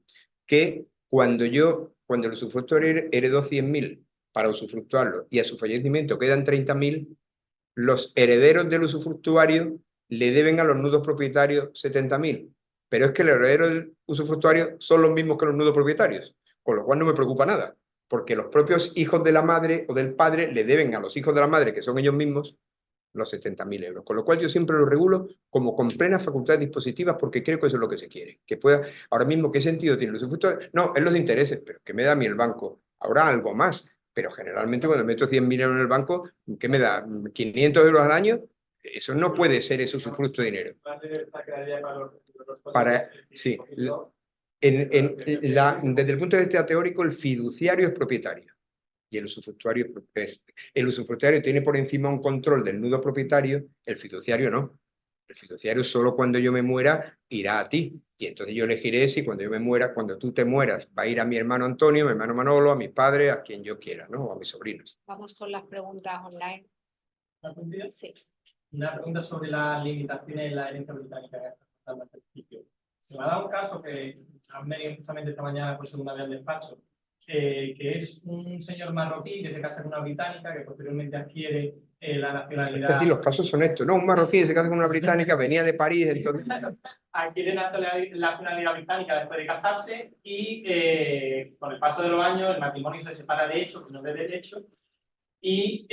que cuando el usufructo heredó 100.000 para usufructuarlo y a su fallecimiento quedan 30.000, los herederos del usufructuario le deben a los nudos propietarios 70.000, pero es que los herederos del usufructuario son los mismos que los nudos propietarios, con lo cual no me preocupa nada, porque los propios hijos de la madre o del padre le deben a los hijos de la madre, que son ellos mismos, los 70.000 euros. Con lo cual yo siempre lo regulo como con plenas facultades dispositivas porque creo que eso es lo que se quiere. Que pueda, ahora mismo, ¿qué sentido tiene el usufructuario? No, es los intereses, pero ¿qué me da a mí el banco? Habrá algo más, pero generalmente cuando meto 100.000 euros en el banco, ¿qué me da? ¿500 euros al año? Eso no puede ser eso usufructo de dinero. Sí, desde el punto de vista teórico, el fiduciario es propietario y el usufructuario tiene por encima un control del nudo propietario, el fiduciario no. El fiduciario solo cuando yo me muera irá a ti. Y entonces yo elegiré si cuando yo me muera, cuando tú te mueras, va a ir a mi hermano Antonio, a mi hermano Manolo, a mis padres, a quien yo quiera, ¿no? O a mis sobrinos. Vamos con las preguntas online. Sí. Una pregunta sobre las limitaciones en la herencia británica que has contado al principio. Se me ha dado un caso que han venido justamente esta mañana por segunda vez al despacho, que es un señor marroquí que se casa con una británica que posteriormente adquiere la nacionalidad. Es decir, los casos son estos, ¿no? Un marroquí se casa con una británica, venía de París, entonces... Adquiere la nacionalidad británica después de casarse y con el paso de los años el matrimonio se separa de hecho, no de derecho. Y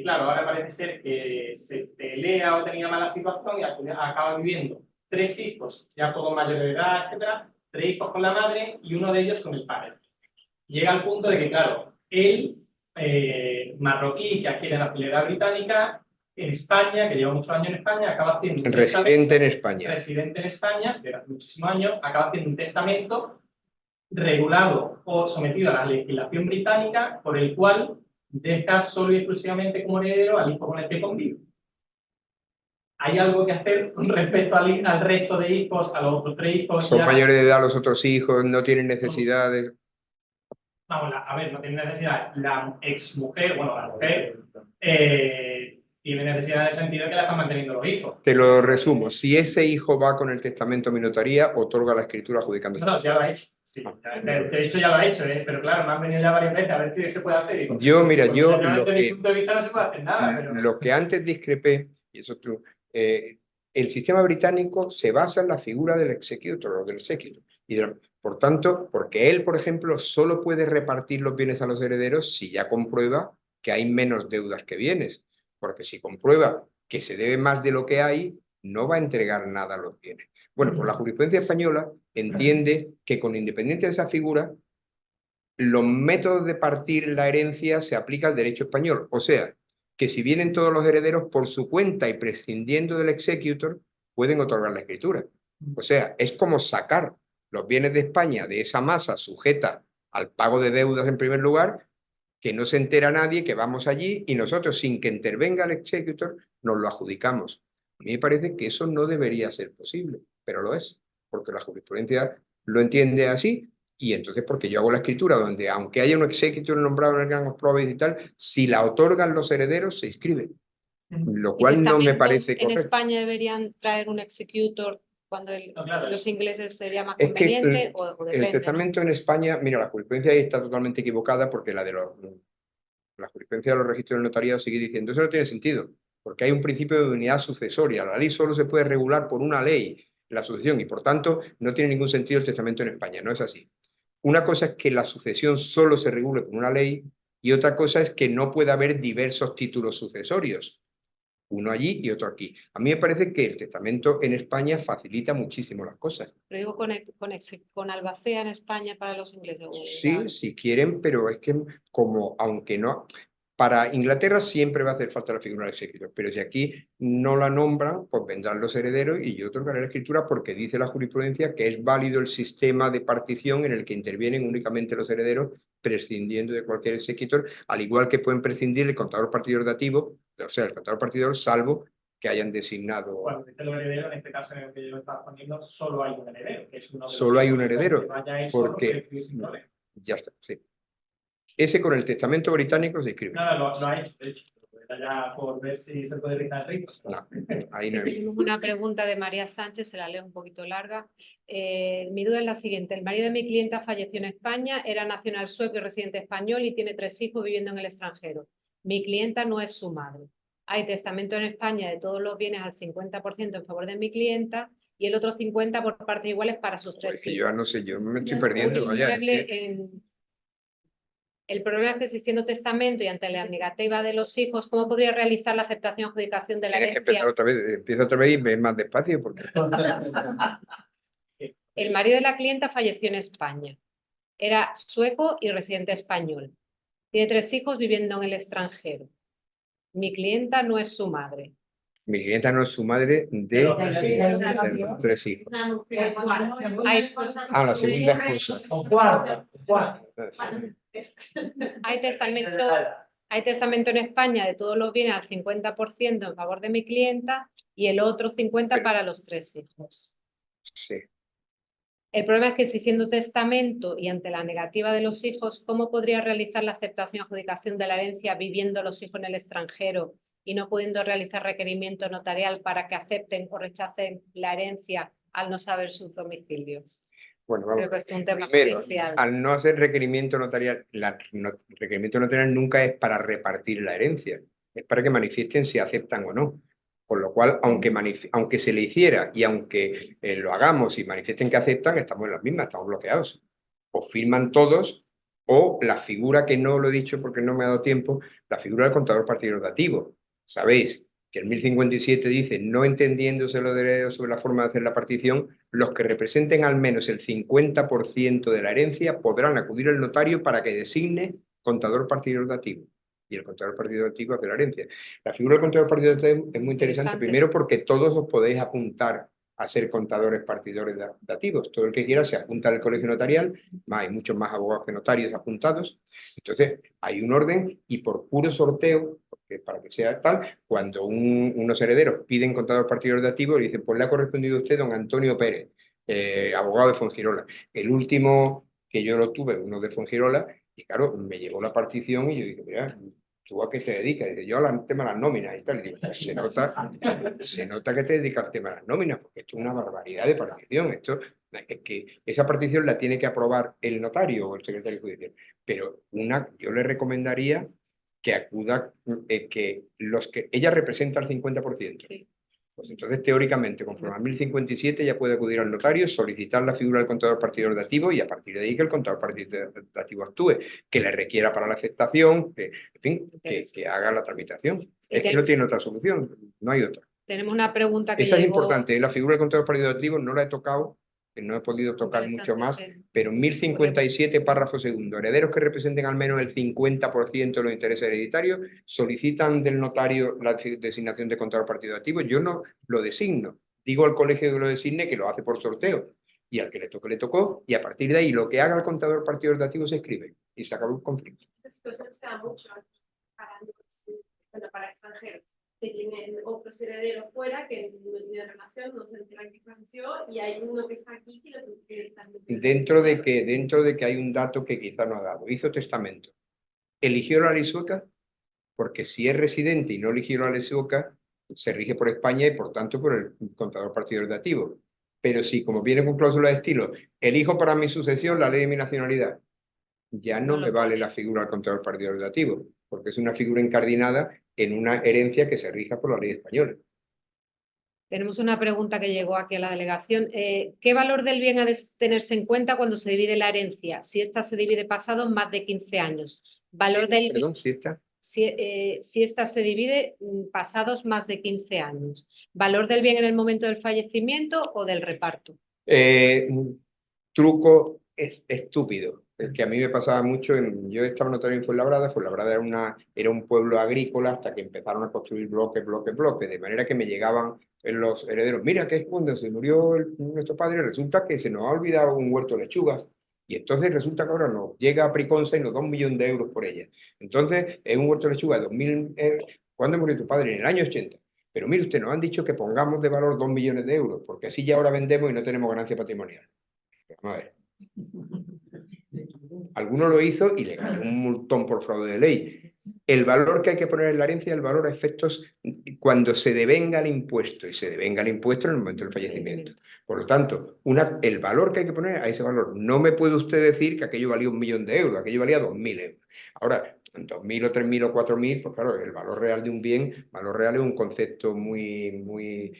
claro, ahora parece ser que se pelea o tenía mala situación y acaba viviendo 3 hijos, ya todos mayores de edad, etcétera, 3 hijos con la madre y uno de ellos con el padre. Llega al punto de que, claro, él, marroquí, que adquiere la nacionalidad británica, en España, que lleva muchos años en España, acaba haciendo un residente en España. Residente en España, desde hace muchísimos años, acaba haciendo un testamento regulado o sometido a la legislación británica por el cual deja solo y exclusivamente como heredero al hijo con el que convive. ¿Hay algo que hacer con respecto al resto de hijos, a los otros 3 hijos? Son mayores de edad los otros hijos, no tienen necesidades. Vamos, a ver, no tiene necesidad. La exmujer, bueno, la mujer, tiene necesidad en el sentido de que la están manteniendo los hijos. Te lo resumo. Si ese hijo va con el testamento a mi notaría, otorga la escritura adjudicándose. No, ya lo ha hecho. Sí, de hecho ya lo ha hecho, pero claro, me han venido ya varias veces a ver qué se puede hacer. Digo, Mira, pues, yo desde mi punto de vista no se puede hacer nada, pero... lo que antes discrepé, y eso tú, el sistema británico se basa en la figura del executor o del executor. Por tanto, porque él, por ejemplo, solo puede repartir los bienes a los herederos si ya comprueba que hay menos deudas que bienes. Porque si comprueba que se debe más de lo que hay, no va a entregar nada a los bienes. Bueno, pues la jurisprudencia española entiende que con independencia de esa figura, los métodos de partir la herencia se aplica al derecho español. O sea, que si vienen todos los herederos por su cuenta y prescindiendo del executor, pueden otorgar la escritura. O sea, es como sacar los bienes de España de esa masa sujeta al pago de deudas en primer lugar, que no se entera nadie, que vamos allí y nosotros, sin que intervenga el executor, nos lo adjudicamos. A mí me parece que eso no debería ser posible, pero lo es, porque la jurisprudencia lo entiende así. Y entonces, porque yo hago la escritura donde, aunque haya un executor nombrado en el Gang of Probate y tal, si la otorgan los herederos, se inscribe. Lo cual no me parece en correcto. España deberían traer un executor cuando No, claro. los ingleses sería más Es que conveniente o depende, el testamento en España, mira, la jurisprudencia ahí está totalmente equivocada porque la jurisprudencia de los registros del notariado sigue diciendo, eso no tiene sentido, porque hay un principio de unidad sucesoria. La ley solo se puede regular por una ley, la sucesión, y por tanto no tiene ningún sentido el testamento en España, no es así. Una cosa es que la sucesión solo se regule por una ley y otra cosa es que no pueda haber diversos títulos sucesorios, uno allí y otro aquí. A mí me parece que el testamento en España facilita muchísimo las cosas. Pero digo con albacea en España para los ingleses. Sí, si quieren, pero es que como, aunque no, para Inglaterra siempre va a hacer falta la figura del executor, pero si aquí no la nombran, pues vendrán los herederos y yo otorgaré la escritura porque dice la jurisprudencia que es válido el sistema de partición en el que intervienen únicamente los herederos, prescindiendo de cualquier executor, al igual que pueden prescindir el contador partidor dativo, o sea, el contador partidor, salvo que hayan designado. Cuando dice los herederos, en este caso en el que yo lo estaba poniendo, solo hay un heredero, que es uno de los Solo hay un hijos, heredero, que vaya él porque solo, se escribe sin problema. ya está, sí. Ese con el testamento británico se escribe. No, lo ha hecho, de hecho. Está ya por ver si se puede evitar el rico. No, ahí no hay. Tenemos una pregunta de María Sánchez, se la leo un poquito larga. Mi duda es la siguiente. El marido de mi clienta falleció en España, era nacional sueco y residente español y tiene 3 hijos viviendo en el extranjero. Mi clienta no es su madre. Hay testamento en España de todos los bienes al 50% en favor de mi clienta y el otro 50% por partes iguales para sus 3 que hijos. yo no sé, yo me estoy perdiendo. Vaya, El problema es que existiendo testamento y ante la negativa de los hijos, ¿cómo podría realizar la aceptación o adjudicación de la tienes que herencia? empezar otra vez, empieza otra vez y ve más despacio porque El marido de la clienta falleció en España. Era sueco y residente español. Tiene 3 hijos viviendo en el extranjero. Mi clienta no es su madre. mi clienta no es su madre de los 3 hijos. La segunda esposa. Hay testamento en España de todos los bienes al 50% en favor de mi clienta y el otro 50% para los 3 hijos. Sí. El problema es que si siendo testamento y ante la negativa de los hijos, ¿cómo podría realizar la aceptación o adjudicación de la herencia viviendo los hijos en el extranjero y no pudiendo realizar requerimiento notarial para que acepten o rechacen la herencia al no saber sus domicilios? Bueno, vamos. Creo que esto es un tema Primero, judicial. al no hacer requerimiento notarial, el requerimiento notarial nunca es para repartir la herencia, es para que manifiesten si aceptan o no. Con lo cual, aunque se le hiciera y aunque lo hagamos y manifiesten que aceptan, estamos en las mismas, estamos bloqueados. O firman todos, o la figura, que no lo he dicho porque no me ha dado tiempo, la figura del contador partidor dativo. Sabéis que el 1057 dice, no entendiéndose los derechos sobre la forma de hacer la partición, los que representen al menos el 50% de la herencia podrán acudir al notario para que designe contador partidor dativo. Y el contador partidor dativo hace la herencia. La figura del contador partidor dativo es muy interesante, primero porque todos os podéis apuntar a ser contadores partidores dativos. Todo el que quiera se apunta al colegio notarial, hay muchos más abogados que notarios apuntados. Entonces, hay un orden y por puro sorteo, porque para que sea tal, cuando unos herederos piden contador partidor dativo, le dicen, pues le ha correspondido a usted don Antonio Pérez, abogado de Fuengirola. El último que yo lo tuve, uno de Fuengirola, y claro, me llegó la partición y yo dije, mira, ¿tú a qué te dedicas? Dice, yo al tema de las nóminas y tal. Y digo, pues se nota que te dedicas al tema de las nóminas, porque esto es una barbaridad de partición. Esto es que esa partición la tiene que aprobar el notario o el secretario judicial. Pero yo le recomendaría que acuda, que ella representa el 50%. Sí. Pues entonces, teóricamente, conforme a 1057 ya puede acudir al notario, solicitar la figura del contador partidor de activo y a partir de ahí que el contador partidor de activo actúe, que le requiera para la aceptación, que, en fin, que haga la tramitación. Es que no tiene otra solución, no hay otra. Tenemos una pregunta que Esta es llegó... importante, la figura del contador partidor de activo no la he tocado, que no he podido tocar mucho más, pero en 1057, párrafo segundo, herederos que representen al menos el 50% de los intereses hereditarios solicitan del notario la designación de contador partidor activo. Yo no lo designo, digo al colegio que lo designe, que lo hace por sorteo, y al que le toque, le tocó, y a partir de ahí lo que haga el contador partidor de activo se escribe, y se acabó el conflicto. Esta situación se da mucho para extranjeros, que tienen otros herederos fuera que no tienen relación, no se enteran que falleció, y hay uno que está aquí que lo tiene también. Dentro de que hay un dato que quizá no ha dado. Hizo testamento. ¿Eligió la lesuca? Porque si es residente y no eligió la lesuca, se rige por España y por tanto por el contador partidor de activo. Pero si, como viene con cláusula de estilo, elijo para mi sucesión la ley de mi nacionalidad, ya no me vale la figura del contador partidor de activo, porque es una figura incardinada en una herencia que se rija por la ley española. Tenemos una pregunta que llegó aquí a la delegación. ¿Qué valor del bien ha de tenerse en cuenta cuando se divide la herencia? Si esta se divide pasados más de 15 años. Valor del... Perdón, si esta... Si esta se divide pasados más de 15 años. ¿Valor del bien en el momento del fallecimiento o del reparto? Truco estúpido, el que a mí me pasaba mucho. Yo estaba notario en Fuenlabrada. Fuenlabrada era un pueblo agrícola hasta que empezaron a construir bloques, de manera que me llegaban los herederos. Mira, que es cuando se murió nuestro padre, resulta que se nos ha olvidado un huerto de lechugas. Y entonces resulta que ahora nos llega a Priconsa y nos da 1 millón de euros por ella. Entonces, es un huerto de lechuga de 2.000 euros. ¿Cuándo murió tu padre? En el año 80. Pero mire usted, nos han dicho que pongamos de valor 2 millones de euros, porque así ya ahora vendemos y no tenemos ganancia patrimonial. Vamos a ver. Alguno lo hizo y le cayó un multón por fraude de ley. El valor que hay que poner en la herencia es el valor a efectos cuando se devenga el impuesto, y se devenga el impuesto en el momento del fallecimiento. Por lo tanto, el valor que hay que poner a ese valor. No me puede usted decir que aquello valía 1 millón de euros, aquello valía 2.000 euros. Ahora, 2.000 o 3.000 o 4.000, pues claro, el valor real de un bien, valor real es un concepto muy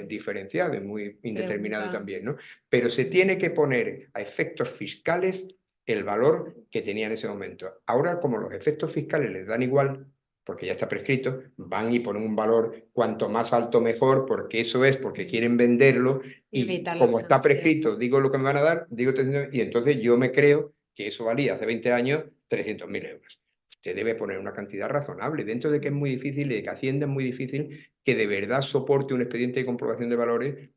diferenciado y muy indeterminado también, ¿no? Pero se tiene que poner a efectos fiscales el valor que tenía en ese momento. Ahora, como los efectos fiscales les dan igual, porque ya está prescrito, van y ponen un valor cuanto más alto mejor, porque eso es porque quieren venderlo, y como está prescrito, digo lo que me van a dar, digo 300, y entonces yo me creo que eso valía hace 20 años 300.000 euros. Usted debe poner una cantidad razonable, dentro de que es muy difícil y de que Hacienda es muy difícil que de verdad soporte un expediente de comprobación de valores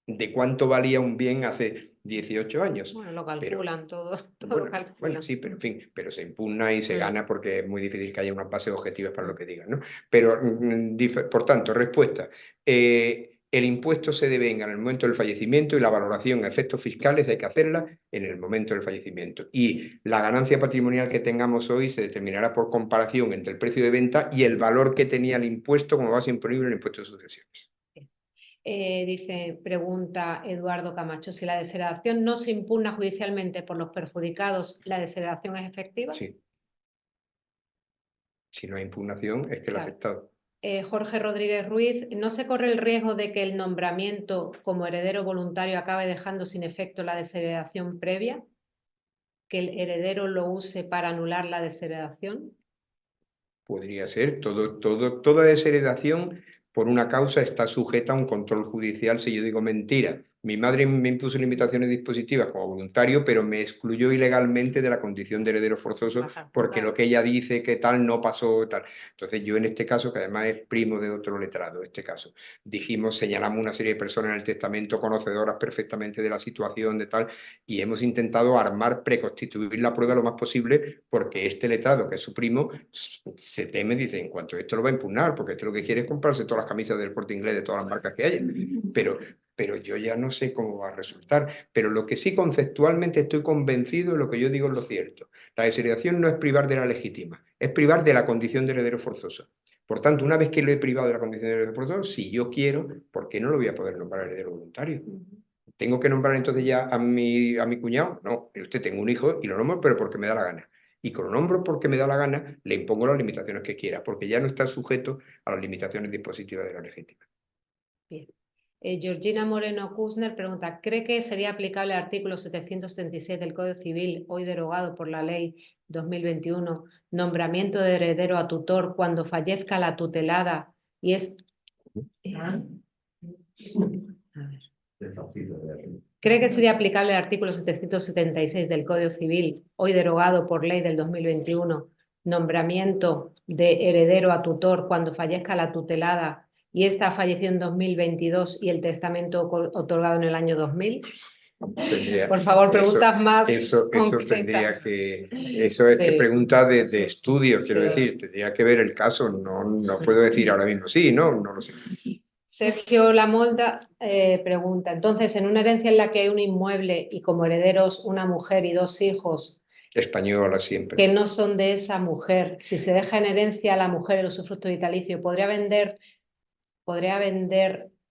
de cuánto valía un bien hace 18 años. Bueno, lo calculan todo Bueno, lo calculan. bueno, sí, pero en fin, pero se impugna y se gana porque es muy difícil que haya unas bases objetivas para lo que digan, ¿no? Pero, por tanto, respuesta. El impuesto se devenga en el momento del fallecimiento y la valoración a efectos fiscales hay que hacerla en el momento del fallecimiento. Y la ganancia patrimonial que tengamos hoy se determinará por comparación entre el precio de venta y el valor que tenía el impuesto como base imponible en el impuesto de sucesiones. Pregunta Eduardo Camacho, si la desheredación no se impugna judicialmente por los perjudicados, ¿la desheredación es efectiva? Sí. Si no hay impugnación, es que lo ha aceptado. Jorge Rodríguez Ruiz, ¿no se corre el riesgo de que el nombramiento como heredero voluntario acabe dejando sin efecto la desheredación previa? ¿Que el heredero lo use para anular la desheredación? Podría ser. Toda desheredación por una causa está sujeta a un control judicial si yo digo mentira. Mi madre me impuso limitaciones dispositivas como voluntario, pero me excluyó ilegalmente de la condición de heredero forzoso porque lo que ella dice que tal no pasó, tal. Entonces yo en este caso, que además es primo de otro letrado, en este caso, señalamos una serie de personas en el testamento conocedoras perfectamente de la situación, de tal, y hemos intentado preconstituir la prueba lo más posible porque este letrado, que es su primo, se teme, dice, en cuanto esto lo va a impugnar, porque esto lo que quiere es comprarse todas las camisas del Corte Inglés de todas las marcas que haya. Pero pero yo ya no sé cómo va a resultar. Pero lo que sí conceptualmente estoy convencido de lo que yo digo es lo cierto. La desheredación no es privar de la legítima, es privar de la condición de heredero forzoso. Por tanto, una vez que lo he privado de la condición de heredero forzoso, si yo quiero, ¿por qué no lo voy a poder nombrar heredero voluntario? ¿Tengo que nombrar entonces ya a mi cuñado? No, usted tengo un hijo y lo nombro, pero porque me da la gana. Y con lo nombro porque me da la gana, le impongo las limitaciones que quiera, porque ya no está sujeto a las limitaciones dispositivas de la legítima. Bien. Georgina Moreno Kusner pregunta, ¿cree que sería aplicable el artículo 736 del Código Civil, hoy derogado por la Ley 2021, nombramiento de heredero a tutor cuando fallezca la tutelada y es... A ver. ¿Cree que sería aplicable el artículo 776 del Código Civil, hoy derogado por ley del 2021, nombramiento de heredero a tutor cuando fallezca la tutelada y esta falleció en 2022 y el testamento otorgado en el año 2000? Por favor, preguntas más Eso tendría que... Eso es que pregunta de estudio, quiero decir, tendría que ver el caso, no puedo decir ahora mismo sí, no lo sé. Sergio Lamolda pregunta, entonces, en una herencia en la que hay un inmueble y como herederos una mujer y dos hijos Española siempre. que no son de esa mujer, si se deja en herencia a la mujer el usufructo vitalicio, ¿podría vender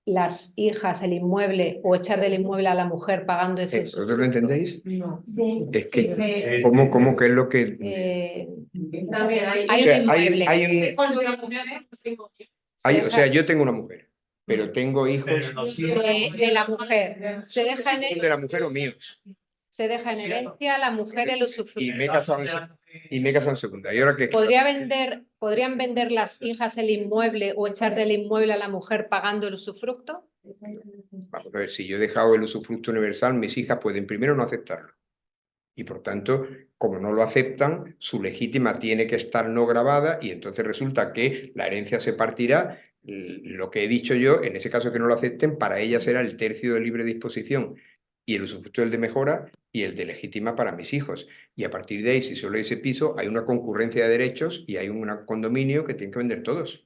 las hijas el inmueble o echar del inmueble a la mujer pagando ese usufructo? ¿Vosotros lo entendéis? No. Sí. Es que, Sí. ¿cómo que es lo que...? También hay Hay O sea, un inmueble. o sea, yo tengo una mujer, pero tengo hijos de la mujer. Se deja en de la mujer o míos. Se deja en herencia a la mujer el usufructo. Y me he casado en segunda. ¿Y ahora qué? ¿Podrían vender las hijas el inmueble o echar del inmueble a la mujer pagando el usufructo? Vamos a ver, si yo he dejado el usufructo universal, mis hijas pueden primero no aceptarlo. Y por tanto, como no lo aceptan, su legítima tiene que estar no grabada y entonces resulta que la herencia se partirá. Lo que he dicho yo, en ese caso que no lo acepten, para ella será el tercio de libre disposición y el usufructo el de mejora y el de legítima para mis hijos. Y a partir de ahí, si solo hay ese piso, hay una concurrencia de derechos y hay un condominio que tienen que vender todos.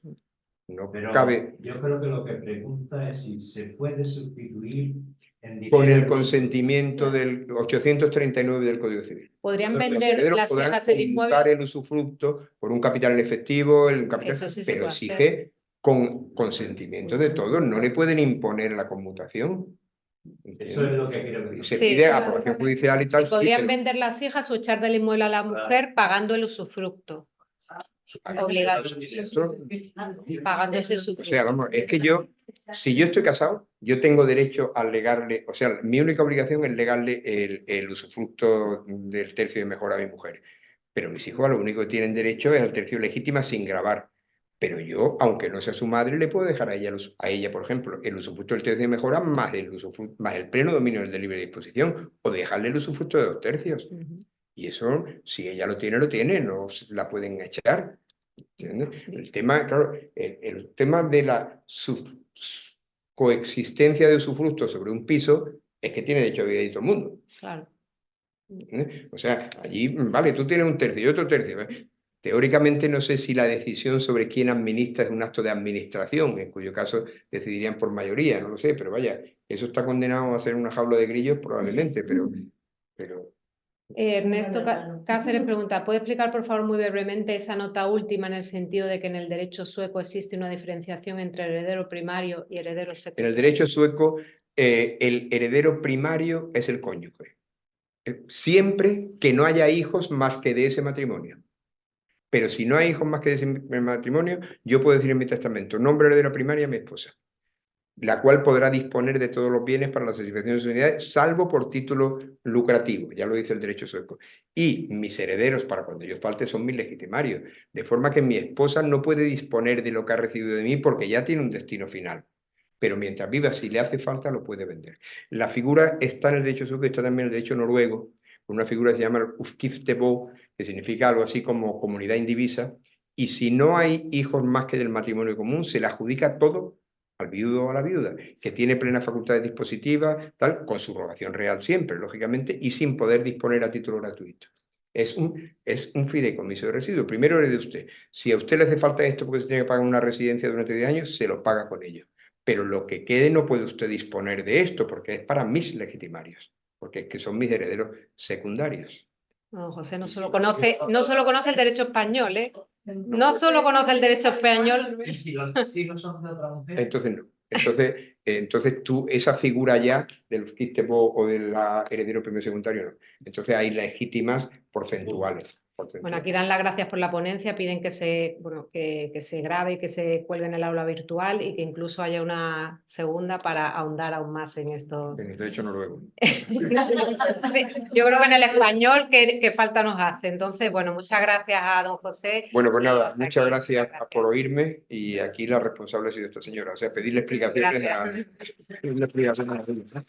No cabe... Yo creo que lo que pregunta es si se puede sustituir con el consentimiento del 839 del Código Civil. ¿Podrían Los vender herederos las podrán hijas el conmutar inmueble? el usufructo por un capital en efectivo, Eso sí se pero puede hacer. exige con consentimiento de todos. No le pueden imponer la conmutación. Eso es lo que creo que Se Sí. pide aprobación judicial y tal. Si podrían pero vender las hijas o echar del inmueble a la mujer pagando el usufructo. Obligado. Pagando ese O usufructo. sea, vamos, es que si yo estoy casado, yo tengo derecho a legarle, o sea, mi única obligación es legarle el usufructo del tercio de mejora a mi mujer. Pero mis hijos a lo único que tienen derecho es al tercio legítima sin gravar. Pero yo, aunque no sea su madre, le puedo dejar a ella, por ejemplo, el usufructo del tercio de mejora más el pleno dominio del de libre disposición, o dejarle el usufructo de 2/3. Y eso, si ella lo tiene, no la pueden echar. ¿Entiendes? El tema, claro, el tema de la coexistencia de usufructo sobre un piso es que tiene derecho a vivir ahí todo el mundo. Claro. ¿Entiendes? O sea, allí, vale, tú tienes un tercio y otro tercio. Teóricamente no sé si la decisión sobre quién administra es un acto de administración, en cuyo caso decidirían por mayoría, no lo sé, pero vaya, eso está condenado a ser una jaula de grillos probablemente, pero Ernesto Cáceres pregunta, ¿puede explicar por favor muy brevemente esa nota última en el sentido de que en el derecho sueco existe una diferenciación entre heredero primario y heredero en secundario? el derecho sueco el heredero primario es el cónyuge, siempre que no haya hijos más que de ese matrimonio. Pero si no hay hijos más que de ese matrimonio, yo puedo decir en mi testamento, nombre heredera primaria a mi esposa, la cual podrá disponer de todos los bienes para la satisfacción de sus unidades, salvo por título lucrativo, ya lo dice el derecho sueco. Y mis herederos, para cuando yo falte, son mis legitimarios, de forma que mi esposa no puede disponer de lo que ha recibido de mí porque ya tiene un destino final. Pero mientras viva, si le hace falta, lo puede vender. La figura está en el derecho sueco y está también en el derecho noruego, una figura que se llama el Ufgiftebo, que significa algo así como comunidad indivisa, y si no hay hijos más que del matrimonio común, se le adjudica todo al viudo o a la viuda, que tiene plenas facultades dispositivas, tal, con subrogación real siempre, lógicamente, y sin poder disponer a título gratuito. Es un fideicomiso de residuos. Primero herede usted. Si a usted le hace falta esto porque se tiene que pagar una residencia durante 10 años, se lo paga con ello. pero lo que quede no puede usted disponer de esto, porque es para mis legitimarios, porque es que son mis herederos secundarios. No, José no solo conoce el derecho español, ¿eh? No solo conoce el derecho español. Y si los hijos son de otra mujer. Entonces no. Entonces tú, esa figura ya del quistebo o del heredero primero secundario, no. Entonces hay legítimas porcentuales. Bueno, aquí dan las gracias por la ponencia, piden que se grabe y que se cuelgue en el aula virtual y que incluso haya una segunda para ahondar aún más en esto. En el derecho noruego. Yo creo que en el español que falta nos hace. Entonces, bueno, muchas gracias a don José. Bueno, pues nada, Hasta muchas aquí. gracias por oírme y aquí la responsable ha sido esta señora. O sea, pedirle explicaciones a... pedirle explicaciones a ella, ¿no?